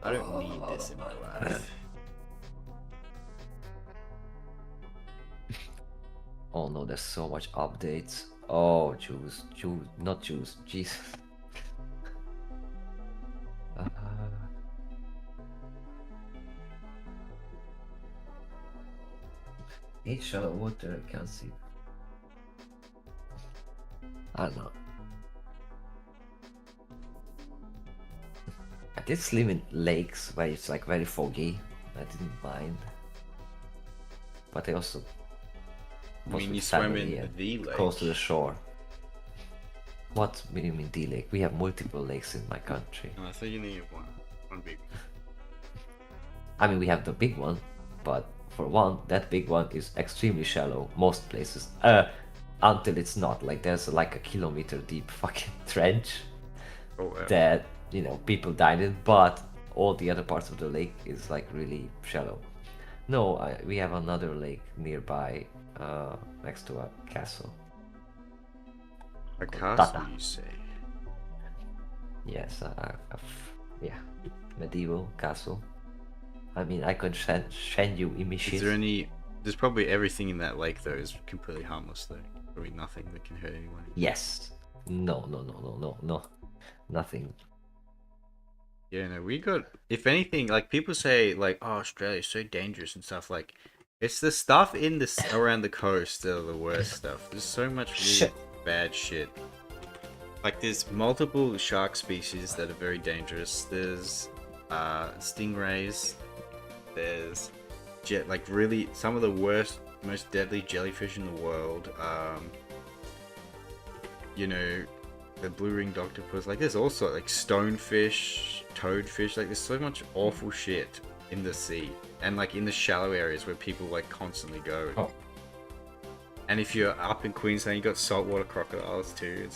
I don't need this in my life. Oh no, there's so much updates. Oh, Jews, not Jews, Jesus. Uh, Eight shallow water, I can't see. I don't know. I did swim in lakes where it's like very foggy. I didn't mind. But I also I was mean, with you swam family in and the lake. close to the shore. What do you mean D lake? We have multiple lakes in my country. Oh, I thought you needed one big. I mean, we have the big one, but for one, that big one is extremely shallow most places. Until it's not. Like there's like a kilometer deep fucking trench Oh, wow. that, you know, people died in, but all the other parts of the lake is like really shallow. No, we have another lake nearby, next to a castle. A castle, Tata. you say? Yes, yeah, medieval castle. I mean, I could send you images. Is there any? There's probably everything in that lake though is completely harmless though. Probably nothing that can hurt anyone. Yes. No, nothing. Yeah, no, we got. If anything, like people say, like, oh, Australia's so dangerous and stuff. Like, it's the stuff in this around the coast that are the worst stuff. There's so much really Shit. bad shit. Like, there's multiple shark species that are very dangerous. There's stingrays. There's like really some of the worst, most deadly jellyfish in the world. You know, the blue-ringed octopus. Like, there's also like stonefish, toadfish. Like, there's so much awful shit in the sea and like in the shallow areas where people like constantly go. Oh. And if you're up in Queensland, you got saltwater crocodiles too.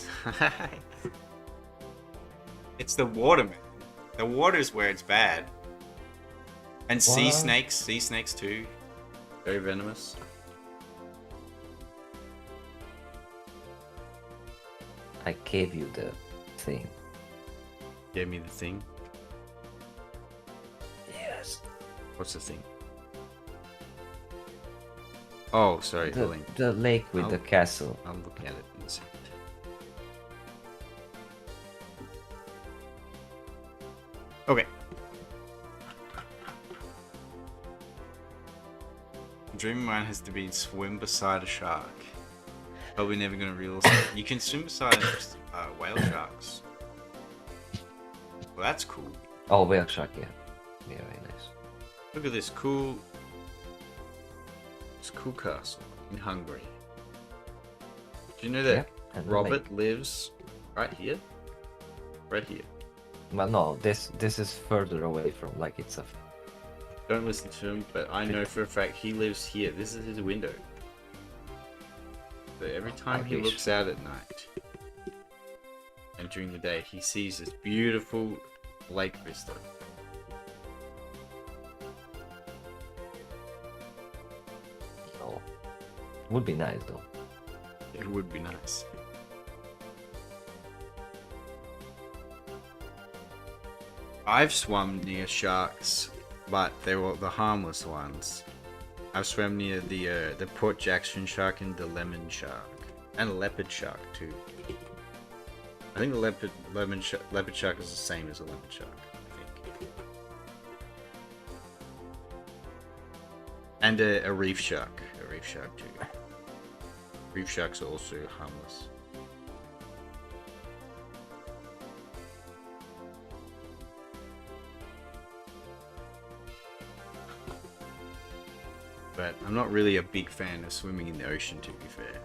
It's the water, man. The water's where it's bad. And sea What? snakes too. Very venomous. I gave you the thing. Gave me the thing. Yes. What's the thing? Oh, sorry, the link. The lake with the castle. I'll look at it in a second. Okay. Dream of mine has to be swim beside a shark. Probably never gonna realize it. You can swim beside whale sharks. Well, that's cool. Oh, whale shark, yeah. Yeah, very nice. Look at this cool castle in Hungary. Do you know that Yeah, and the Robert lake. lives right here? Right here. Well, no, this is further away from, like, it's a... Don't listen to him, but I know for a fact he lives here. This is his window. So every time he wish. looks out at night and during the day, he sees this beautiful lake vista. Oh, would be nice, though. It would be nice. I've swum near sharks, but they were the harmless ones. I've swum near the Port Jackson shark and the lemon shark, and a leopard shark too. I think the leopard shark is the same as a lemon shark. I think. And a reef shark too. Reef sharks are also harmless. But I'm not really a big fan of swimming in the ocean, to be fair.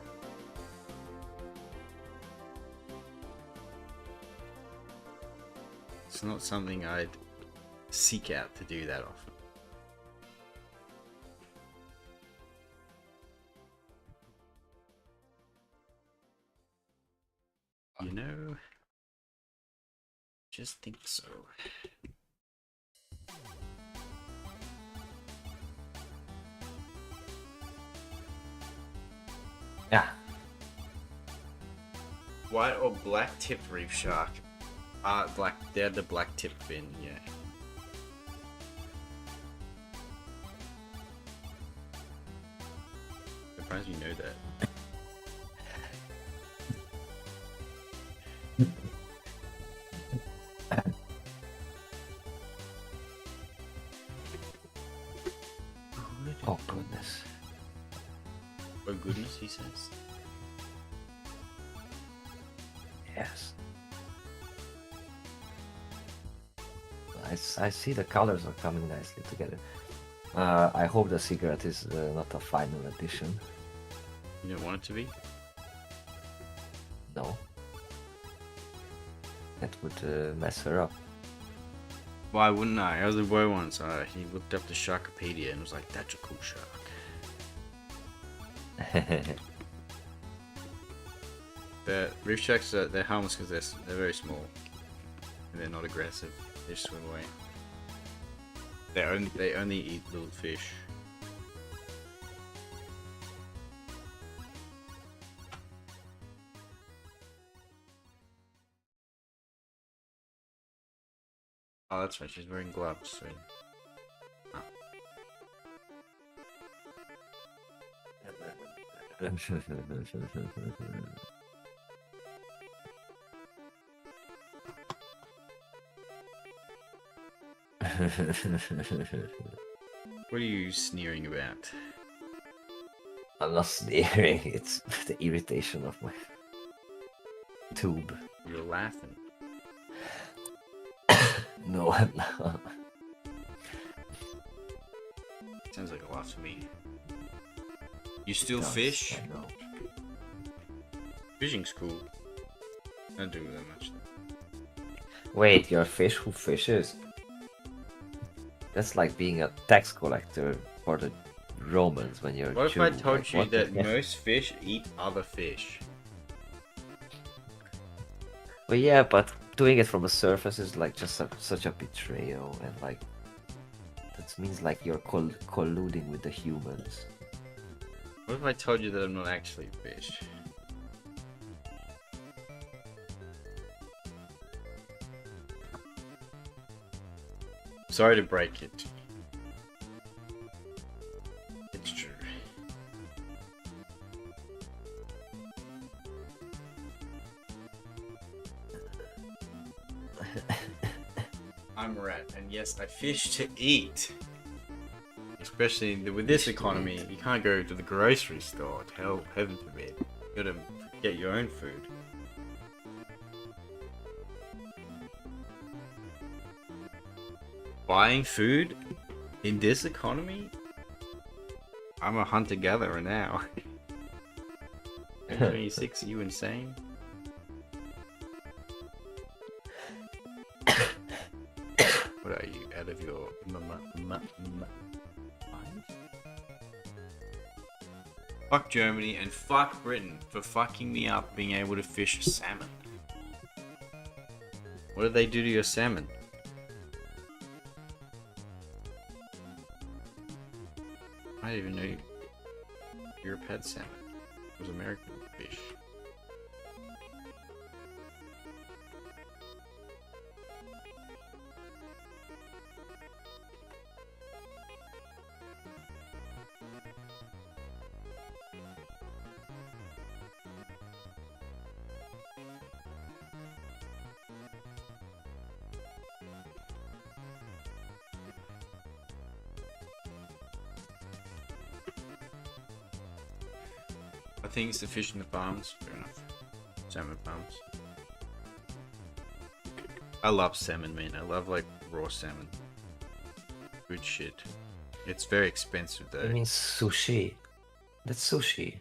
It's not something I'd seek out to do that often. You know, just think so. Yeah. white or black tipped reef shark. They're the black tipped fin, yeah. Surprised you know that. Oh goodness. Oh goodness, he says. Yes. I see the colors are coming nicely together. I hope the cigarette is not a final edition. You don't want it to be? No. That would mess her up. Why wouldn't I? I was a boy once. He looked up the Sharkopedia and was like, "That's a cool shark." The reef sharks, they're harmless because they're very small and they're not aggressive. They just swim away. They only eat little fish. Oh, that's right. She's wearing gloves. So... Ah. What are you sneering about? I'm not sneering, it's the irritation of my tube. You're laughing. No, I'm not. Sounds like a laugh to me. You still Does, fish? I know. Fishing's cool. I don't do that much though. Wait, you're a fish who fishes? That's like being a tax collector for the Romans when you're a What if Jew. I told Like, you what that the- most fish eat other fish? Well, yeah, but doing it from the surface is like just such a betrayal, and like that means like you're colluding with the humans. What if I told you that I'm not actually a fish? Sorry to break it. It's true. I'm a rat, and yes, I fish to eat. Especially with this economy, you can't go to the grocery store. Hell, heaven forbid. You gotta get your own food. Buying food in this economy? I'm a hunter-gatherer now. I'm 26, are you insane? What are you, out of your mind? Fuck Germany and fuck Britain for fucking me up being able to fish salmon. What did they do to your salmon? I didn't even know Europe had salmon. It was American fish. I think it's the fish in the farms. Fair enough. Salmon farms. I love salmon, man. I love like raw salmon. Good shit. It's very expensive though. I mean sushi. That's sushi.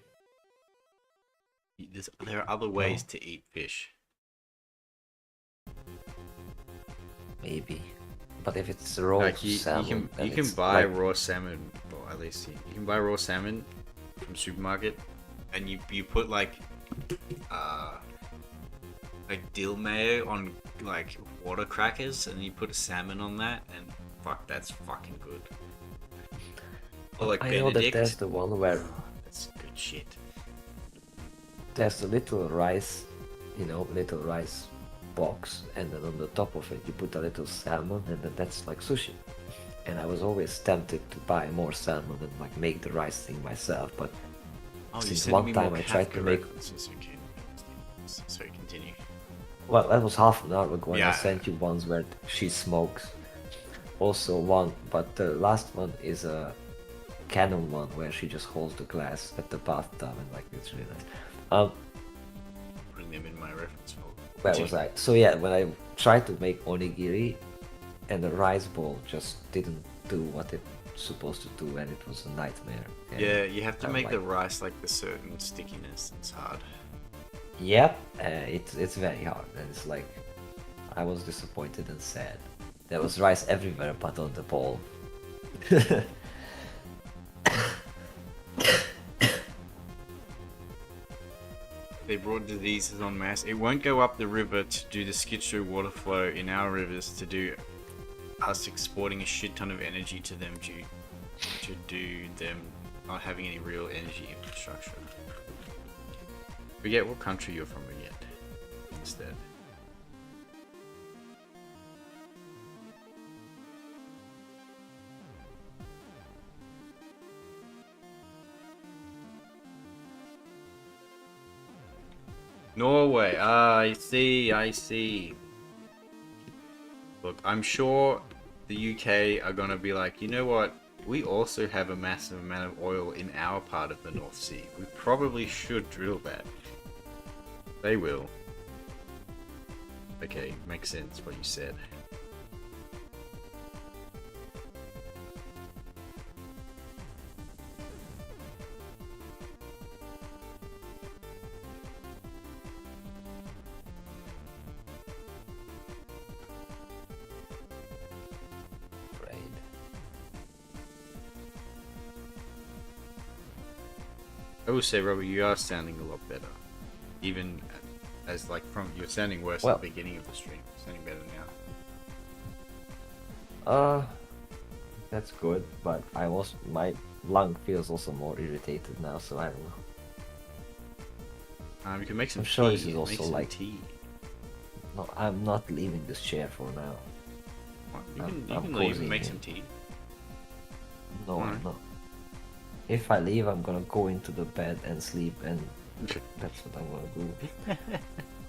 There are other ways to eat fish. Maybe. But if it's raw Like salmon, you can buy raw salmon, or at least you can buy raw salmon from the supermarket, and you put like dill mayo on like water crackers, and you put a salmon on that, and fuck, that's fucking good. Or like I know that Benedict. there's the one where That's good shit. there's a little rice you know, little rice box, and then on the top of it you put a little salmon, and then that's like sushi. And I was always tempted to buy more salmon and like make the rice thing myself, but Oh, you're since sending one me time more I tried to Kafka make, references. Okay. Sorry, continue. well, that was half an hour ago, and I Yeah. sent you ones where she smokes. Also one, but the last one is a canon one where she just holds the glass at the bathtub, and like it's really nice. Putting them in my reference folder. Where was I? So yeah, when I tried to make onigiri, and the rice bowl just didn't do what it's supposed to do, and it was a nightmare. And Yeah, you have to I'm make like, the rice like the certain stickiness. It's hard. yep, it's very hard, and it's like I was disappointed and sad. There was rice everywhere but on the bowl. They brought diseases en masse. It won't go up the river to do the skid through water flow in our rivers to do us exporting a shit ton of energy to them due to do them not having any real energy infrastructure. Forget what country you're from again. Instead. Norway. Ah, I see. I see. Look, I'm sure the UK are gonna be like, you know what? We also have a massive amount of oil in our part of the North Sea. We probably should drill that. They will. Okay, makes sense what you said. Afraid. I will say, Robert, you are sounding a lot better. Even as like from you're sounding worse Well- at the beginning of the stream. Sounding better now. That's good, but my lung feels also more irritated now, so I don't know. You can make some I'm sure tea. this is Make also some like- tea. No, I'm not leaving this chair for now. You I'm can leave and cozying make in. some tea. No, Alright. I'm not. If I leave, I'm gonna go into the bed and sleep, and Okay. that's what I'm gonna do.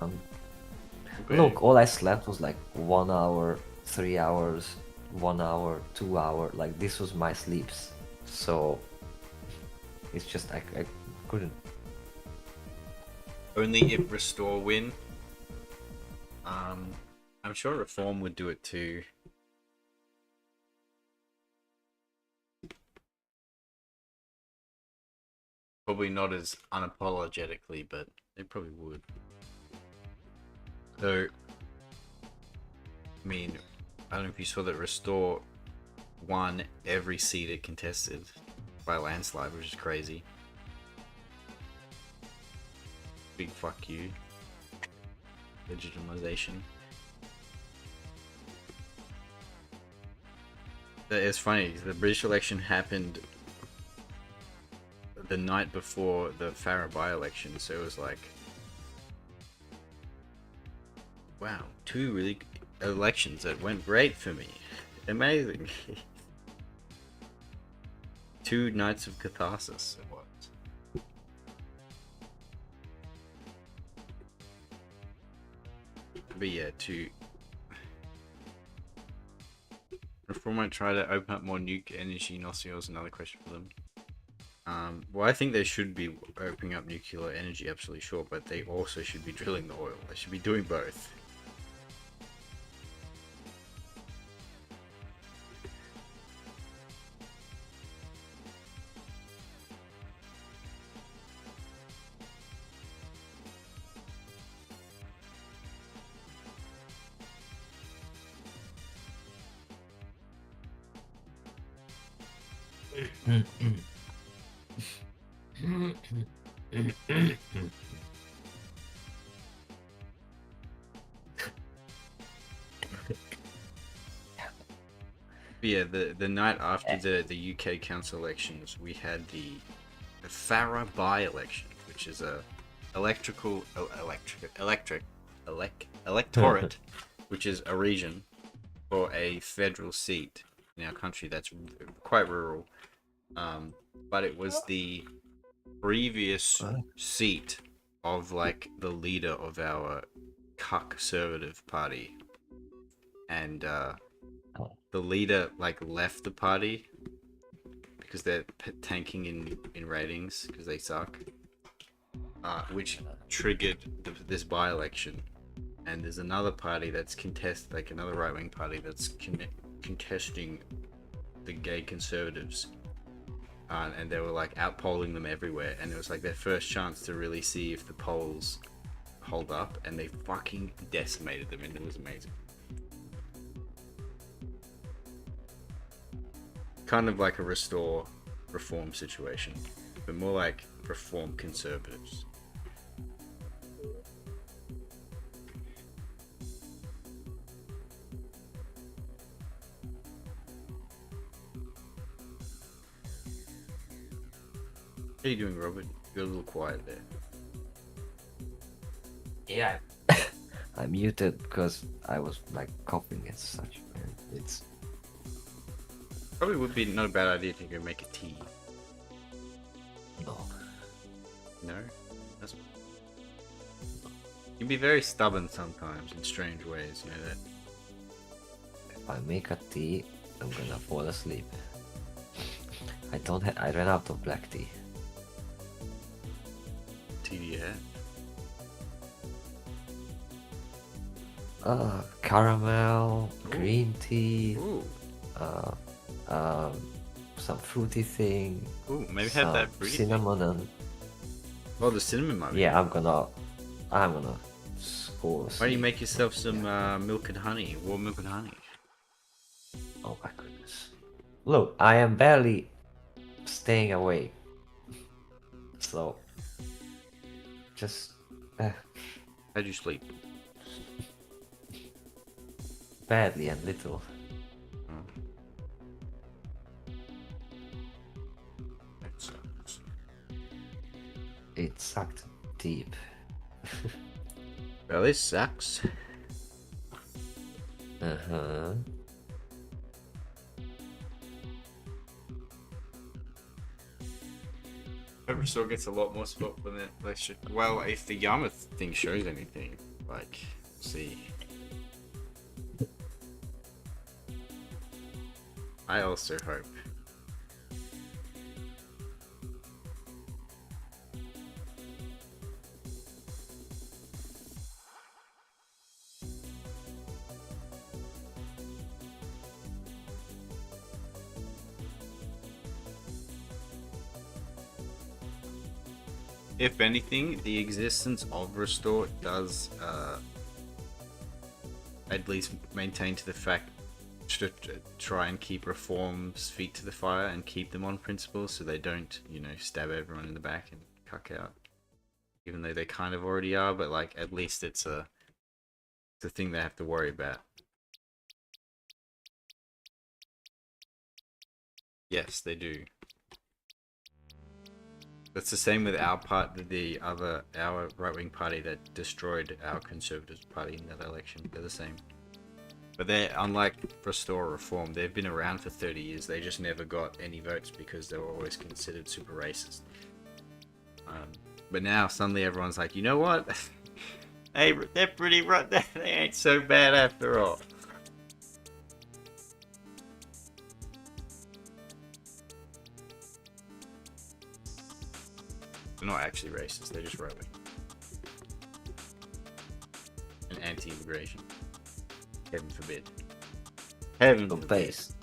Okay. Look, all I slept was like 1 hour, 3 hours, 1 hour, 2 hour. Like this was my sleeps. So it's just I couldn't. Only if Restore win. I'm sure Reform would do it too. Probably not as unapologetically, but they probably would. So, I mean, I don't know if you saw that Restore won every seat it contested by a landslide, which is crazy. Big fuck you. Legitimization. It's funny, the British election happened the night before the Farah by-election, so it was like, wow, two really elections that went great for me. Amazing. Two nights of catharsis it was. But yeah, Reform might try to open up more nuke energy. Nosio is another question for them. Well, I think they should be opening up nuclear energy, absolutely sure, but they also should be drilling the oil. They should be doing both. But yeah, the night after the UK council elections, we had the Farah by-election, which is a electorate, which is a region for a federal seat in our country that's quite rural. But it was the previous seat of like the leader of our conservative party, and the leader like left the party because they're tanking in ratings because they suck, which triggered this by-election. And there's another party that's like another right-wing party that's contesting the gay conservatives, and they were like outpolling them everywhere, and it was like their first chance to really see if the polls hold up, and they fucking decimated them, and it was amazing. Kind of like a restore reform situation, but more like reform conservatives. How you doing, Robert? You're a little quiet there. Yeah. I muted because I was like coughing and such. And it's Probably would be not a bad idea to go make a tea. no. No? That's... You'd be very stubborn sometimes in strange ways, you know that? If I make a tea, I'm gonna fall asleep. I ran out of black tea. Tea do you have? Caramel, Ooh. green tea, Ooh. some fruity thing. Ooh, maybe have that fruity cinnamon and thing. Oh, the cinnamon might be. yeah, I'm gonna fall asleep. Why don't you make yourself some milk and honey? Warm milk and honey. Oh my goodness. Look, I am barely staying awake. So just How'd you sleep? badly and little. That sucks. It sucked deep. Well, this sucks. Uh-huh. Oversaw gets a lot more spot than that. Well, if the Yarmouth thing shows anything, like, see. I also hope. If anything, the existence of Restore does at least maintain to the fact to try and keep reform's feet to the fire and keep them on principle so they don't, you know, stab everyone in the back and cuck out. Even though they kind of already are, but like at least it's a thing they have to worry about. Yes, they do. That's the same with our our right-wing party that destroyed our Conservative Party in that election. They're the same. But they're, unlike Restore or Reform, they've been around for 30 years. They just never got any votes because they were always considered super racist. But now, suddenly everyone's like, you know what? Hey, they're pretty right. They ain't so bad after all. They're not actually racist, they're just right-wing. And anti-immigration. Heaven forbid. Heaven The forbid. base.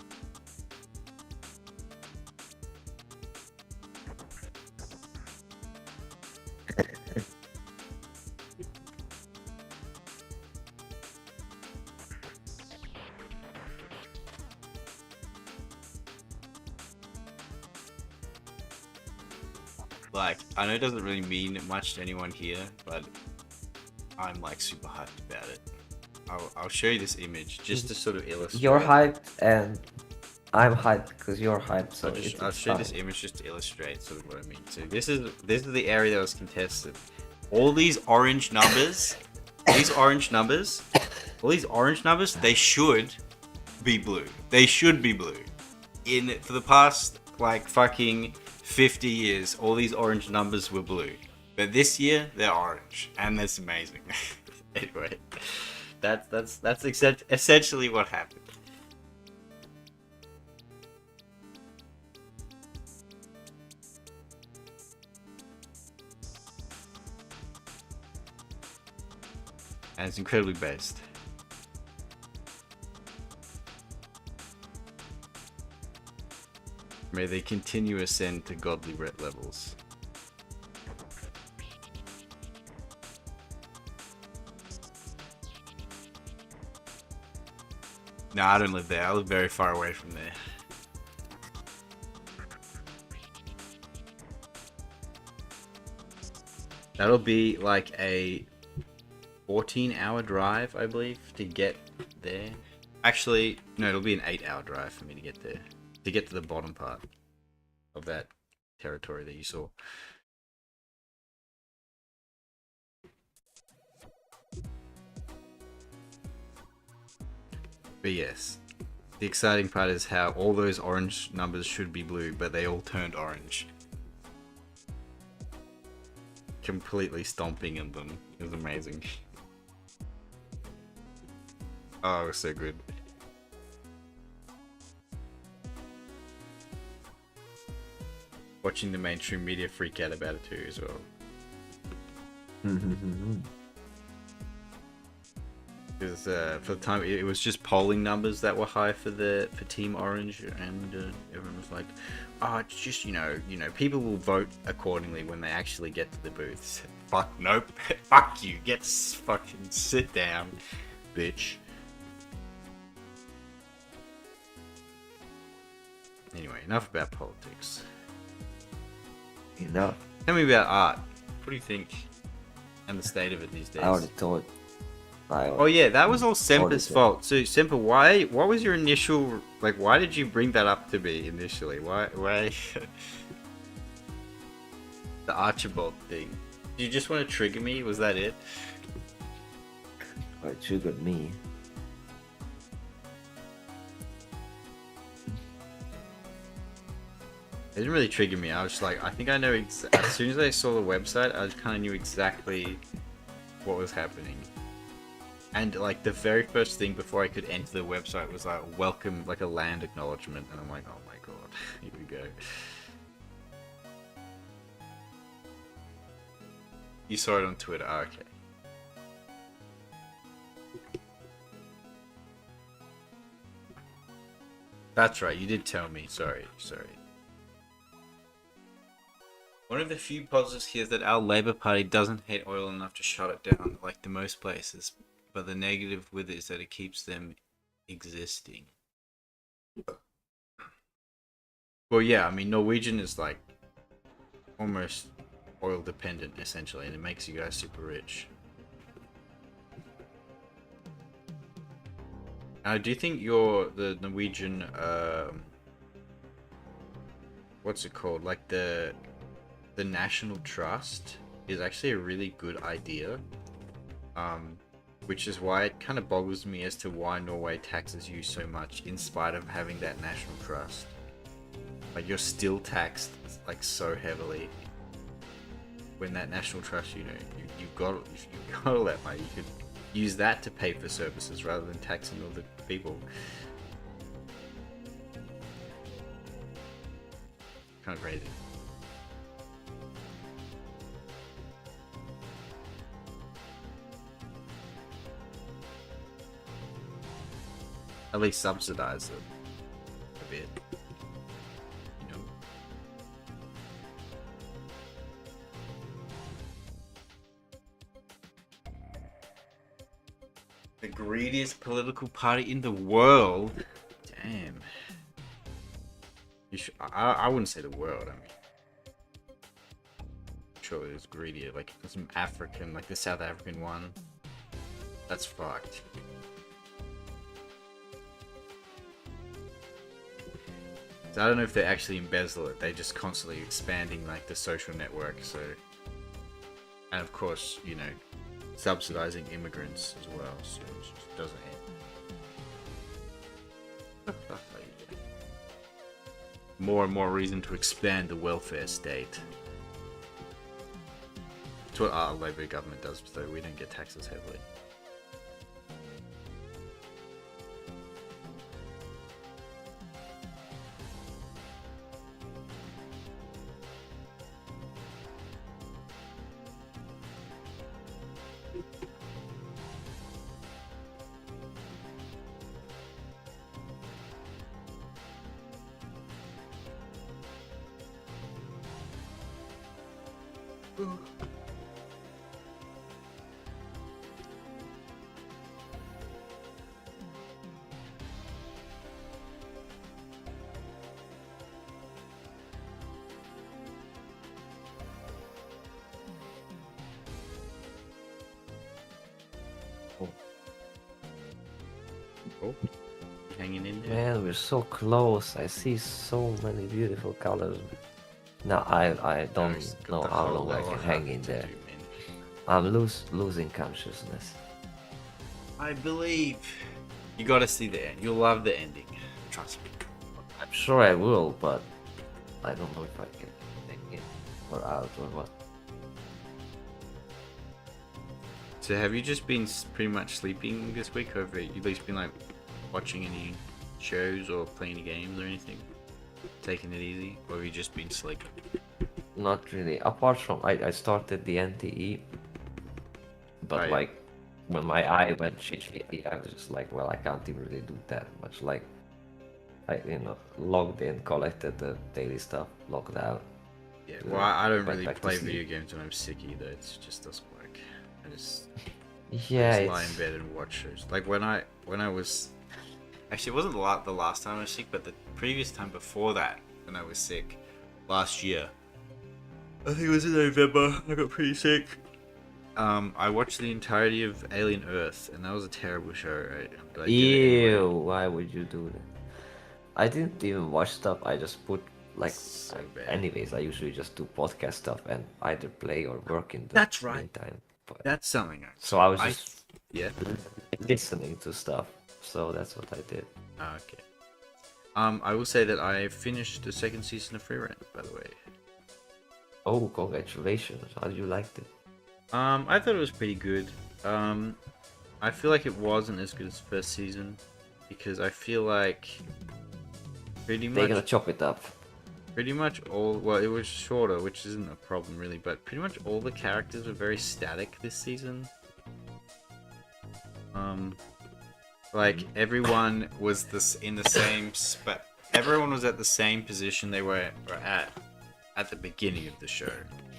Like, I know it doesn't really mean much to anyone here, but I'm like super hyped about it. I'll show you this image just to sort of illustrate. You're hyped and I'm hyped because you're hyped. So I'll show this image just to illustrate sort of what I mean. So this is the area that was contested. all these orange numbers, these orange numbers, all these orange numbers, they should be blue. They should be blue. For the past like fucking 50 years, all these orange numbers were blue. But this year they're orange, and that's amazing. Anyway, that's essentially what happened. And it's incredibly based. May they continue ascend to godly ret levels. No, I don't live there. I live very far away from there. That'll be like a 14-hour drive, I believe, to get there. Actually, no, it'll be an 8-hour drive for me to get there. To get to the bottom part of that territory that you saw. But yes, the exciting part is how all those orange numbers should be blue, but they all turned orange. Completely stomping in them. It was amazing. Oh, it was so good. Watching the mainstream media freak out about it too as well. Because for the time, it was just polling numbers that were high for Team Orange, and everyone was like, "Oh, it's just you know, people will vote accordingly when they actually get to the booths." Fuck nope, fuck you, fucking sit down, bitch. Anyway, enough about politics. Enough. Tell me about art. What do you think? And the state of it these days. I already told. Oh yeah, that was all Semper's fault. So Semper, what was your initial, like, why did you bring that up to me initially? Why the Archibald thing? Did you just want to trigger me? Was that it? It triggered me. It didn't really trigger me. I was just like, I think I know, as soon as I saw the website, I kind of knew exactly what was happening. And like the very first thing before I could enter the website was like, welcome, like a land acknowledgement. And I'm like, oh my god, here we go. You saw it on Twitter. Oh, okay. That's right, you did tell me. Sorry. One of the few positives here is that our Labour Party doesn't hate oil enough to shut it down like the most places. But the negative with it is that it keeps them existing. Well, yeah, I mean, Norwegian is like almost oil dependent essentially, and it makes you guys super rich. Now, do you think the Norwegian, what's it called? Like the National Trust is actually a really good idea. Which is why it kind of boggles me as to why Norway taxes you so much in spite of having that national trust. Like, you're still taxed like so heavily when that national trust, you've got all that money. You could use that to pay for services rather than taxing all the people. Kind of crazy. At least subsidize it a bit, you know. The greediest political party in the world. Damn. I wouldn't say the world. I mean, sure, it's greedier. Like some African, like the South African one. That's fucked. So I don't know if they actually embezzle it. They're just constantly expanding like the social network. So And of course, you know, subsidizing immigrants as well, so it just doesn't end. More and more reason to expand the welfare state. It's what our Labour government does, so we don't get taxes heavily. Oh, hanging in there. Man, we're so close. I see so many beautiful colors. No, I don't He's got know the how whole long I lower can half hang in to there. do, man. I'm losing consciousness. I believe you gotta see the end. You'll love the ending. Trust me. I'm sure I will, but I don't know if I can make it or out or what. So have you just been pretty much sleeping this week, or have you at least been like watching any shows or playing any games or anything? Taking it easy, or have you just been sleeping? Not really. Apart from I started the NTE, but Oh, yeah. like when my eye went shitty, I was just like, well, I can't even really do that much. Like I logged in, collected the daily stuff, logged out. Yeah, well, I don't went really back to play sleep. video games when I'm sick either. It just doesn't work. I just Yeah, lie in it's bed and watch shows. Like when I was actually it wasn't the last time I was sick, but the previous time before that when I was sick last year. I think it was in November. I got pretty sick. I watched the entirety of Alien Earth, and that was a terrible show. Right? But I did it anyway. ew. Why would you do that? I didn't even watch stuff. I just put like. So bad. Anyways, I usually just do podcast stuff and either play or work in the That's right. meantime. But, That's something. so I was just Yeah. listening to stuff. So that's what I did. Okay. I will say that I finished the second season of Free Rent, by the way. Oh, congratulations! How did you like it? I thought it was pretty good. I feel like it wasn't as good as the first season because I feel like pretty They're gonna much, chop it up. all. Well, it was shorter, which isn't a problem really, but pretty much all the characters were very static this season. Like everyone was in the same spot. Everyone was at the same position they were at the beginning of the show.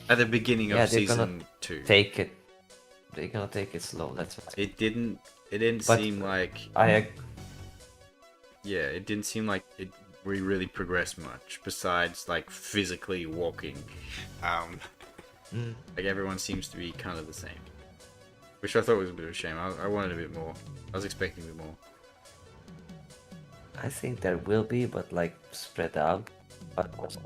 At the beginning of Yeah, they're gonna season 2. Take it. They're gonna take it slow. That's what. It didn't But seem like I it didn't seem like we really progressed much besides like physically walking. Like everyone seems to be kind of the same, which I thought was a bit of a shame. I wanted a bit more. I was expecting a bit more. I think there will be, but like spread out. But also,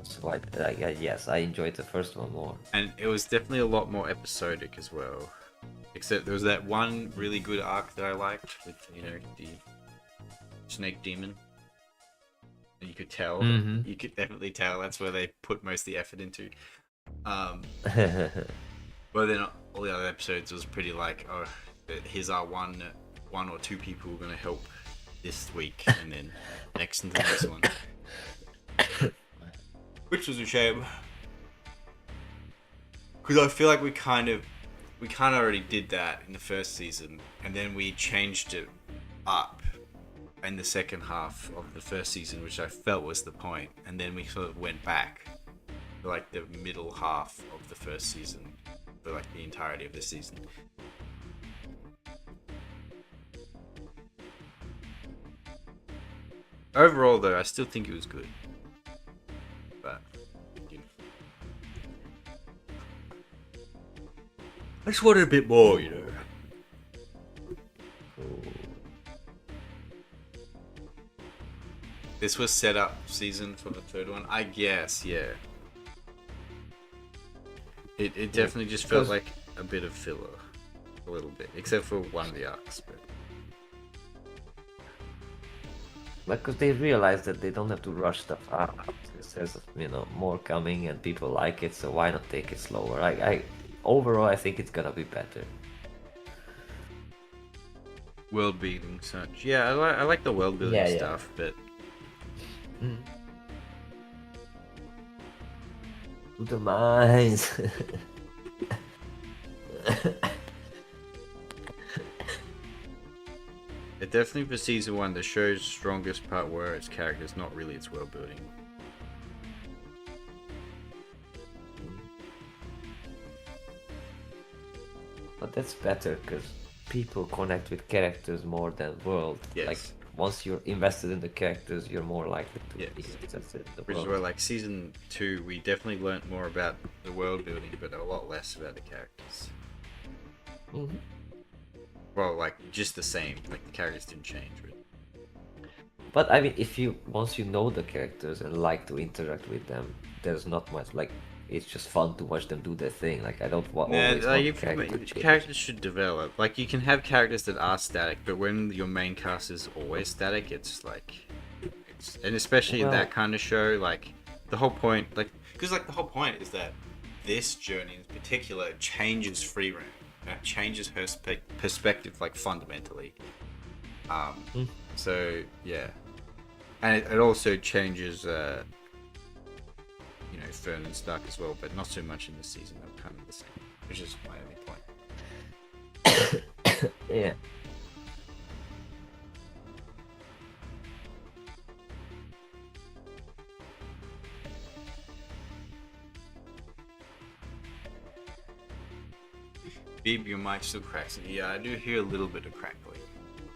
yes, I enjoyed the first one more. And it was definitely a lot more episodic as well. Except there was that one really good arc that I liked with, the snake demon. And you could tell, you could definitely tell that's where they put most of the effort into. But then all the other episodes was pretty like, oh, here's our one or two people who are going to help this week, and then next into the next one. Which was a shame. Because I feel like we kind of already did that in the first season, and then we changed it up in the second half of the first season, which I felt was the point, and then we sort of went back for like the middle half of the first season for like the entirety of the season. Overall, though, I still think it was good. But, I just wanted a bit more, This was set up season for the third one, I guess, yeah. It definitely just felt like a bit of filler, a little bit, except for one of the arcs. But Because they realize that they don't have to rush stuff out. There's more coming and people like it, so why not take it slower? Overall I think it's gonna be better. world building such, yeah, I like the world building Yeah. stuff, but To the mines. it definitely for season 1 the show's strongest part were its characters, not really its world building. But that's better because people connect with characters more than world. Yes. Like once you're invested in the characters, you're more likely to Yes. be interested in the Which is world. why, like, season 2, we definitely learnt more about the world building, but a lot less about the characters. Mhm. Well, like, just the same. Like, the characters didn't change. But I mean, once you know the characters and like to interact with them, there's not much. Like it's just fun to watch them do their thing. Like I don't want Yeah, always like, want if character to change. characters should develop. Like, you can have characters that are static, but when your main cast is always static, it's like... and especially in Well- that kind of show, like, the whole point... like, because, like, the whole point is that this journey in particular changes Freerun. It changes her perspective, like, fundamentally. So, yeah. And it also changes, Fern and Stark as well, but not so much in this season. They're kind of the same, which is my only point. Yeah. Beeb, your mic still cracks. Yeah, I do hear a little bit of crackling.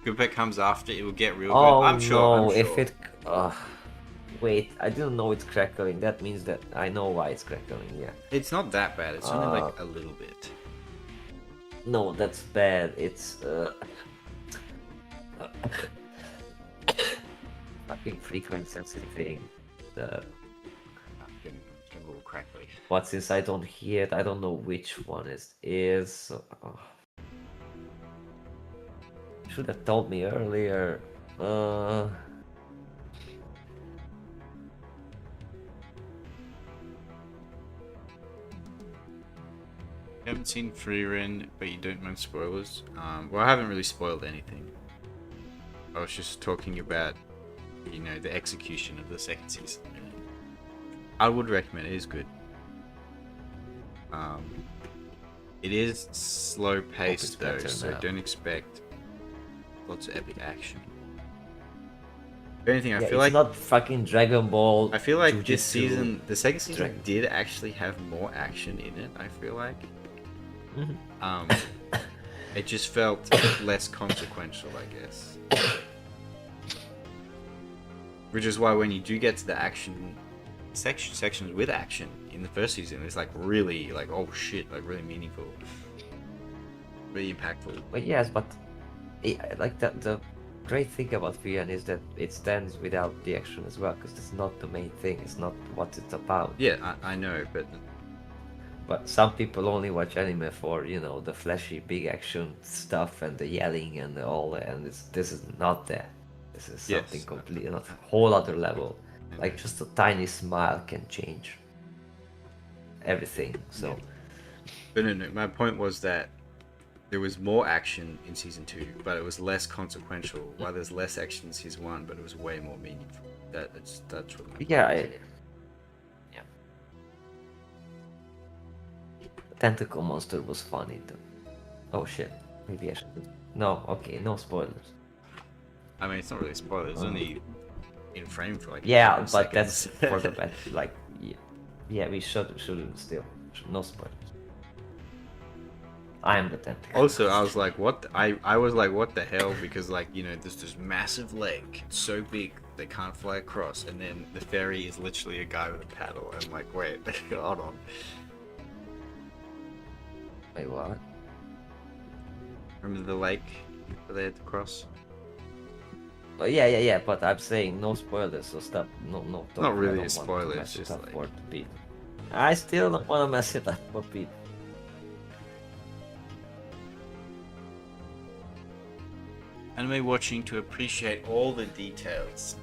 If it comes after, it will get real Oh good. I'm sure. no! I'm sure. If it. Wait, I didn't know it's crackling. That means that I know why it's crackling. Yeah. It's not that bad. It's only like a little bit. No, that's bad. It's fucking frequency sensitive thing. It's getting a little crackly. But since I don't hear it, I don't know which one is. Should have told me earlier. You haven't seen Freerun, but you don't mind spoilers. Well, I haven't really spoiled anything. I was just talking about, the execution of the second season. I would recommend it. It is good. It is slow paced though, better so now. don't expect lots of epic action. If anything, I Yeah, feel it's like not fucking Dragon Ball. I feel like this Jujutsu. season, the second season, Dragon- did actually have more action in it. I feel like. Mhm. It just felt less consequential, I guess. Which is why when you do get to the action sections with action in the first season, it's like really like, oh shit, like really meaningful, really impactful. But yes, but like the great thing about VN is that it stands without the action as well, because it's not the main thing. It's not what it's about. Yeah, I know, but But some people only watch anime for the flashy big action stuff and the yelling and all that, and this is not that. This is Yes. something completely, not a whole other level. Like just a tiny smile can change everything. So But no, my point was that there was more action in season 2, but it was less consequential. While there's less action in season 1, but it was way more meaningful. That's what my yeah, Tentacle Monster was funny too. Oh shit, maybe I should. No, okay, no spoilers. I mean, it's not really a spoiler. It's only in frame for like Yeah, 10 but that's seconds. for the best. Like, yeah, we shouldn't still. No spoilers. I am the tentacle. Also, I was like, what? I was like, what the hell? Because there's this massive lake. It's so big they can't fly across, and then the ferry is literally a guy with a paddle. I'm like, wait, hold on. Wait, what? Remember the lake that they had to cross? Oh, yeah. But I'm saying no spoilers, so stop. No. Don't, Not really I a don't want spoiler, to it's mess it just up like- for people. I still don't want to mess it up for people. anime watching to appreciate all the details.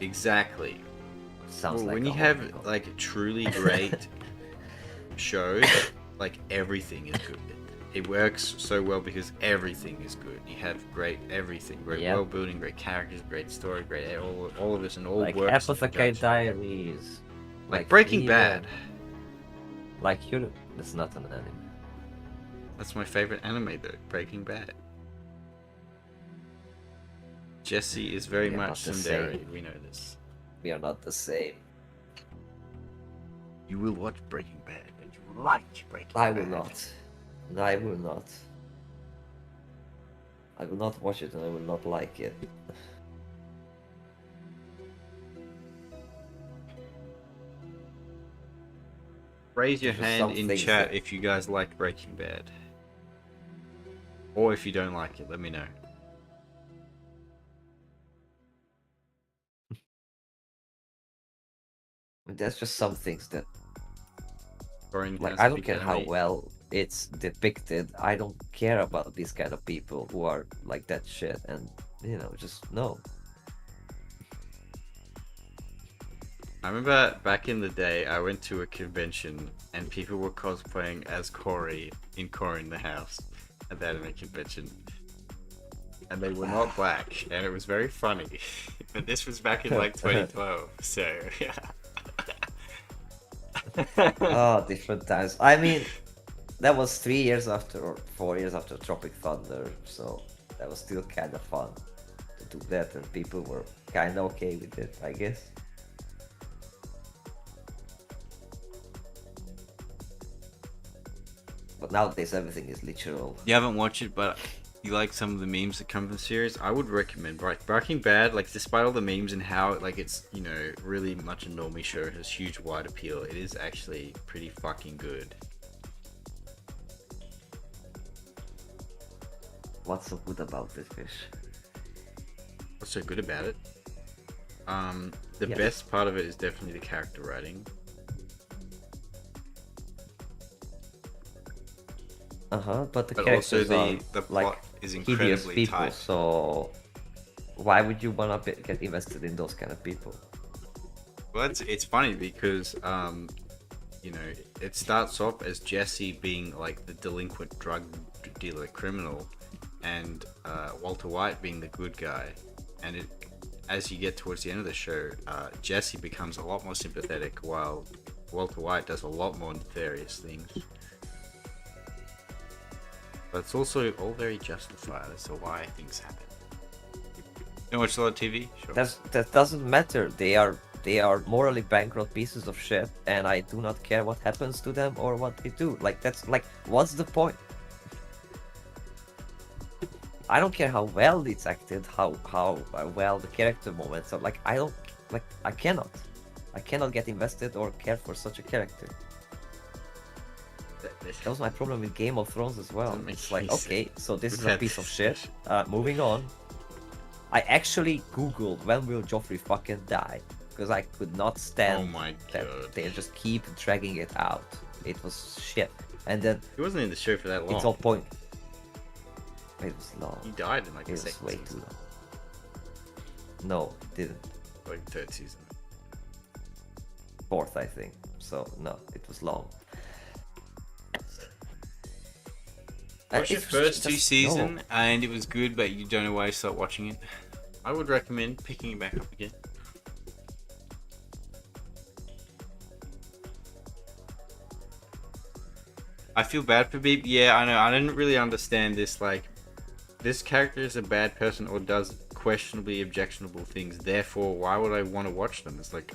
Exactly. Sounds Well, like when a you have homophone. like truly great shows, like everything is good. It works so well because everything is good. You have great everything, great Yep. world building, great characters, great story, great all of this, and all Like works in Apothecary conjunction. Diaries. Like Breaking even- Bad. Like you. It's not an anime. That's my favorite anime though, Breaking Bad. Jesse is very We are not much the tsundere. same. We know this. We are not the same. You will watch Breaking Bad, and you will like Breaking I Bad. will not. I will not. I will not watch it and I will not like it. Raise your There's hand some in things chat that- if you guys like Breaking Bad. Or if you don't like it, let me know. There's just some things that, Corin like, has I a don't big care how enemy. well it's depicted. I don't care about these kind of people who are like that shit, and just no. I remember back in the day, I went to a convention and people were cosplaying as Cory in Corin the House at the anime convention. And they were not black, and it was very funny. But this was back in like 2012, so yeah. Oh, different times. I mean, that was 3 years after, or 4 years after Tropic Thunder, so that was still kind of fun to do that, and people were kind of okay with it, I guess. But nowadays everything is literal. You haven't watched it, but you like some of the memes that come from the series, I would recommend Breaking Bad. Like, despite all the memes and how like it's really much a normie show, has huge wide appeal. It is actually pretty fucking good. What's so good about this fish? What's so good about it? The Yes. best part of it is definitely the character writing. But the But also characters the are plot like is hideous incredibly people, tight. so why would you wanna get invested in those kind of people? Well, it's funny because it starts off as Jesse being like the delinquent drug dealer criminal, and Walter White being the good guy. And as you get towards the end of the show, Jesse becomes a lot more sympathetic, while Walter White does a lot more nefarious things. But it's also all very justified as to why things happen. You watch a lot of TV? Sure. That doesn't matter. They are morally bankrupt pieces of shit, and I do not care what happens to them or what they do. Like, that's like, what's the point? I don't care how well it's acted, how well the character moments are. Like, I cannot get invested or care for such a character. That was my problem with Game of Thrones as well. Doesn't make It's like, any sense. okay, so this We've is a had piece of this shit. discussion. Moving on. I actually googled when will Joffrey fucking die, because I could not stand Oh my that god. they just keep dragging it out. It was shit. And then He wasn't in the show for that long. it's all point. It was long. He died in like It the was second way too season, long. No, it didn't. like third season. Fourth, I think. So no, it was long. Watch the It was first two just- season, no. and it was good, but you don't know why you start watching it. I would recommend picking it back up again. I feel bad for Beep. Yeah, I know. I didn't really understand this. Like, this character is a bad person or does questionably objectionable things. Therefore, why would I want to watch them? It's like,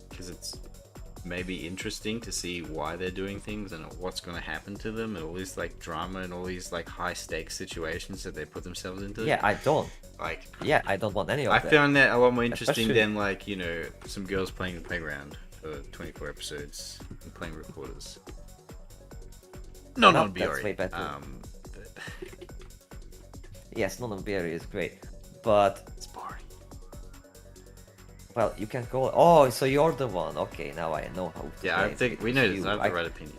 because it's maybe interesting to see why they're doing things and what's going to happen to them, and all this like drama and all these like high stakes situations that they put themselves into. Yeah, I don't. Like, Yeah, I don't want any of I that. found that a lot more interesting Especially- than like some girls playing the playground for 24 episodes and playing recorders. No, No, not that's Biori. way better. But Yes, non-berry is great, but it's boring. well, you can go. Oh, so you're the one. Okay, now I know how to Yeah, play I it. think It we was know this. you. I have the right opinion.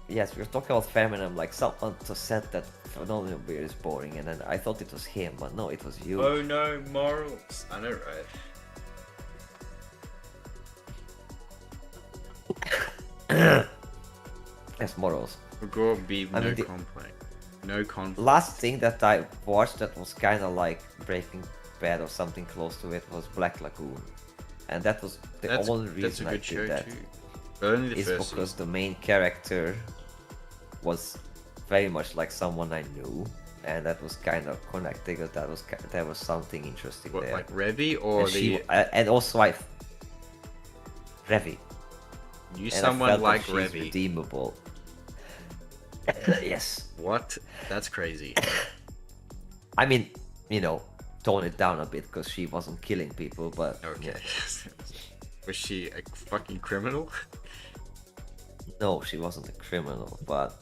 yes, we were talking about feminism. Like someone just said that phenomenal beer is boring, and then I thought it was him, but no, it was you. Oh no, morals. I know, right? Yes, morals. Agor Beeb, I no mean, the conflict. No conflict. last thing that I watched that was kind of like Breaking Bad or something close to it was Black Lagoon, and that was the only That's a reason I good show did that too. But only the is first because season. the main character was very much like someone I knew, and that was kind of connected. There was something interesting What, there. like Revy or And the and also Revy. you And someone I felt like that she's Revy? redeemable. Yes. What? That's crazy. I mean, tone it down a bit because she wasn't killing people, but Okay. yeah. Was she a fucking criminal? No, she wasn't a criminal, but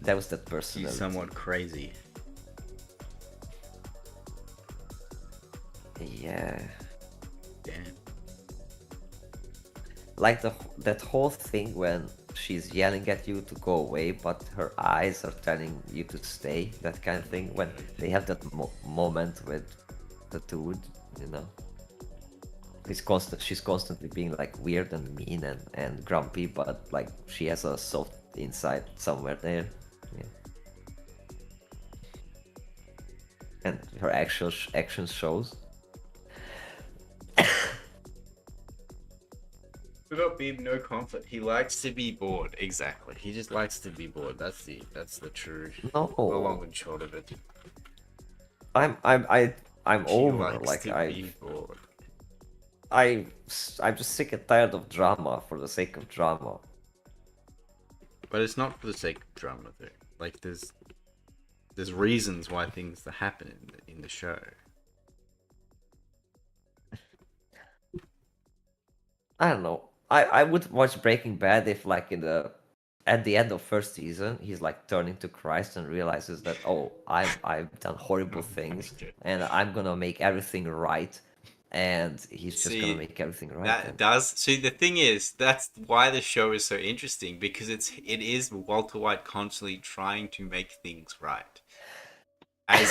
that was that She's personality. somewhat crazy. Yeah. Damn. Like that whole thing when she's yelling at you to go away, but her eyes are telling you to stay. That kind of thing. When they have that moment with the dude, you know. She's constantly being like weird and mean and grumpy, but like she has a soft inside somewhere there. Yeah. And her actual action shows. We got Beeb, no conflict. He likes to be bored. Exactly. He just likes to be bored. That's the true No, the long and short of it. I'm She over. likes Like to be bored. I'm just sick and tired of drama for the sake of drama. But it's not for the sake of drama though. Like there's reasons why things that happen in the show. I don't know. I would watch Breaking Bad if like at the end of first season he's like turning to Christ and realizes that I've done horrible things and I'm gonna make everything right, and he's just gonna make everything right. That does. See, the thing is, that's why the show is so interesting because it is Walter White constantly trying to make things right.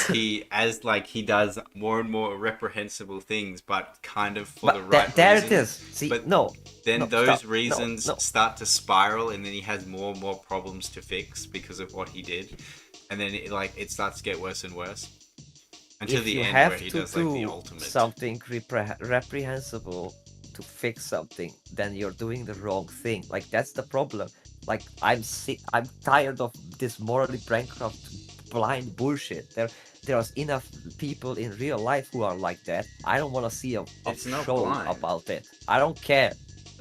He does more and more reprehensible things, but kind of for the right there reasons. it is. See, but then those reasons start to spiral, and then he has more and more problems to fix because of what he did, and then it starts to get worse and worse until if the you end have where he to does like the do ultimate. something reprehensible to fix something, then you're doing the wrong thing. Like that's the problem. Like I'm tired of this morally bankrupt blind bullshit. There's enough people in real life who are like that. I don't want to see a show about it. I don't care.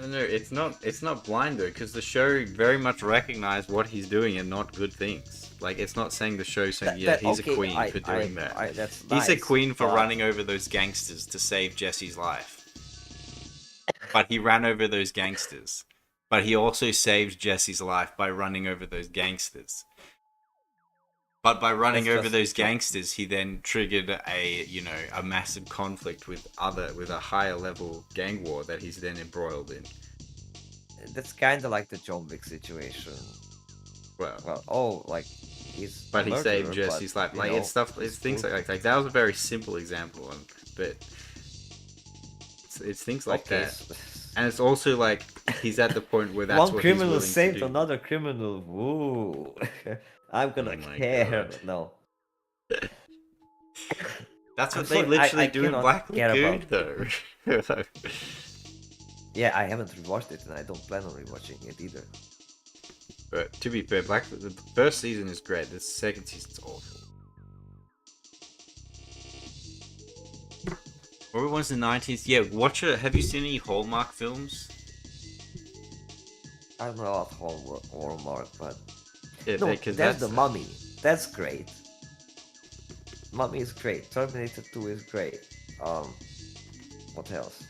No, it's not blind though, because the show very much recognized what he's doing and not good things. Like it's not saying the show saying he's a queen for doing that. He's a queen for running over those gangsters to save Jesse's life. But he ran over those gangsters. But he also saved Jesse's life by running over those gangsters. But by running over those gangsters, he then triggered a massive conflict with a higher level gang war that he's then embroiled in. That's kind of like the John Wick situation. Like he's. But he saved Jesse's life. Like it's stuff. It's things like that was a very simple example, but it's things like that. And it's also like he's at the point where that's one what criminal he's saved to do. Another criminal. Woo! I'm gonna care. God. No. That's what they literally do in Black Lagoon, though. Yeah, I haven't rewatched it, and I don't plan on rewatching it either. But to be fair, the first season is great. The second season's awful. Everyone's in the 90s. Yeah, watch it. Have you seen any Hallmark films? I don't know about Hallmark, but yeah, no, that's the Mummy. That's great. Mummy is great. Terminator 2 is great. What else?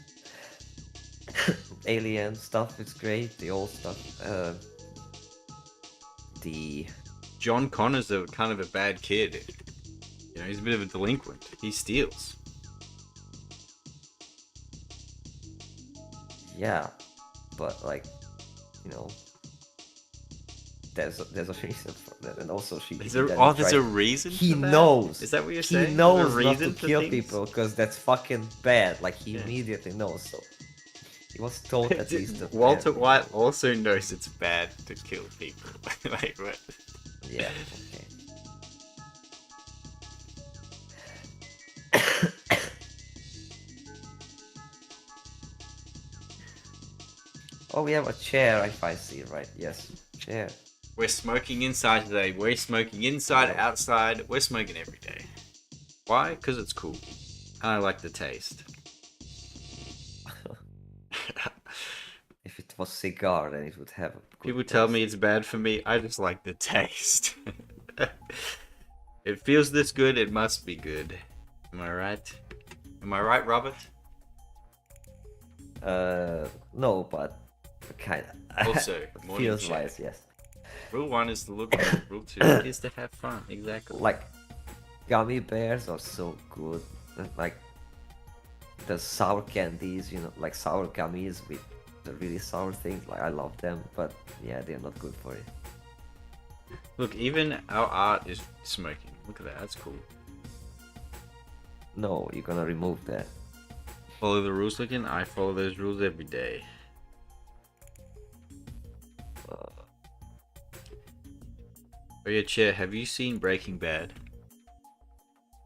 Alien stuff is great. The old stuff. The John Connor's a kind of a bad kid. You know, he's a bit of a delinquent. He steals. Yeah, but like, there's a reason for that, and also he There's didn't there's try. a reason He for that? knows. Is that what you're He saying? There's a knows not to reason for kill things? people because that's fucking bad. Like he Yeah. immediately knows. So he was told at least that. Walter White also knows it's bad to kill people. Like what? Yeah. Okay. Oh, we have a chair. If I see right. Yes, chair. We're smoking inside today. We're smoking inside, outside. We're smoking every day. Why? Because it's cool. And I like the taste. If it was cigar, then it would have. A good People tell taste. me it's bad for me. I just like the taste. It feels this good. It must be good. Am I right? Am I right, Robert? No, but kind of. Also, morning feels chat. wise, yes. Rule 1 is to look cool. Rule 2 is to have fun. Exactly. Like gummy bears are so good. Like the sour candies, you know, like sour gummies with the really sour things. Like I love them, but yeah, they're not good for you. Look, even our art is smoking. Look at that. That's cool. No, you're gonna remove that. Follow the rules, looking. I follow those rules every day. Oh yeah, Chair, have you seen Breaking Bad?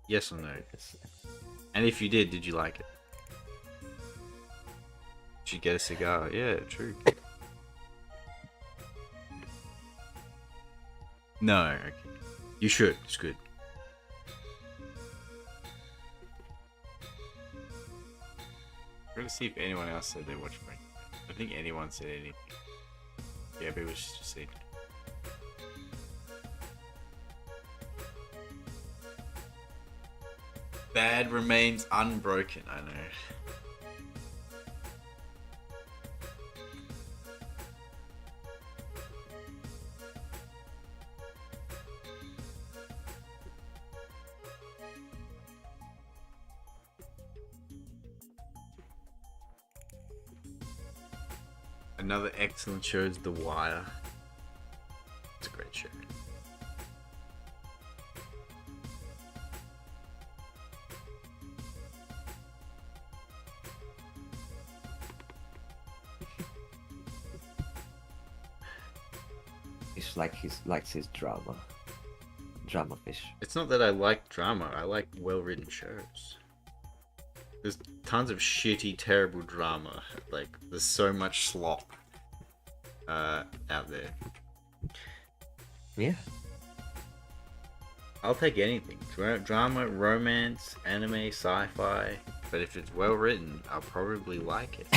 Yes or no? And if you did you like it? Did you get a cigar? Yeah, true. No, okay. You should. It's good. I'm gonna see if anyone else said they watched Breaking Bad. I don't think anyone said anything. Yeah, but it was just saying. Bad remains unbroken, I know. Another excellent show is The Wire. It's a great show. It's like likes his drama fish. It's not that I like drama, I like well-written shows. There's tons of shitty, terrible drama. Like, there's so much slop out there. Yeah. I'll take anything. Drama, romance, anime, sci-fi. But if it's well written, I'll probably like it.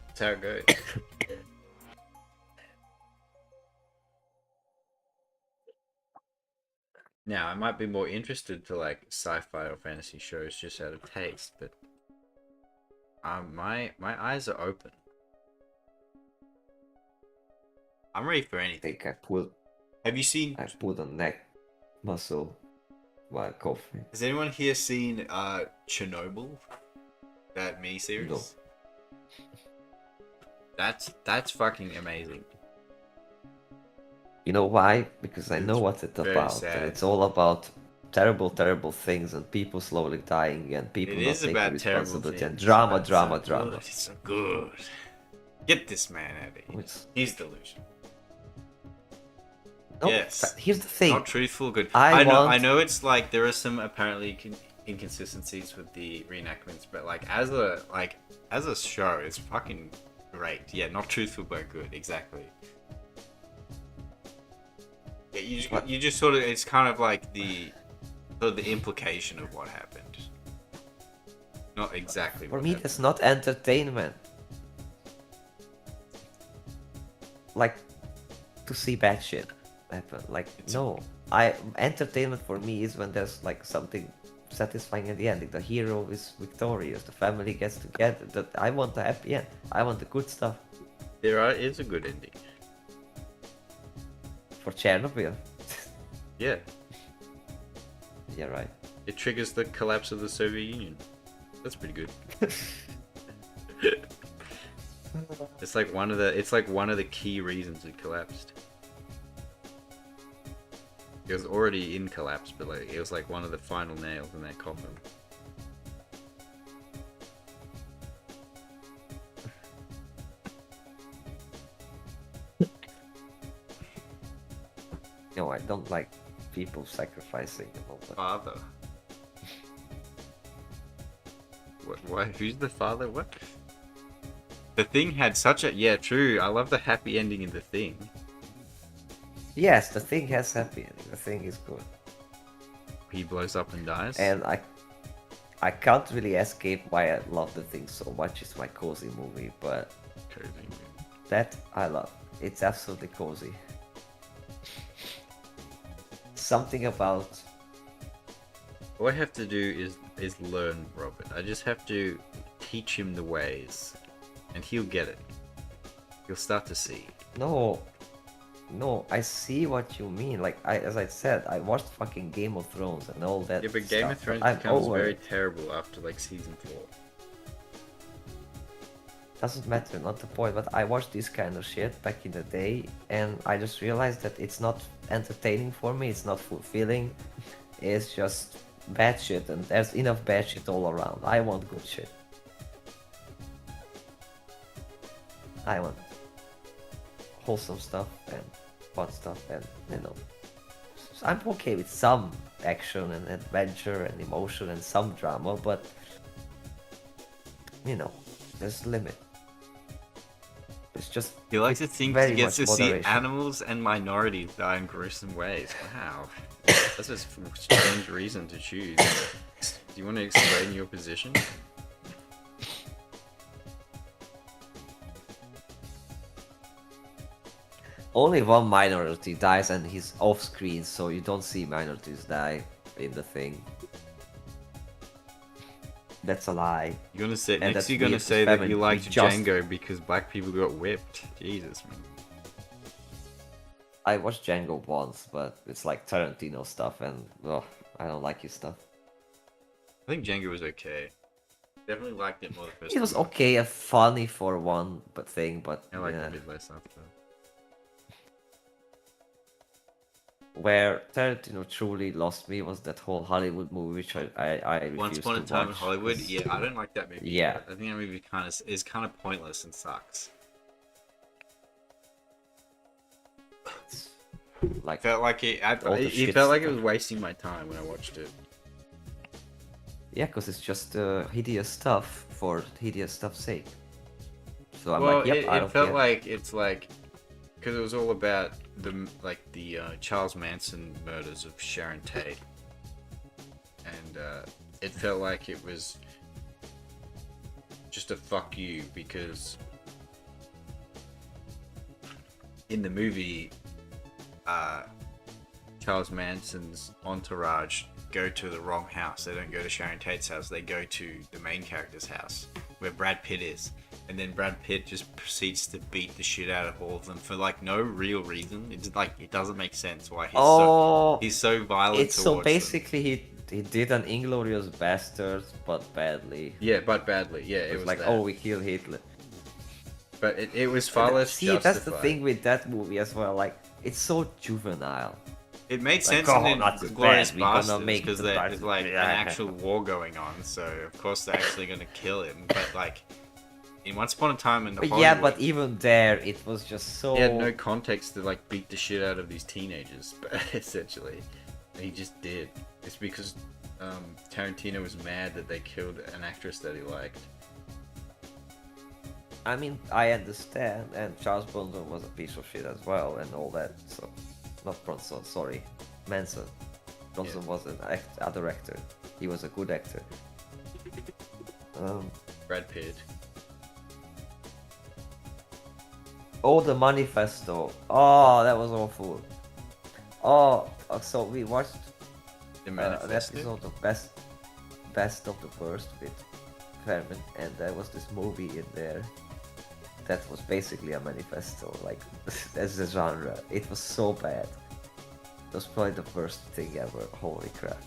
That's how it goes. Now, I might be more interested to like sci-fi or fantasy shows just out of taste, but my eyes are open. I'm ready for I anything. think Have you seen? I pulled a neck muscle while coughing. Has anyone here seen Chernobyl? That miniseries? No. That's fucking amazing. You know why? Because I know It's what it's very about. sad. And it's all about terrible, terrible things and people slowly dying and people It not is taking about terrible responsibility things. and drama, but drama, so drama. good. It's so good. Get this man out of here. Which- He's delusional. No, Yes. here's the thing. Not truthful. Good. I I want- know. It's like there are some apparently inconsistencies with the reenactments, but like as a show, it's fucking great. Yeah, not truthful but good. Exactly. Yeah, you just sort of, it's kind of like the implication of what happened. Not exactly. For what me, happened. that's not entertainment. Like, to see bad shit happen. Like, no. Entertainment for me is when there's like something satisfying at the end. Like, the hero is victorious, the family gets together. That I want a happy end. I want the good stuff. Is a good ending. For Chernobyl. Yeah, Yeah, right. it triggers the collapse of the Soviet Union. That's pretty good. It's like one of the key reasons it collapsed. It was already in collapse, but like it was like one of the final nails in that coffin. No, I don't like people sacrificing and all that. Father. What? Why? Who's the father? What? The Thing had such a true. I love the happy ending in The Thing. Yes, the thing has happy ending. The thing is good. He blows up and dies. And I can't really escape why I love the thing so much. It's my cozy movie, but Cozy. that I love. It's absolutely cozy. Something about All I have to do is learn Robert. I just have to teach him the ways, and he'll get it. He'll start to see. no, I see what you mean. Like as I said, I watched fucking Game of Thrones and all that. Yeah, but Game of stuff, Thrones I'm becomes over very it. terrible after like season 4. Doesn't matter, not the point. But I watched this kind of shit back in the day, and I just realized that it's not entertaining for me. It's not fulfilling. It's just bad shit, and there's enough bad shit all around. I want good shit. I want wholesome stuff and fun stuff, and I'm okay with some action and adventure and emotion and some drama, but there's a limit. It's just He likes to it's think very he gets to much see moderation. animals and minorities die in gruesome ways. Wow. That's a strange reason to choose. Do you want to explain your position? Only one minority dies and he's off screen, so you don't see minorities die in the thing. That's a lie. You're gonna say And next. that's You're gonna weird, say that you Femin, liked we just- Django because black people got whipped. Jesus, man. I watched Django once, but it's like Tarantino stuff, and I don't like his stuff. I think Django was okay. Definitely liked it more the first It was time. okay and funny for one thing, but I liked yeah. it a bit less after. Where Tarantino truly lost me was that whole Hollywood movie, which I Once refused Upon a to Time in watch, Hollywood. 'cause- Yeah, I don't like that movie. Yeah. I think that movie is kind of pointless and sucks. Like Felt like All the it shit felt like it stuff. was wasting my time when I watched it. yeah, because it's just hideous stuff for hideous stuff's sake. So I'm Well, like, yep, I it don't felt care. like it's like because it was all about the Charles Manson murders of Sharon Tate, and it felt like it was just a fuck you because in the movie, Charles Manson's entourage go to the wrong house. They don't go to Sharon Tate's house. They go to the main character's house where Brad Pitt is. And then Brad Pitt just proceeds to beat the shit out of all of them for like no real reason. It's like it doesn't make sense why he's so violent it's so towards them. basically he did an Inglorious Bastards, but badly. Yeah, but badly. Yeah, It it was was like, that. oh, we kill Hitler. But it was far less See, justified. that's the thing with that movie as well. Like, it's so juvenile. It made Like, sense oh, in not as Glorious bad, we're gonna Bastards make because the there's Bastards- like Yeah. an actual war going on, so of course they're actually gonna kill him. But like in Once Upon a Time in But Hollywood, yeah, but even there, it was just so. he had no context to like beat the shit out of these teenagers, but essentially, he just did. It's because Tarantino was mad that they killed an actress that he liked. I mean, I understand, and Charles Bronson was a piece of shit as well, and all that. So, not Bronson, sorry, Manson. Bronson Yeah. was an other actor. He was a good actor. Brad Pitt. Oh, the Manifesto. Oh, that was awful. Oh, so we watched The an Manifesto. episode of Best of the Worst with Fermin, and there was this movie in there that was basically a manifesto, like as a genre. It was so bad. It was probably the worst thing ever. Holy crap!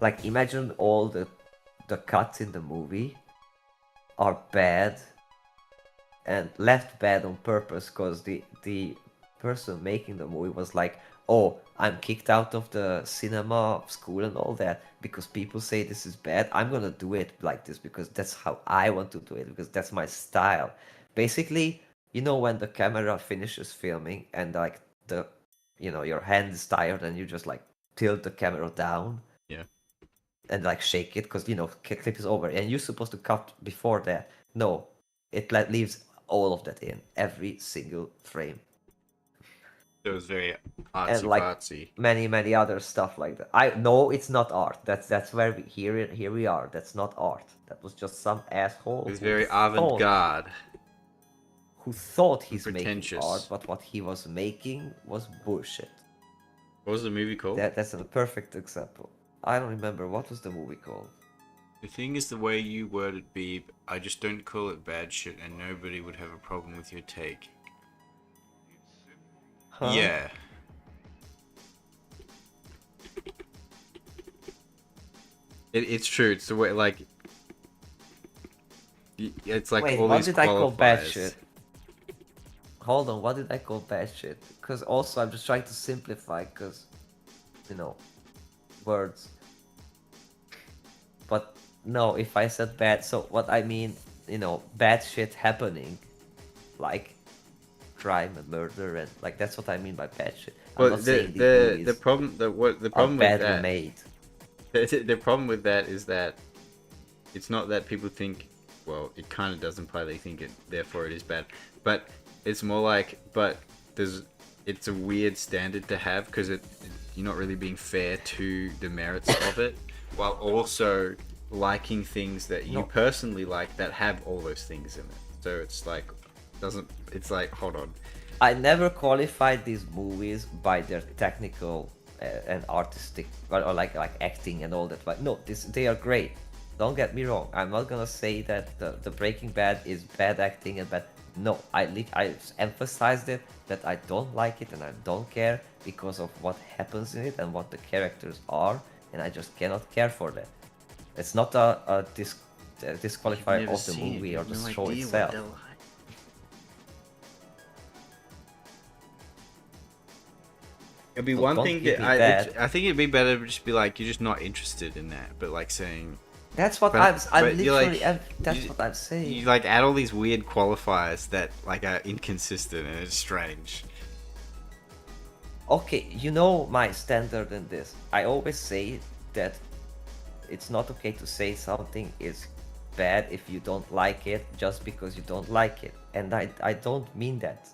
Like, imagine all the cuts in the movie are bad and left bad on purpose, because the person making the movie was like, oh, I'm kicked out of the cinema school and all that because people say this is bad. I'm gonna do it like this because that's how I want to do it, because that's my style. Basically, you know, when the camera finishes filming and like the, you know, your hand is tired and you just like tilt the camera down Yeah. and like shake it because, you know, clip is over and you're supposed to cut before that. No, it leaves all of that in every single frame. It was very And artsy like fartsy. many other stuff like that. I know it's not art. That's where we here we are. That's not art. That was just some asshole It was very thought avant-garde who thought and he's making art, pretentious. but what he was making was bullshit. What was the movie called? That's a perfect example. I don't remember what was the movie called. The thing is the way you word it, Beeb. I just don't call it bad shit, and nobody would have a problem with your take. Huh? Yeah. It's true. It's the way, like, it's like Wait, all what these did I call bad qualifiers. shit? Hold on, what did I call bad shit? Because also I'm just trying to simplify, because, you know, words. But no, if I said bad, so what I mean, you know, bad shit happening, like crime and murder, and like that's what I mean by bad shit. I'm Well, not saying these movies the problem the are problem with badly that made. the problem with that is that it's not that people think, well, it kind of does imply they think it, therefore it is bad, but it's more like, but it's a weird standard to have because you're not really being fair to the merits of it, while also liking things that you No. personally like that have all those things in it. So it's like, it's like, hold on. I never qualified these movies by their technical and artistic, or like acting and all that. But no, they are great. Don't get me wrong. I'm not gonna say that the Breaking Bad is bad acting and bad. No, I emphasized it that I don't like it and I don't care because of what happens in it and what the characters are, and I just cannot care for that. It's not a disqualifier of the movie or the show itself. It'd be So one don't thing give that me that. I think it'd be better to just be like, you're just not interested in that, but like saying, That's what But- I'm but you're literally. like- That's you- what I'm saying. you like add all these weird qualifiers that like are inconsistent and it's strange. Okay, you know my standard in this. I always say that it's not okay to say something is bad if you don't like it just because you don't like it. And I don't mean that.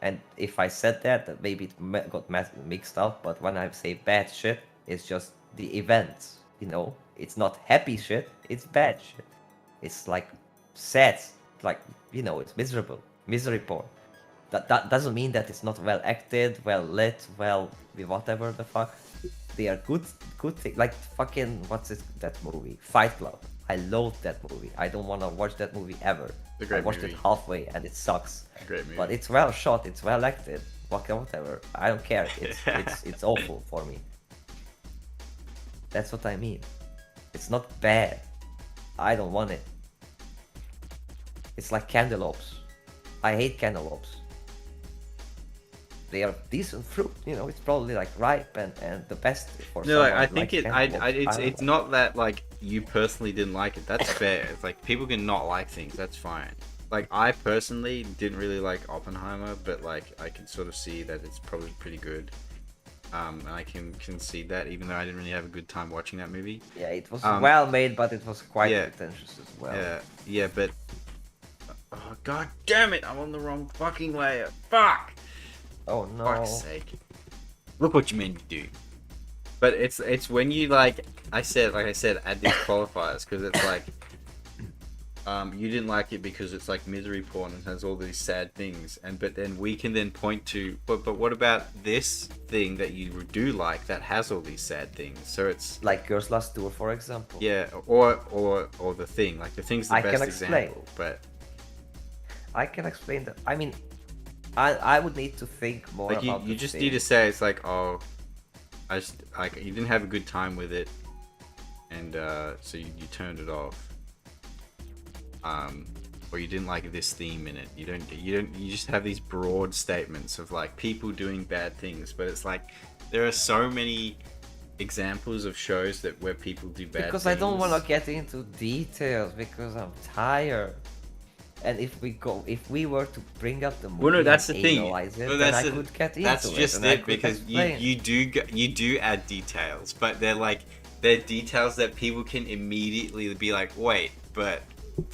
And if I said that, that maybe it got mixed up, but when I say bad shit, it's just the events, you know? It's not happy shit, it's bad shit. It's like sad, like, you know, it's miserable, misery porn. That doesn't mean that it's not well acted, well lit, well, whatever the fuck. They are good things. Like fucking, what's that movie? Fight Club. I loathe that movie. I don't want to watch that movie ever. It's a great I watched movie. it halfway and it sucks. Great movie. But it's well shot, it's well acted, whatever. I don't care. It's awful for me. That's what I mean. It's not bad. I don't want it. It's like cantaloupes. I hate cantaloupes. They are decent fruit, you know. It's probably like ripe and the best for No, like, someone I think like cantaloupes. it's not that like you personally didn't like it. That's fair. It's like people can not like things. That's fine. Like I personally didn't really like Oppenheimer, but like I can sort of see that it's probably pretty good. And I can concede that, even though I didn't really have a good time watching that movie. Yeah, it was Um, well made, but it was quite yeah. pretentious as well. Yeah, but oh god damn it! I'm on the wrong fucking layer. Fuck! Oh no. Fuck's sake! Look what you made me do. But it's when you like I said add these qualifiers because it's like you didn't like it because it's like misery porn and has all these sad things, and but then we can then point to but what about this thing that you do like that has all these sad things? So it's Like Girls Last Tour, for example. yeah, or the thing, like the thing's the I best can explain. example, but I can explain that. I mean, I would need to think more like about you the just thing. need to say it's like, oh, I just like you didn't have a good time with it, and so you turned it off. or you didn't like this theme in it. You just have these broad statements of like people doing bad things, but it's like there are so many examples of shows that where people do bad Because things. I don't want to get into details because I'm tired. And if we were to bring up the movie, Well, no, that's the and thing. analyze it, Well, then that's I the- could get into That's it. just and I it could because explain. you do add details, but they're details that people can immediately be like, wait, but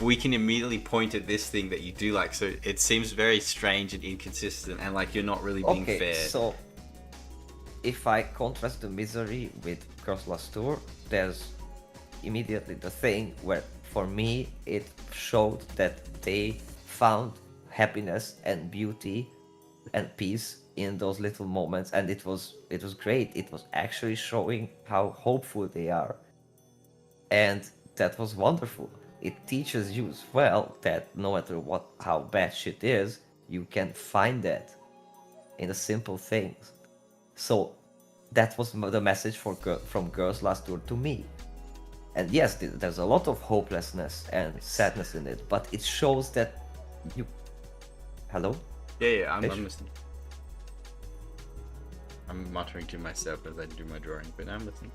we can immediately point at this thing that you do like. So it seems very strange and inconsistent, and like you're not really being Okay, fair. so if I contrast the Misery with Girls Last Tour, there's immediately the thing where, for me, it showed that they found happiness and beauty and peace in those little moments, and it was great. It was actually showing how hopeful they are, and that was wonderful. It teaches you as well that no matter how bad shit is, you can find that in the simple things. So that was the message from Girls Last Tour to me. And yes, there's a lot of hopelessness and sadness in it, but it shows that you. Hello? Yeah, I'm Ish. listening. I'm muttering to myself as I do my drawing, but I'm listening.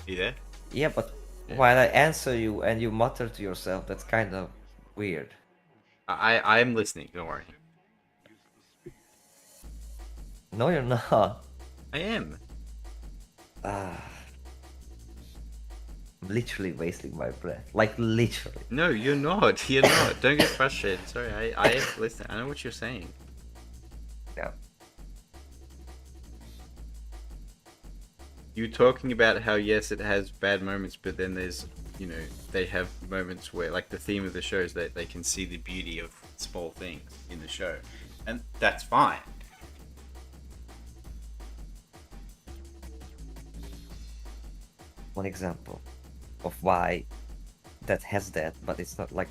You there? Yeah, but Yeah. while I answer you and you mutter to yourself, that's kind of weird. I'm listening. Don't worry. No, you're not. I am. I'm literally wasting my breath. Like, literally. No, you're not. You're not. Don't get frustrated. Sorry, I listen. I know what you're saying. Yeah. You're talking about how yes, it has bad moments, but then there's, they have moments where, like the theme of the show is that they can see the beauty of small things in the show, and that's fine. One example of why that has that, but it's not like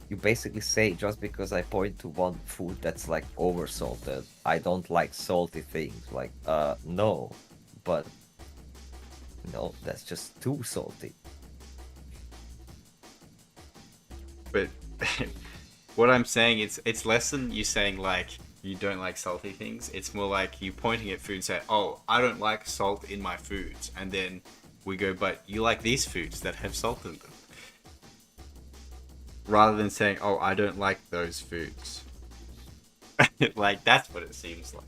you basically say just because I point to one food that's like oversalted, I don't like salty things. Like, no, but no, that's just too salty. But what I'm saying, it's less than you saying like you don't like salty things. It's more like you pointing at food and say, "Oh, I don't like salt in my foods," and then we go, "But you like these foods that have salt in them." Rather than saying, "Oh, I don't like those foods." Like that's what it seems like.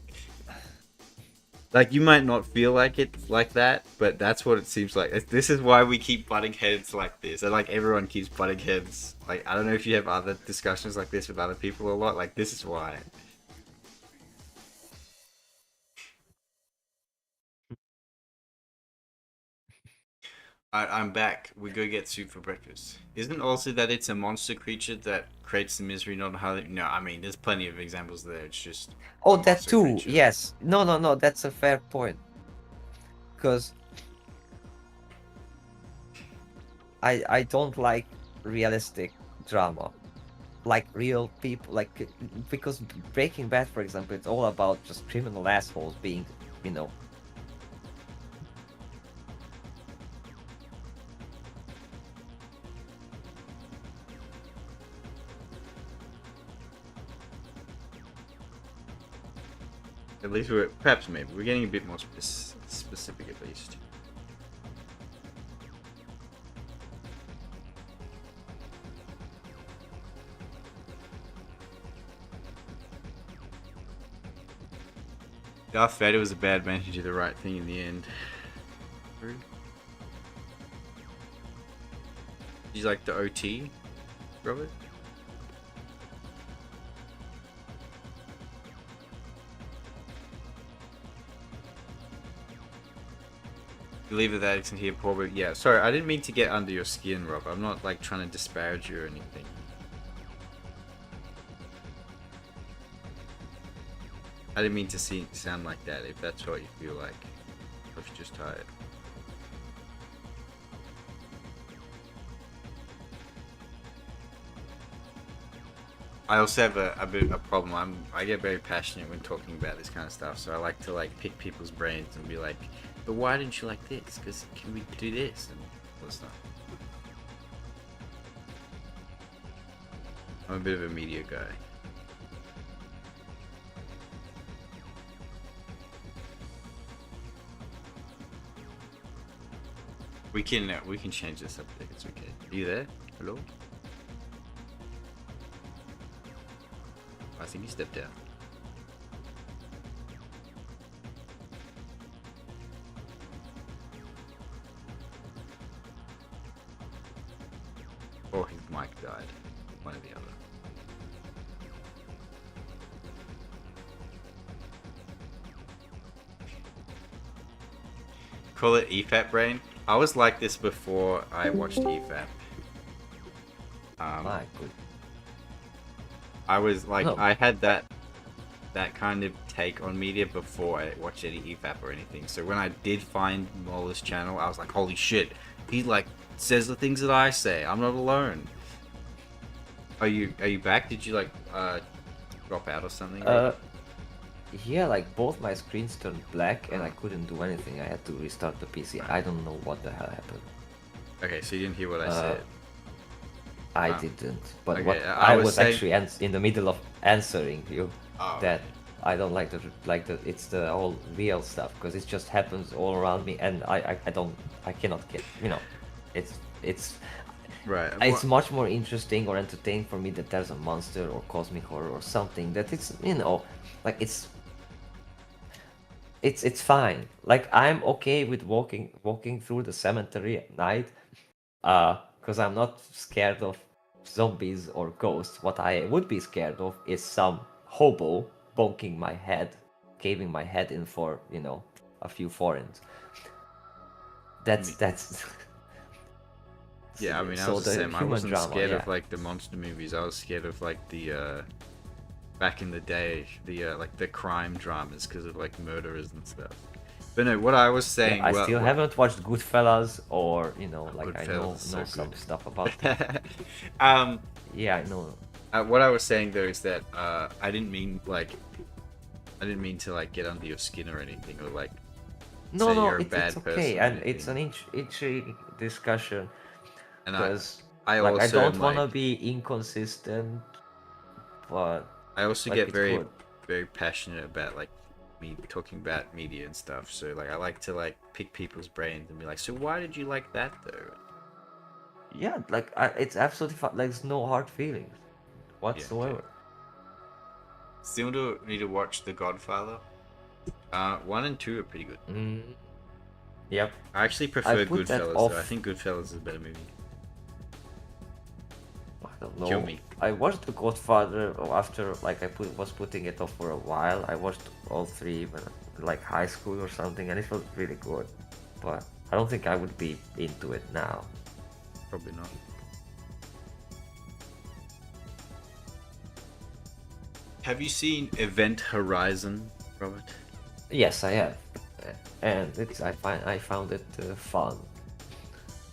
Like you might not feel like it like that, but that's what it seems like. This is why we keep butting heads like this, and like everyone keeps butting heads. Like I don't know if you have other discussions like this with other people a lot. Like this is why. I'm back. We go get soup for breakfast. Isn't also that it's a monster creature that creates the misery, not how they... No, I mean, there's plenty of examples there. It's just... Oh, a that monster too. creature. Yes. No. That's a fair point. Because I don't like realistic drama, like real people. Like, because Breaking Bad, for example, it's all about just criminal assholes being, you know. At least we're... Perhaps maybe. We're getting a bit more specific at least. Darth Vader was a bad man who did the right thing in the end. True. He's like the OT, Robert? Believe that it's in here, Paul, but yeah, sorry, I didn't mean to get under your skin, Rob. I'm not like trying to disparage you or anything. I didn't mean to sound like that, if that's what you feel like. Or if you're just tired. I also have a bit of a problem. I get very passionate when talking about this kind of stuff, so I like to like pick people's brains and be like, but why didn't you like this? Because can we do this and all that stuff. I'm a bit of a media guy. We can change this up. It's okay. Are you there? Hello? I think he stepped out. Or his mic died. One or the other. Call it EFAP brain. I was like this before I watched EFAP. My good. I was like, No. I had that kind of take on media before I watched any EFAP or anything. So when I did find Mola's channel, I was like, holy shit, he like says the things that I say. I'm not alone. Are you back? Did you like drop out or something? Yeah, like both my screens turned black and I couldn't do anything. I had to restart the PC. I don't know what the hell happened. Okay, so you didn't hear what I said. I didn't. But okay, what I I was was saying- actually in the middle of answering you Oh, that I don't like the it's the whole real stuff because it just happens all around me and I cannot get, you know, it's right. it's much more interesting or entertaining for me that there's a monster or cosmic horror or something that it's, you know, like it's fine. Like I'm okay with walking through the cemetery at night, because I'm not scared of zombies or ghosts. What I would be scared of is some hobo bonking my head, caving my head in for, you know, a few foreigns. That's Yeah, I mean, I so was the same. I human wasn't drama, scared yeah. of like the monster movies. I was scared of like the back in the day, the like the crime dramas because of like murderers and stuff. But no, what I was saying. I well, still what- haven't watched Goodfellas, or, you know, like I know Goodfellas is so some good. stuff about them. um, Yeah, I know. what I was saying though is that I didn't mean to like get under your skin or anything or like No, say no, you're a it's bad okay, person or and it's an anything. itchy discussion And because I like I also don't am, want to like- be inconsistent, but I also like get it's very good. very passionate about like me talking about media and stuff. So like I like to like pick people's brains and be like, so why did you like that though? Yeah, like it's absolutely fine. Like, there's no hard feelings whatsoever. Still need to watch The Godfather. 1 and 2 are pretty good. Yep. I actually prefer put that Goodfellas. off. Though. I think Goodfellas is a better movie. I don't know. Kill me. I watched The Godfather after, like, was putting it off for a while. I watched all three when like high school or something, and it was really good. But I don't think I would be into it now. Probably not. Have you seen Event Horizon, Robert? Yes, I have, and I found it fun.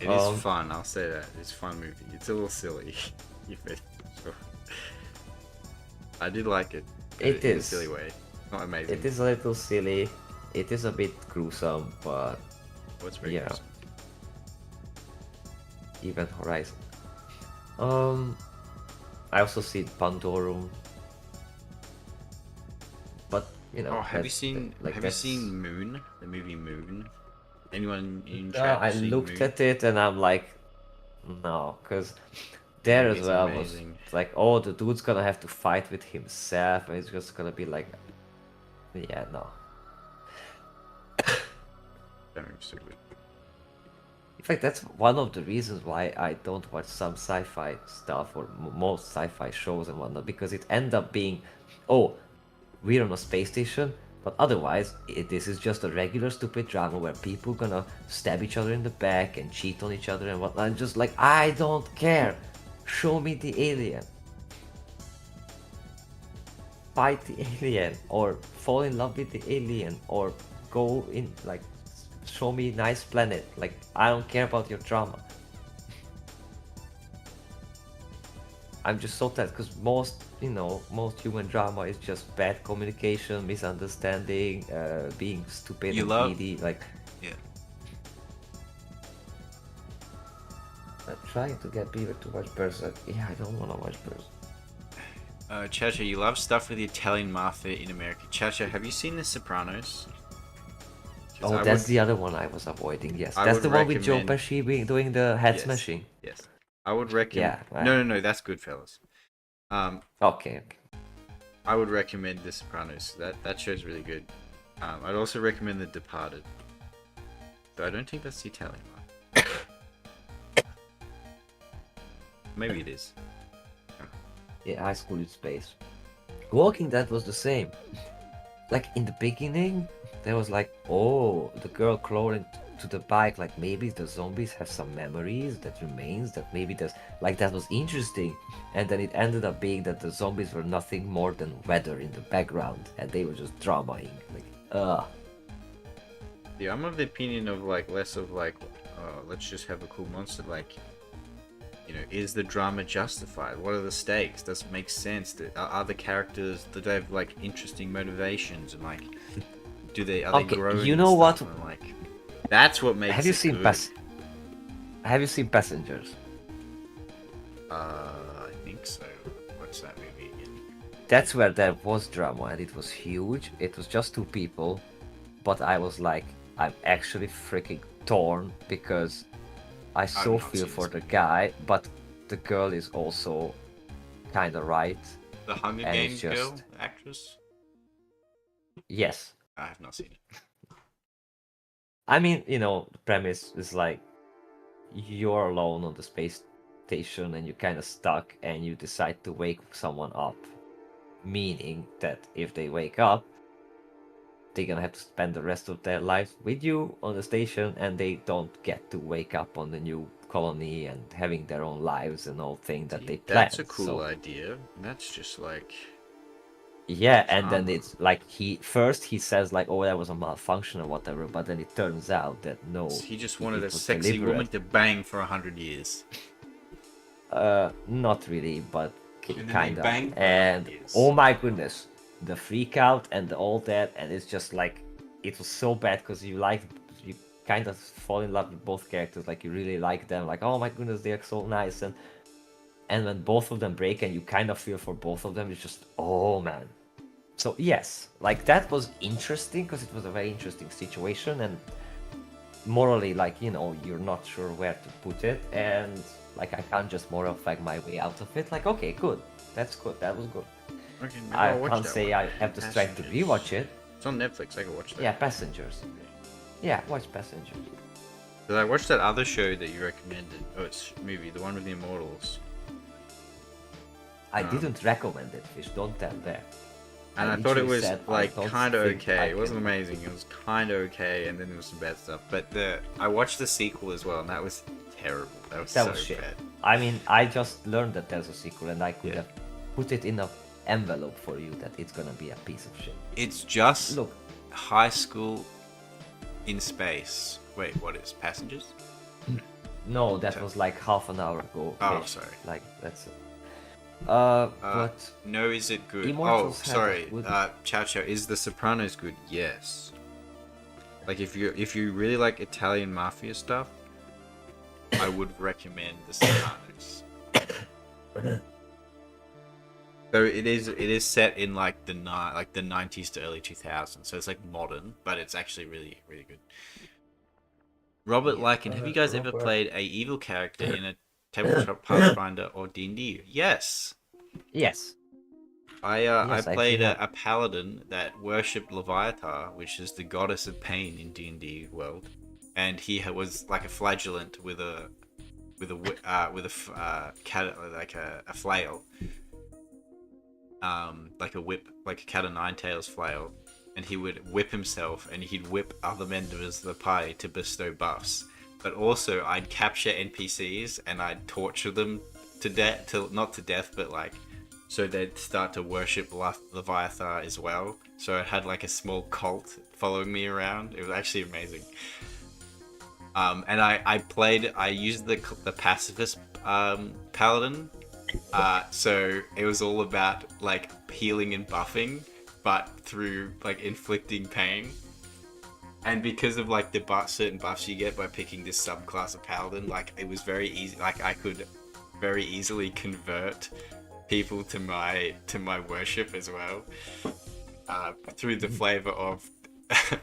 It is fun. I'll say that. It's a fun movie. It's a little silly. Sure. I did like it. It in a is. silly way. Not amazing. It is a little silly. It is a bit gruesome, but What's very yeah. gruesome? Event Horizon. I also see Pandorum, but you know. Oh, have you that's- seen? like, Have you that's- seen Moon? The movie Moon. Anyone in No, chat I seen looked Moon? at it and I'm like, no, because there as It's well amazing. was like, oh, the dude's gonna have to fight with himself, and it's just gonna be like, yeah, no. That movie's so good. In fact, that's one of the reasons why I don't watch some sci-fi stuff or most sci-fi shows and whatnot, because it ends up being, oh, we're on a space station, but otherwise, this is just a regular stupid drama where people gonna stab each other in the back and cheat on each other and whatnot. I'm just like, I don't care. Show me the alien. Fight the alien, or fall in love with the alien, or go in, like, show me nice planet. Like, I don't care about your drama. I'm just so tired because most human drama is just bad communication, misunderstanding, being stupid You and love- greedy. Like, Yeah. I'm trying to get Beaver to watch Berserk. Yeah, I don't want to watch Berserk. Chacha, you love stuff with the Italian mafia in America. Chacha, have you seen The Sopranos? 'Cause Oh, I that's would, the other one I was avoiding. Yes, I that's would the one with Joe recommend. Pesci doing the head Yes, smashing. yes. I would recommend. Yeah. No, no, no. That's Goodfellas. Okay. Okay. I would recommend The Sopranos. That show's really good. I'd also recommend The Departed. So I don't think that's the Italian one. Maybe it is. Yeah, High School in Space. Walking Dead was the same. Like in the beginning, there was like, oh, the girl crawling to the bike. Like maybe the zombies have some memories that remains. That maybe there's like that was interesting. And then it ended up being that the zombies were nothing more than weather in the background, and they were just dramaing. Like, Yeah, I'm of the opinion of like less of like, let's just have a cool monster. Like, you know, is the drama justified? What are the stakes? Does it make sense? Are the characters, do they have like interesting motivations and like, are they Okay, growing? you and know what? stuff? And, like, that's what makes Have you it seen good. Have you seen Passengers? I think so. What's that movie again? That's where there was drama and it was huge. It was just two people, but I was like, I'm actually freaking torn because I so not feel seen for this the guy, but the girl is also kind of right. The Hunger And Games it's girl, just actress. yes. I have not seen it. I mean, the premise is like you're alone on the space station and you're kind of stuck and you decide to wake someone up, meaning that if they wake up, they're gonna have to spend the rest of their lives with you on the station and they don't get to wake up on the new colony and having their own lives and all things that they planned. That's a cool So idea. That's just like yeah, and then drama. it's like he says like, oh, that was a malfunction or whatever, but then it turns out that no, He just wanted a it was sexy woman deliberate. to bang for 100 years. Not really, but And then they kinda. banged for 100 And years. oh my goodness, the freak out and all that, and it's just like it was so bad because you kind of fall in love with both characters, like you really like them, like oh my goodness, they're so nice, and when both of them break and you kind of feel for both of them, it's just oh man. So yes, like that was interesting because it was a very interesting situation and morally like you're not sure where to put it and like I can't just moral flag my way out of it. Like okay, good, that's good, that was good. Okay, maybe I I'll watch can't that say one. I have the strength to Passengers. rewatch it. It's on Netflix. I can watch that. Yeah, Passengers. Yeah, watch Passengers. Did I watch that other show that you recommended? Oh, it's a movie, the one with the Immortals. I didn't recommend it, Fish. Don't tell that. And I thought it literally was said, I like don't kind of think I okay. It wasn't can- amazing. It was kind of okay, and then there was some bad stuff. But I watched the sequel as well, and that was terrible. That was That so was shit. bad. I mean, I just learned that there's a sequel, and I could Yeah. have put it in a envelope for you that it's gonna be a piece of shit. It's just Look, high school in space. Wait, what is Passengers? no, that was like half an hour ago. Oh, Fish. sorry. Like that's it. Uh, But No, is it good? Immortals Oh, had sorry. a good- Chow Chow, is The Sopranos good? Yes. Like if you really like Italian mafia stuff, I would recommend The Sopranos. So it is set in like the 90s to early 2000s, so it's like modern, but it's actually really really good. Robert Yeah, Lycan, have you guys ever Robert. played a evil character in a tabletop Pathfinder or D&D? Yes. yes, I Yes, I played actually a paladin that worshipped Leviatha, which is the goddess of pain in D&D world, and he was like a flagellant with a flail, like a whip, like a cat o' nine tails flail, and he would whip himself, and he'd whip other members of the party to bestow buffs. But also, I'd capture NPCs and I'd torture them to death, not to death, but like, so they'd start to worship Leviatha as well. So I had like a small cult following me around. It was actually amazing. And I used the pacifist paladin. So it was all about like healing and buffing, but through like inflicting pain. And because of like the certain buffs you get by picking this subclass of paladin, like it was very easy. Like I could very easily convert people to my worship as well, through the flavor of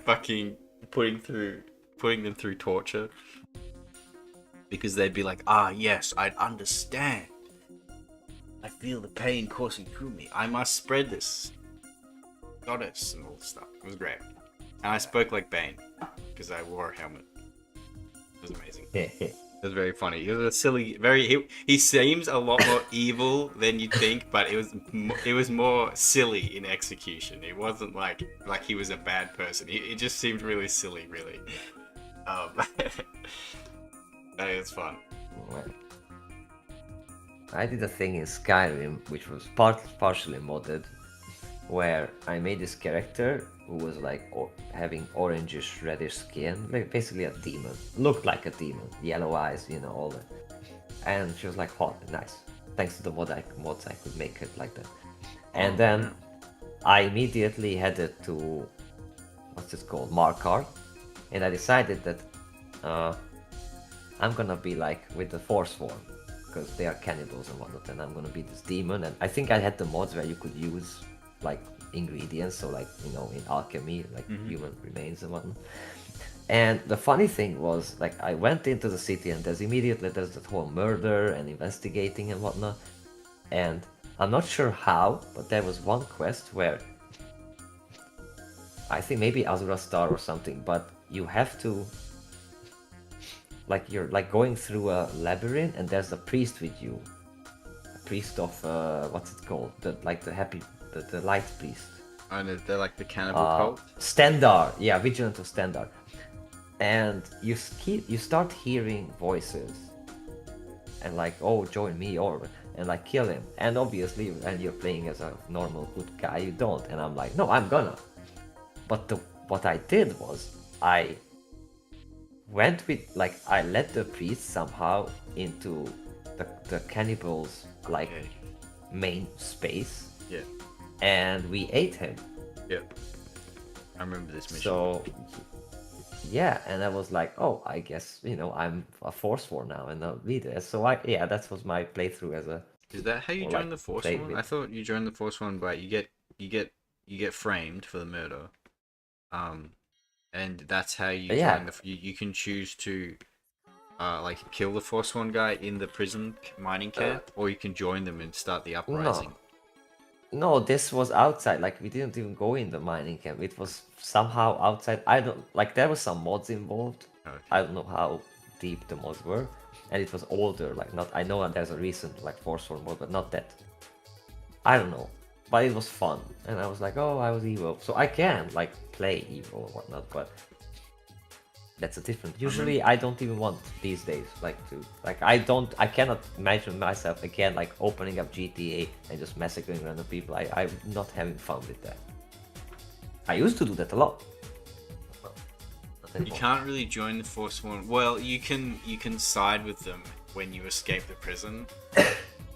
fucking putting them through torture, because they'd be like, ah, yes, I understand. I feel the pain coursing through me. I must spread this goddess and all this stuff. It was great, and I spoke like Bane because I wore a helmet. It was amazing. It was very funny. He was a silly, he seems a lot more evil than you'd think, but it was more silly in execution. It wasn't like he was a bad person. It just seemed really silly, really. It was fun. I did a thing in Skyrim which was partially modded, where I made this character who was like having orangish reddish skin, like basically a demon, looked like a demon, yellow eyes, you know, all that. And she was like hot, nice. Thanks to the mods I could make it like that. And then I immediately headed to, what's it called, Markarth, and I decided that I'm gonna be like with the Forsworn, because they are cannibals and whatnot, and I'm gonna be this demon. And I think I had the mods where you could use like ingredients, so like, you know, in alchemy, like human remains and whatnot. And the funny thing was, like, I went into the city and there's that whole murder and investigating and whatnot, and I'm not sure how, but there was one quest where I think maybe Azura Star or something, but you have to, like, you're like going through a labyrinth and there's a priest with you, a priest of what's it called, the light priest. I know, they're like the cannibal cult. Stendarr, yeah, Vigilant of Stendarr. And you start hearing voices, and like, oh, join me, and like kill him. And obviously, when you're playing as a normal good guy, you don't. And I'm like, no, I'm gonna. But what I did was I went with, like, I led the priest somehow into the cannibals like main space. Yeah. And we ate him. Yeah. I remember this mission. So yeah, and I was like, oh, I guess, you know, I'm a Forsworn now and I'll be there. So that was my playthrough as a. Is that how you join the Forsworn? I thought you joined the Forsworn by you get framed for the murder, and that's how you join you can choose to like kill the Forsworn guy in the prison mining camp, or you can join them and start the uprising. No, this was outside. Like, we didn't even go in the mining camp. It was somehow outside. I don't, like, there was some mods involved. Okay. I don't know how deep the mods were, and it was older. Like, not, I know there's a recent like Forsworn mod, but not that. I don't know, but it was fun, and I was like, oh, I was evil, so I can like play evil or whatnot. But that's a different. Usually, I don't even want these days, like, to, like, I cannot imagine myself again, like, opening up GTA and just massacring random people. I'm not having fun with that. I used to do that a lot. You can't really join the Forsworn. Well, you can side with them when you escape the prison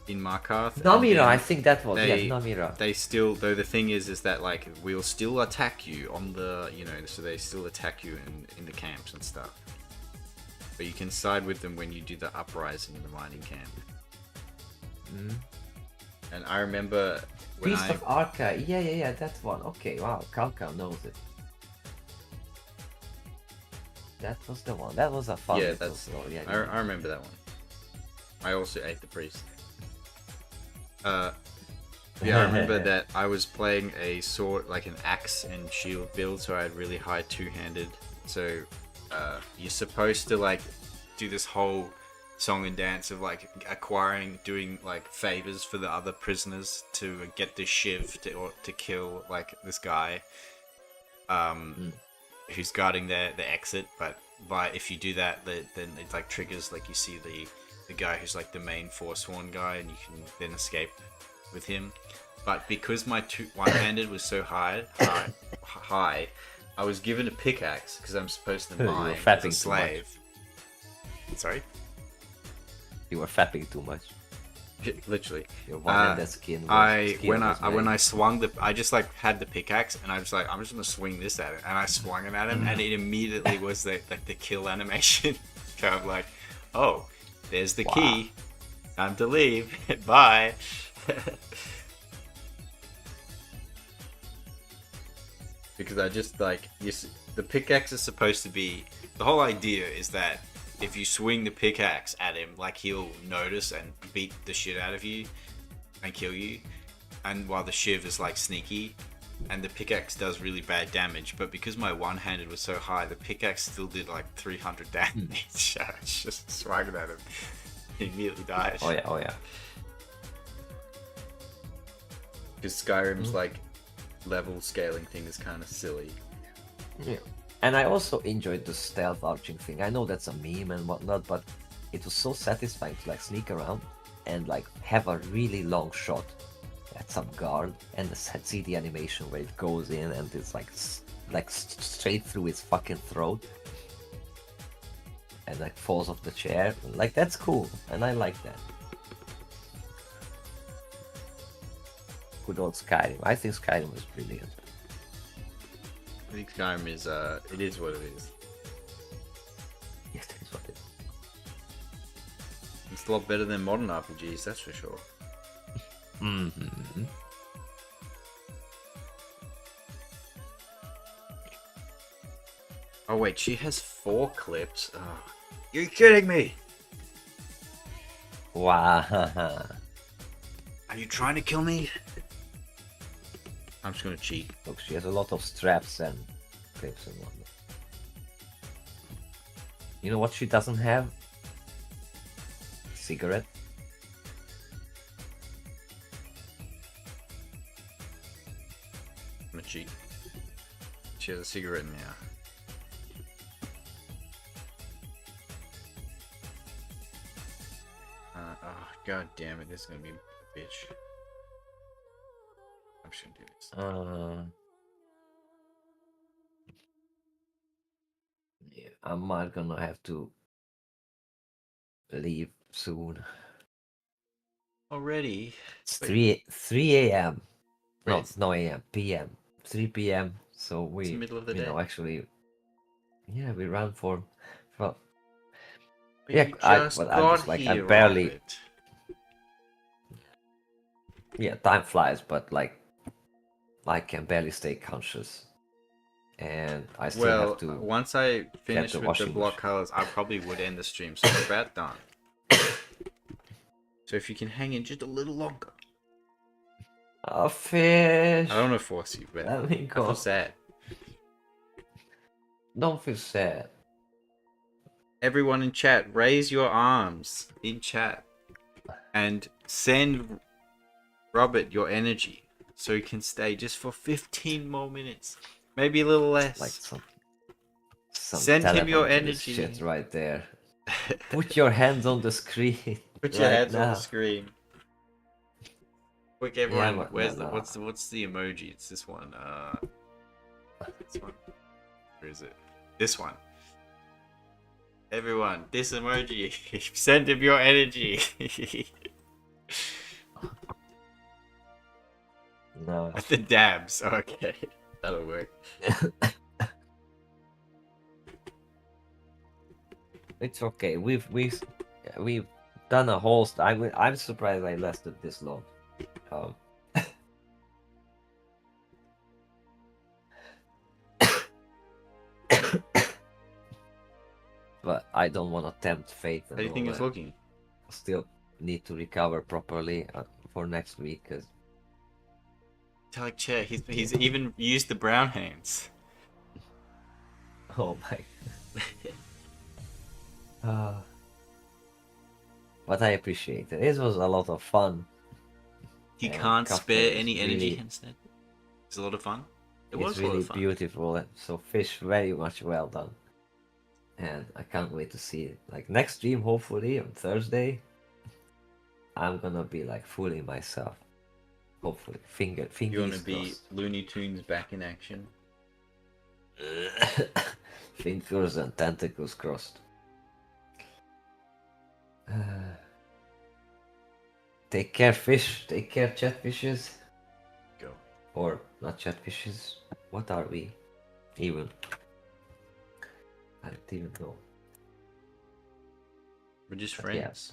in Markarth. Namira, I think that was, Namira. They still, though the thing is that, like, we'll still attack you on the, you know, so they still attack you in the camps and stuff. But you can side with them when you do the uprising in the mining camp. And I remember when Priest of Arca, yeah, that's one. Okay, wow, Kalka knows it. That was the one. That was a fun little story. I remember that one. I also ate the priest. I remember that I was playing a sword, like an axe and shield build, so I had really high two-handed. So you're supposed to like do this whole song and dance of like doing like favors for the other prisoners to get this shiv to kill like this guy who's guarding the exit. But if you do that, then it like triggers, like, you see the guy who's like the main Forsworn guy, and you can then escape with him. But because my one-handed was so high, I was given a pickaxe because I'm supposed to mine as a slave. Sorry? You were fapping too much. Literally. Your one-handed skin. When I swung I just like had the pickaxe, and I was like, I'm just gonna swing this at it, and I swung it at him, and it immediately was the kill animation. Kind of like, oh, there's the key. Time to leave. Bye. Because I just like the pickaxe is supposed to be. The whole idea is that if you swing the pickaxe at him, like he'll notice and beat the shit out of you and kill you. And while the shiv is like sneaky, and the pickaxe does really bad damage, but because my one-handed was so high, the pickaxe still did like 300 damage. So I just swung it at him. He immediately died. Oh yeah, oh yeah. Because Skyrim's like level scaling thing is kind of silly. Yeah. And I also enjoyed the stealth arching thing. I know that's a meme and whatnot, but it was so satisfying to like sneak around and like have a really long shot at some guard and see the animation where it goes in and it's like straight through his fucking throat and like falls off the chair. Like that's cool, and I like that. Good old Skyrim. I think Skyrim was brilliant. I think Skyrim is it is what it is. Yes, that is what it is. It's a lot better than modern RPGs, that's for sure. Mm-hmm. Oh wait, she has 4 clips. Oh, you're kidding me! Wow. Are you trying to kill me? I'm just gonna cheat. Look, she has a lot of straps and clips and whatnot. You know what she doesn't have? Cigarette. I'm gonna cheat. She has a cigarette now. Oh, god damn it, this is gonna be a bitch. I'm just gonna do this. Yeah, I'm not gonna have to leave soon. Already? It's 3 a.m. Wait, No, it's- no a.m. p.m. 3 p.m. So It's we, the middle of the you day. know, actually, yeah, we ran for, well, But yeah, you I just I'm got just like, I here, barely, Robert. yeah, time flies, but like, I can barely stay conscious, and I still Well, have to. once I finish the with the washing block machine. colors, I probably would end the stream. So we're about done. So if you can hang in just a little longer. A fish. I don't want to force you, but Let me I go. feel sad. Don't feel sad. Everyone in chat, raise your arms in chat and send Robert your energy so he can stay just for 15 more minutes, maybe a little less. Like some Send him your televangelist energy. shit right there. Put your hands on the screen. Put your right hands on now. the screen. Quick, Yeah, everyone. but Where's no, the no. what's the emoji? It's this one. This one. Where is it? This one. Everyone, this emoji. Send him your energy. No. The dabs. Okay, that'll work. It's okay. We've done a whole. I'm surprised I lasted this long. Um, but I don't want to tempt fate. How do you think it's looking? Still need to recover properly for next week. Cause Like Chair, he's even used the brown hands. oh my. But I appreciate it. It was a lot of fun. He And can't Kafka spare is any energy really- instead. It's a lot of fun. It It's was a lot really of fun. beautiful. So fish, very much well done. And I can't wait to see it. Like next stream, hopefully on Thursday, I'm gonna be like fully myself. Hopefully, You fingers want to be Looney Tunes back in action? crossed. Fingers and tentacles crossed. Take care, fish. Take care, chatfishes. Go. Or not chatfishes. What are we? Even. I don't even know. We're just But yeah, friends.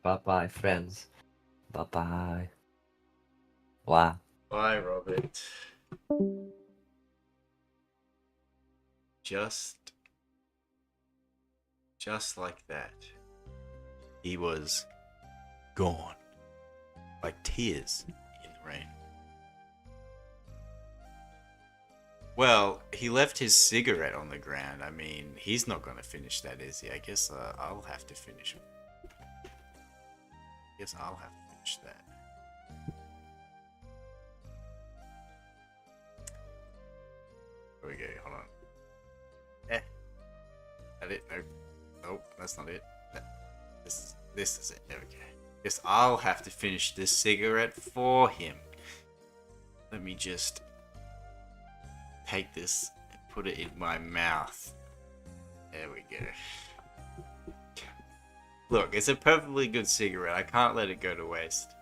bye bye, friends. Bye bye. Wow. Bye, Robert. Just like that, he was gone, like tears in the rain. Well, he left his cigarette on the ground. I mean, he's not gonna finish that, is he? I guess I'll have to finish it. Guess I'll have to finish that. Here we go. Hold on. That it? No. Nope, that's not it. This is it. There we go. Guess I'll have to finish this cigarette for him. Let me just take this and put it in my mouth. There we go. Look, it's a perfectly good cigarette. I can't let it go to waste.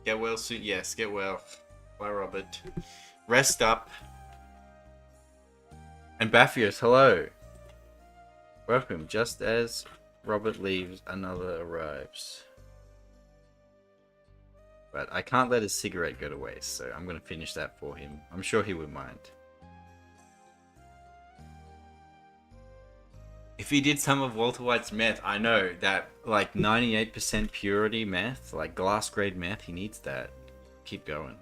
Get well soon. Yes, get well. Bye, Robert. Rest up. And Baphius, hello. Welcome. Just as Robert leaves, another arrives. But I can't let his cigarette go to waste, so I'm going to finish that for him. I'm sure he wouldn't mind. If he did some of Walter White's meth, I know that, like, 98% purity meth, like glass grade meth, he needs that. Keep going.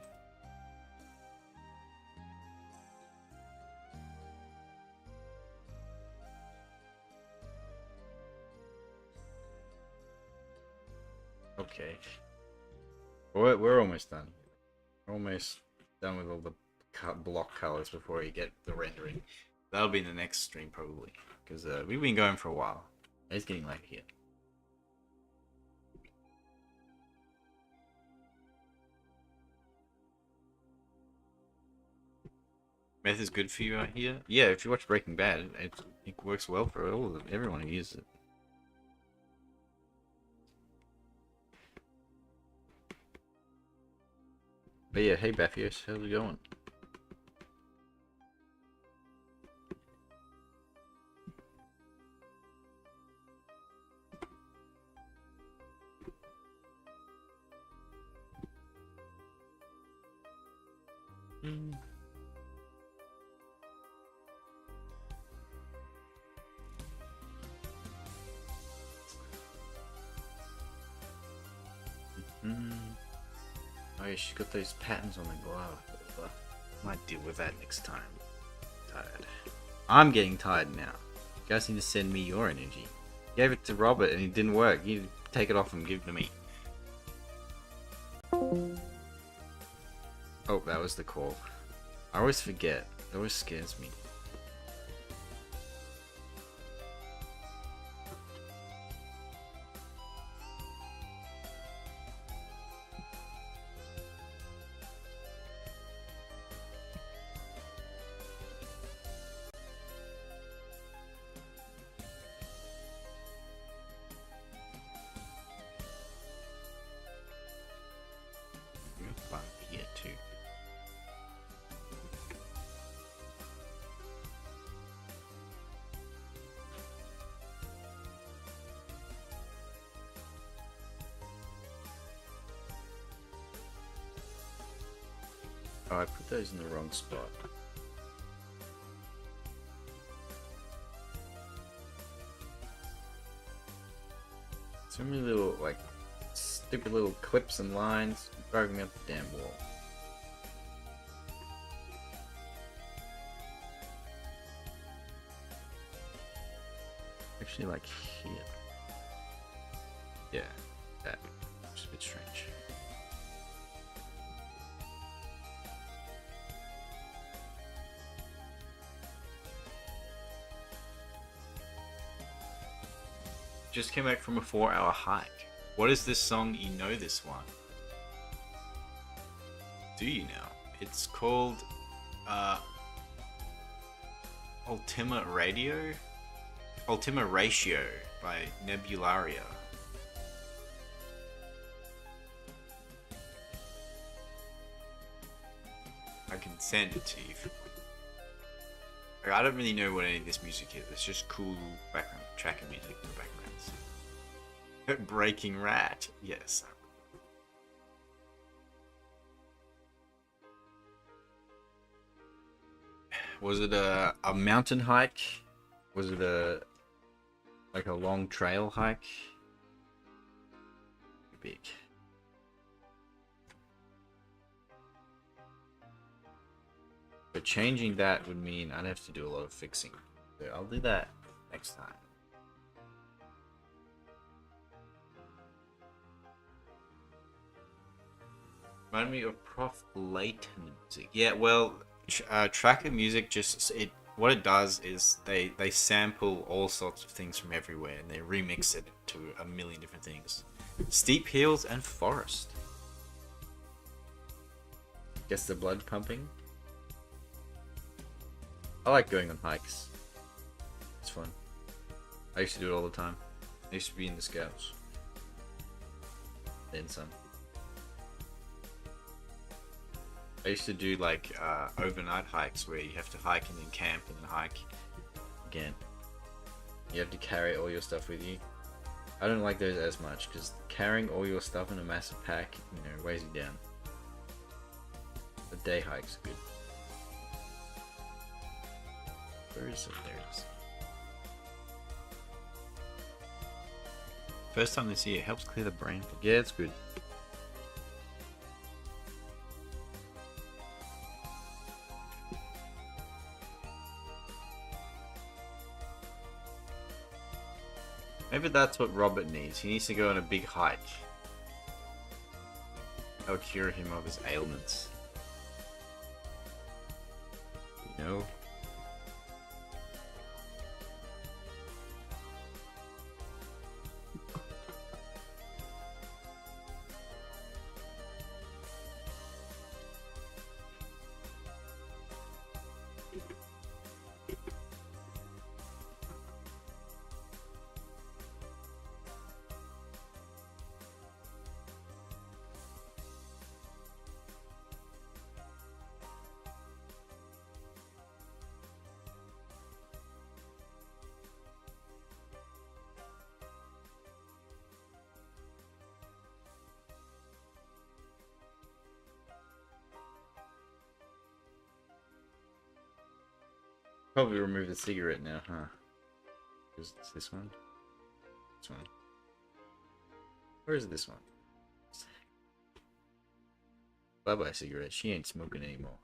Okay. We're almost done. We're almost done with all the block colors before you get the rendering. That'll be in the next stream probably, because we've been going for a while. It's getting late here. Meth is good for you out here. Yeah, if you watch Breaking Bad, it works well for everyone who uses it. But yeah, hey Baphius, how's it going? Oh yeah, she's got those patterns on the glove. Might deal with that next time. Tired. I'm getting tired now. You guys need to send me your energy. Gave it to Robert and it didn't work. You take it off and give it to me. Oh, that was the call. I always forget. It always scares me. Here too. Oh, I put those in the wrong spot. So many little, like, stupid little clips and lines driving me up the damn wall. Actually, like here. Yeah, that. It's a bit strange. Just came back from a 4-hour hike. What is this song? You know this one. Do you know? It's called Ultima Radio? Ultima Ratio by Nebularia. I can send it to you. I don't really know what any of this music is. It's just cool background track of music in the background. Breaking Rat. Yes. Was it a mountain hike? Was it a like a long trail hike? Big. But changing that would mean I'd have to do a lot of fixing. So I'll do that next time. Remind me of Prof. Layton music. Yeah, well, tracker music just what it does is they sample all sorts of things from everywhere and they remix it to a million different things. Steep hills and forest. Gets the blood pumping. I like going on hikes. It's fun. I used to do it all the time. I used to be in the Scouts. Then some. I used to do like overnight hikes where you have to hike and then camp and then hike again. You have to carry all your stuff with you. I don't like those as much because carrying all your stuff in a massive pack, weighs you down. The day hikes are good. Where is it? There it is. First time this year helps clear the brain. Yeah, it's good. Maybe that's what Robert needs. He needs to go on a big hike. That'll cure him of his ailments. You know? Probably remove the cigarette now, huh? Is this one? This one. Where is this one? Bye-bye cigarette. She ain't smoking anymore.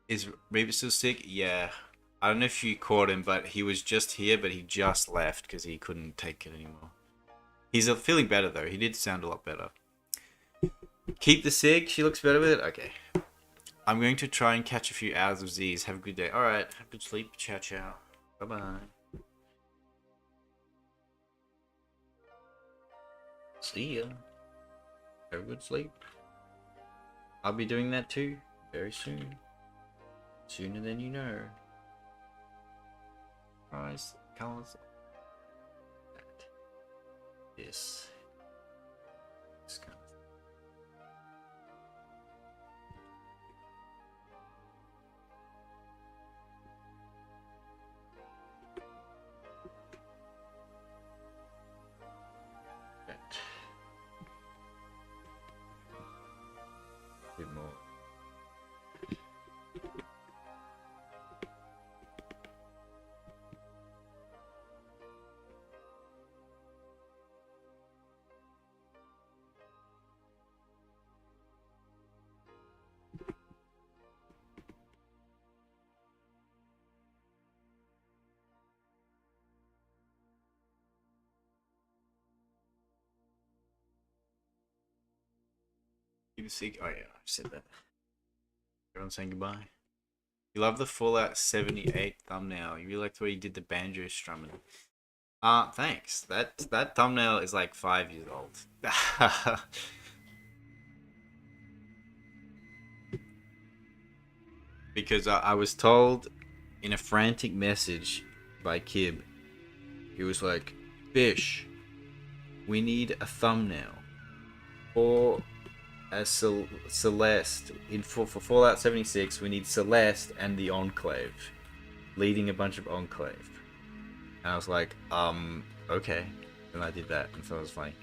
Is Rabbit still sick? Yeah. I don't know if you caught him, but he was just here, but he just left because he couldn't take it anymore. He's feeling better though. He did sound a lot better. Keep the cig. She looks better with it. Okay. I'm going to try and catch a few hours of Z's. Have a good day. All right. Have good sleep. Ciao, ciao. Bye bye. See ya. Have a good sleep. I'll be doing that too very soon. Sooner than you know. Price colors. This. This kind of. Bit more. Keep it sick. Oh yeah, I said that. Everyone saying goodbye. You love the Fallout 78 thumbnail. You really like the way you did the banjo strumming. Thanks. That thumbnail is like 5 years old. Because I was told in a frantic message by Kib, he was like, Fish, we need a thumbnail for a Celeste. For Fallout 76, we need Celeste and the Enclave. leading a bunch of Enclave. And I was like, okay. And I did that, and so it was funny.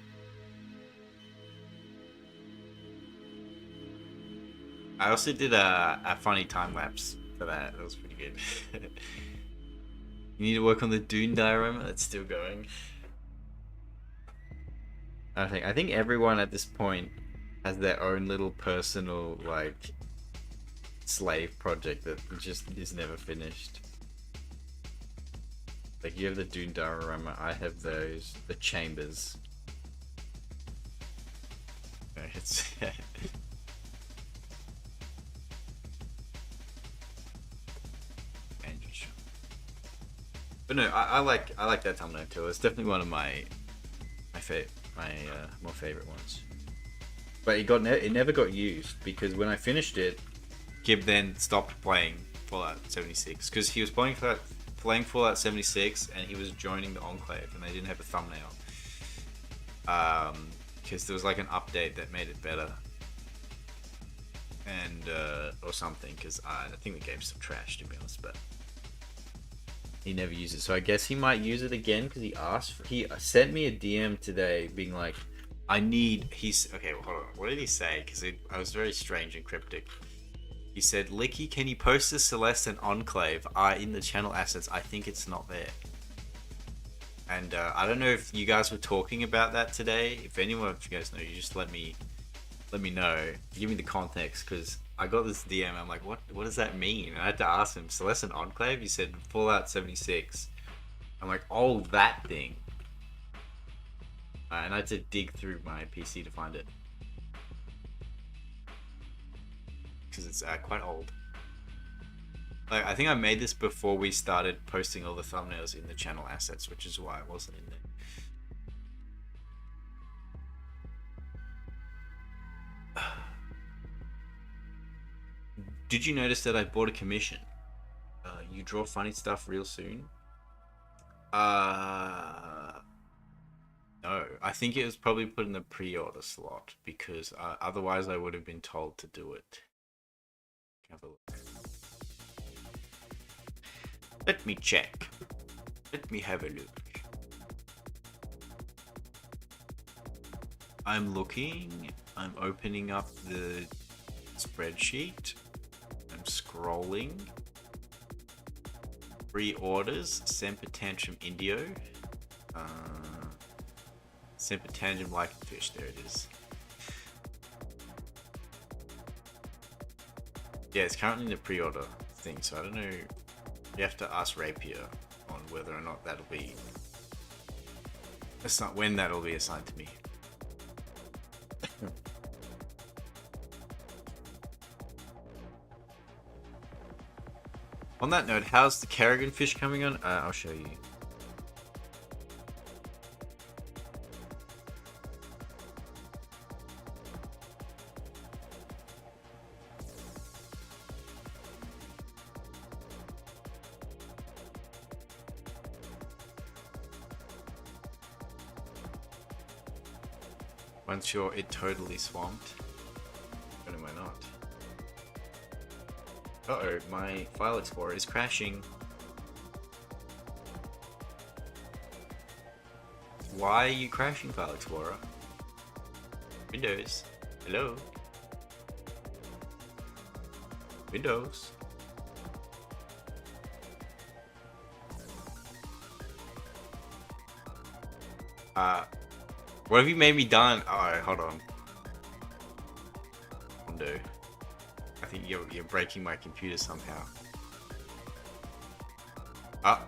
I also did a funny time lapse for that. That was pretty good. You need to work on the Dune diorama. That's still going. I think everyone at this point has their own little personal like slave project that just is never finished. Like you have the Dune diorama, I have those, the chambers. It's but no, I like that thumbnail too. It's definitely one of my more favorite ones. But it never got used because when I finished it, Kib then stopped playing Fallout 76 because he was playing Fallout 76 and he was joining the Enclave and they didn't have a thumbnail. Because there was like an update that made it better, and or something. Because I think the game's still trash to be honest, but he never used it. So I guess he might use it again because he sent me a DM today being like, okay, well, hold on. What did he say? Because I was very strange and cryptic. He said, Licky, can you post the Celeste and Enclave in the channel assets? I think it's not there. And I don't know if you guys were talking about that today. If anyone of you guys know, you just let me know. Give me the context, because I got this DM. I'm like, what does that mean? And I had to ask him, Celeste and Enclave? He said Fallout 76. I'm like, oh, that thing. And I had to dig through my PC to find it. Because it's quite old. Like, I think I made this before we started posting all the thumbnails in the channel assets, which is why it wasn't in there. Did you notice that I bought a commission? You draw funny stuff real soon? No. I think it was probably put in the pre-order slot, because otherwise I would have been told to do it. Have a look. Let me check. Let me have a look. I'm looking. I'm opening up the spreadsheet. I'm scrolling. Pre-orders. Semper Tantrum Indio. Semper Tantrum Like a Fish. There it is. Yeah, it's currently in the pre-order thing, so I don't know. You have to ask Rapier on whether or not that'll be... That's not when that'll be assigned to me. On that note, how's the Kerrigan fish coming on? I'll show you. Once you're totally swamped. When am I not? Uh-oh, my file explorer is crashing. Why are you crashing, File Explorer? Windows. Hello? Windows. What have you made me done? Alright, hold on. Undo. I think you're breaking my computer somehow. Ah.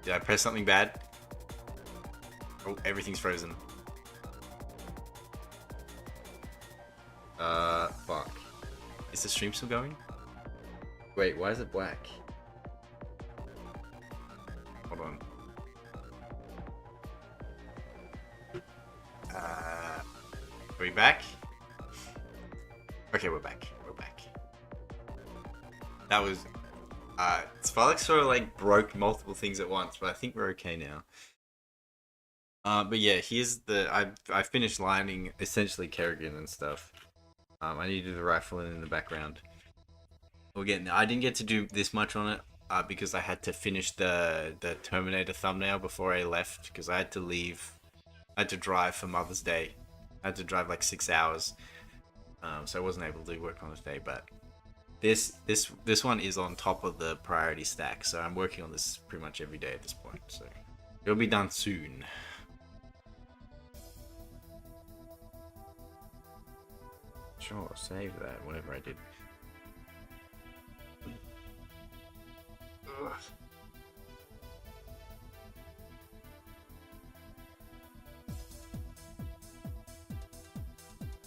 Did I press something bad? Oh, everything's frozen. Fuck. Is the stream still going? Wait, why is it black? Hold on. Are we back? Okay, we're back. We're back. That was... Spalex sort of like broke multiple things at once, but I think we're okay now. But yeah, here's the... I finished lining essentially Kerrigan and stuff. I need to do the rifle in the background. I didn't get to do this much on it. because I had to finish the Terminator thumbnail before I left because I had to leave. I had to drive for Mother's Day. I had to drive like 6 hours, so I wasn't able to do work on this day. But this one is on top of the priority stack, so I'm working on this pretty much every day at this point. So it'll be done soon. Sure, save that. Whatever I did. Ugh.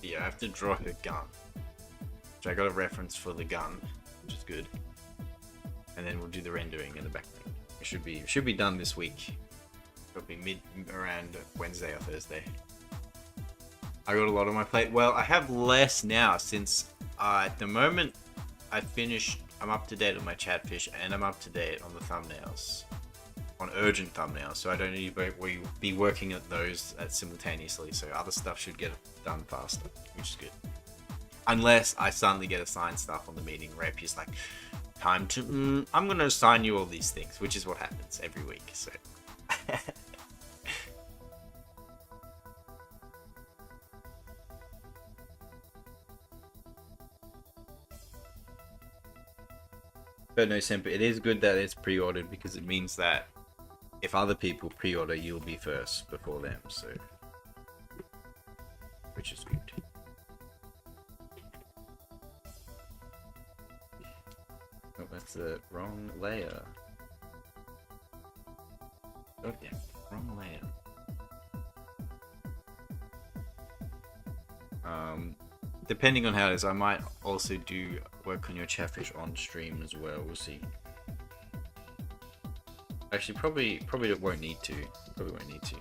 Yeah, I have to draw her gun. So I got a reference for the gun, which is good. And then we'll do the rendering and the background. It should be done this week. It'll be around Wednesday or Thursday. I got a lot on my plate. Well, I have less now since at the moment I'm up to date on my chatfish and I'm up to date on the thumbnails. On urgent thumbnails, so I don't need to be working at those simultaneously, so other stuff should get done faster, which is good. Unless I suddenly get assigned stuff on the meeting where he's like, time to, I'm going to assign you all these things, which is what happens every week, so. But no, Semper, it is good that it's pre-ordered because it means that if other people pre-order, you'll be first before them, so. Which is good. Oh, that's the wrong layer. Oh, yeah, wrong layer. Depending on how it is, I might also do work on your chatfish on stream as well. We'll see. Actually, probably won't need to. Probably won't need to.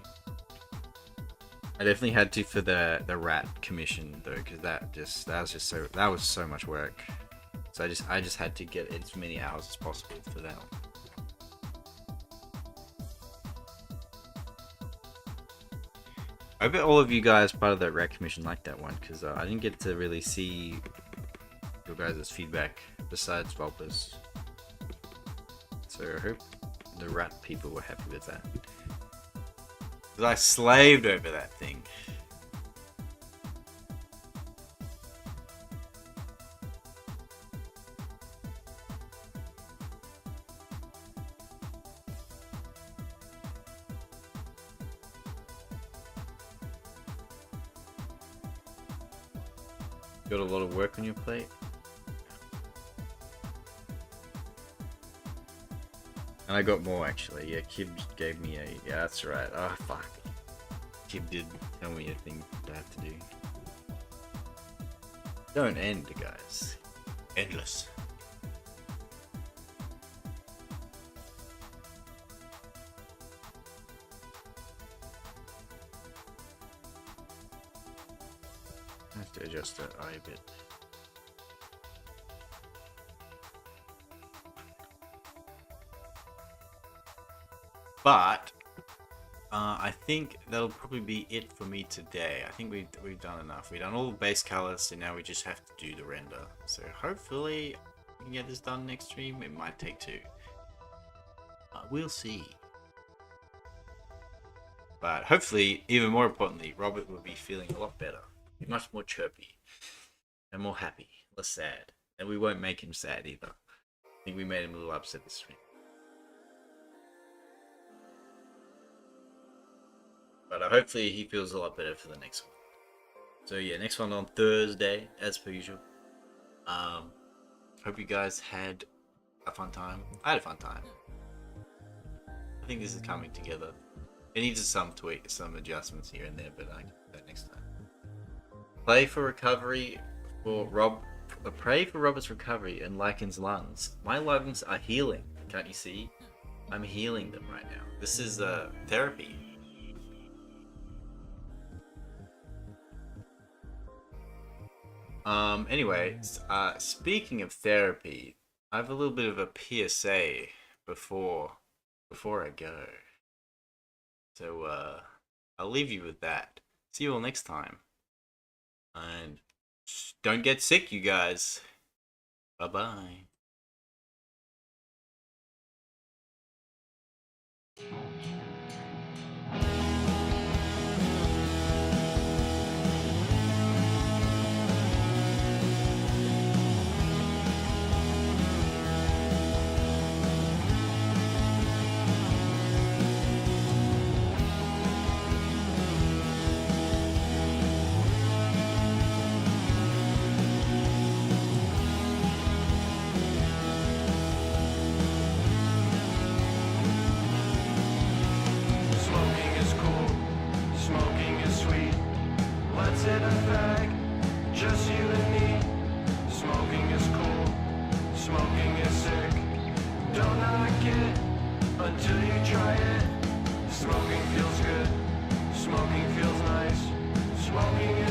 I definitely had to for the rat commission though, because that was so much work. So I just had to get as many hours as possible for that one. I bet all of you guys part of that rat commission liked that one because I didn't get to really see your guys' feedback besides Vulpes. So I hope the rat people were happy with that. Because I slaved over that thing. Got a lot of work on your plate? And I got more actually. Yeah, Kib gave me a. Yeah, that's right. Oh, fuck. Kib did tell me a thing I have to do. Don't end, guys. Endless. I have to adjust that eye a bit. But I think that'll probably be it for me today. I think we've done enough. We've done all the base colors, so now we just have to do the render. So hopefully we can get this done next stream. It might take two. We'll see. But hopefully, even more importantly, Robert will be feeling a lot better. Much more chirpy. And more happy. Less sad. And we won't make him sad either. I think we made him a little upset this stream. But hopefully he feels a lot better for the next one. So yeah, next one on Thursday, as per usual. Hope you guys had a fun time. I had a fun time. I think this is coming together. It needs some adjustments here and there, but I can do that next time. Pray for Robert's recovery and Lycan's lungs. My lungs are healing. Can't you see? I'm healing them right now. This is therapy. Anyway, speaking of therapy, I have a little bit of a PSA before I go. So, I'll leave you with that. See you all next time. And don't get sick, you guys. Bye-bye. Smoking is cool, smoking is sweet. Let's hit a fag, just you and me. Smoking is cool, smoking is sick. Don't knock it until you try it. Smoking feels good, smoking feels nice. Smoking is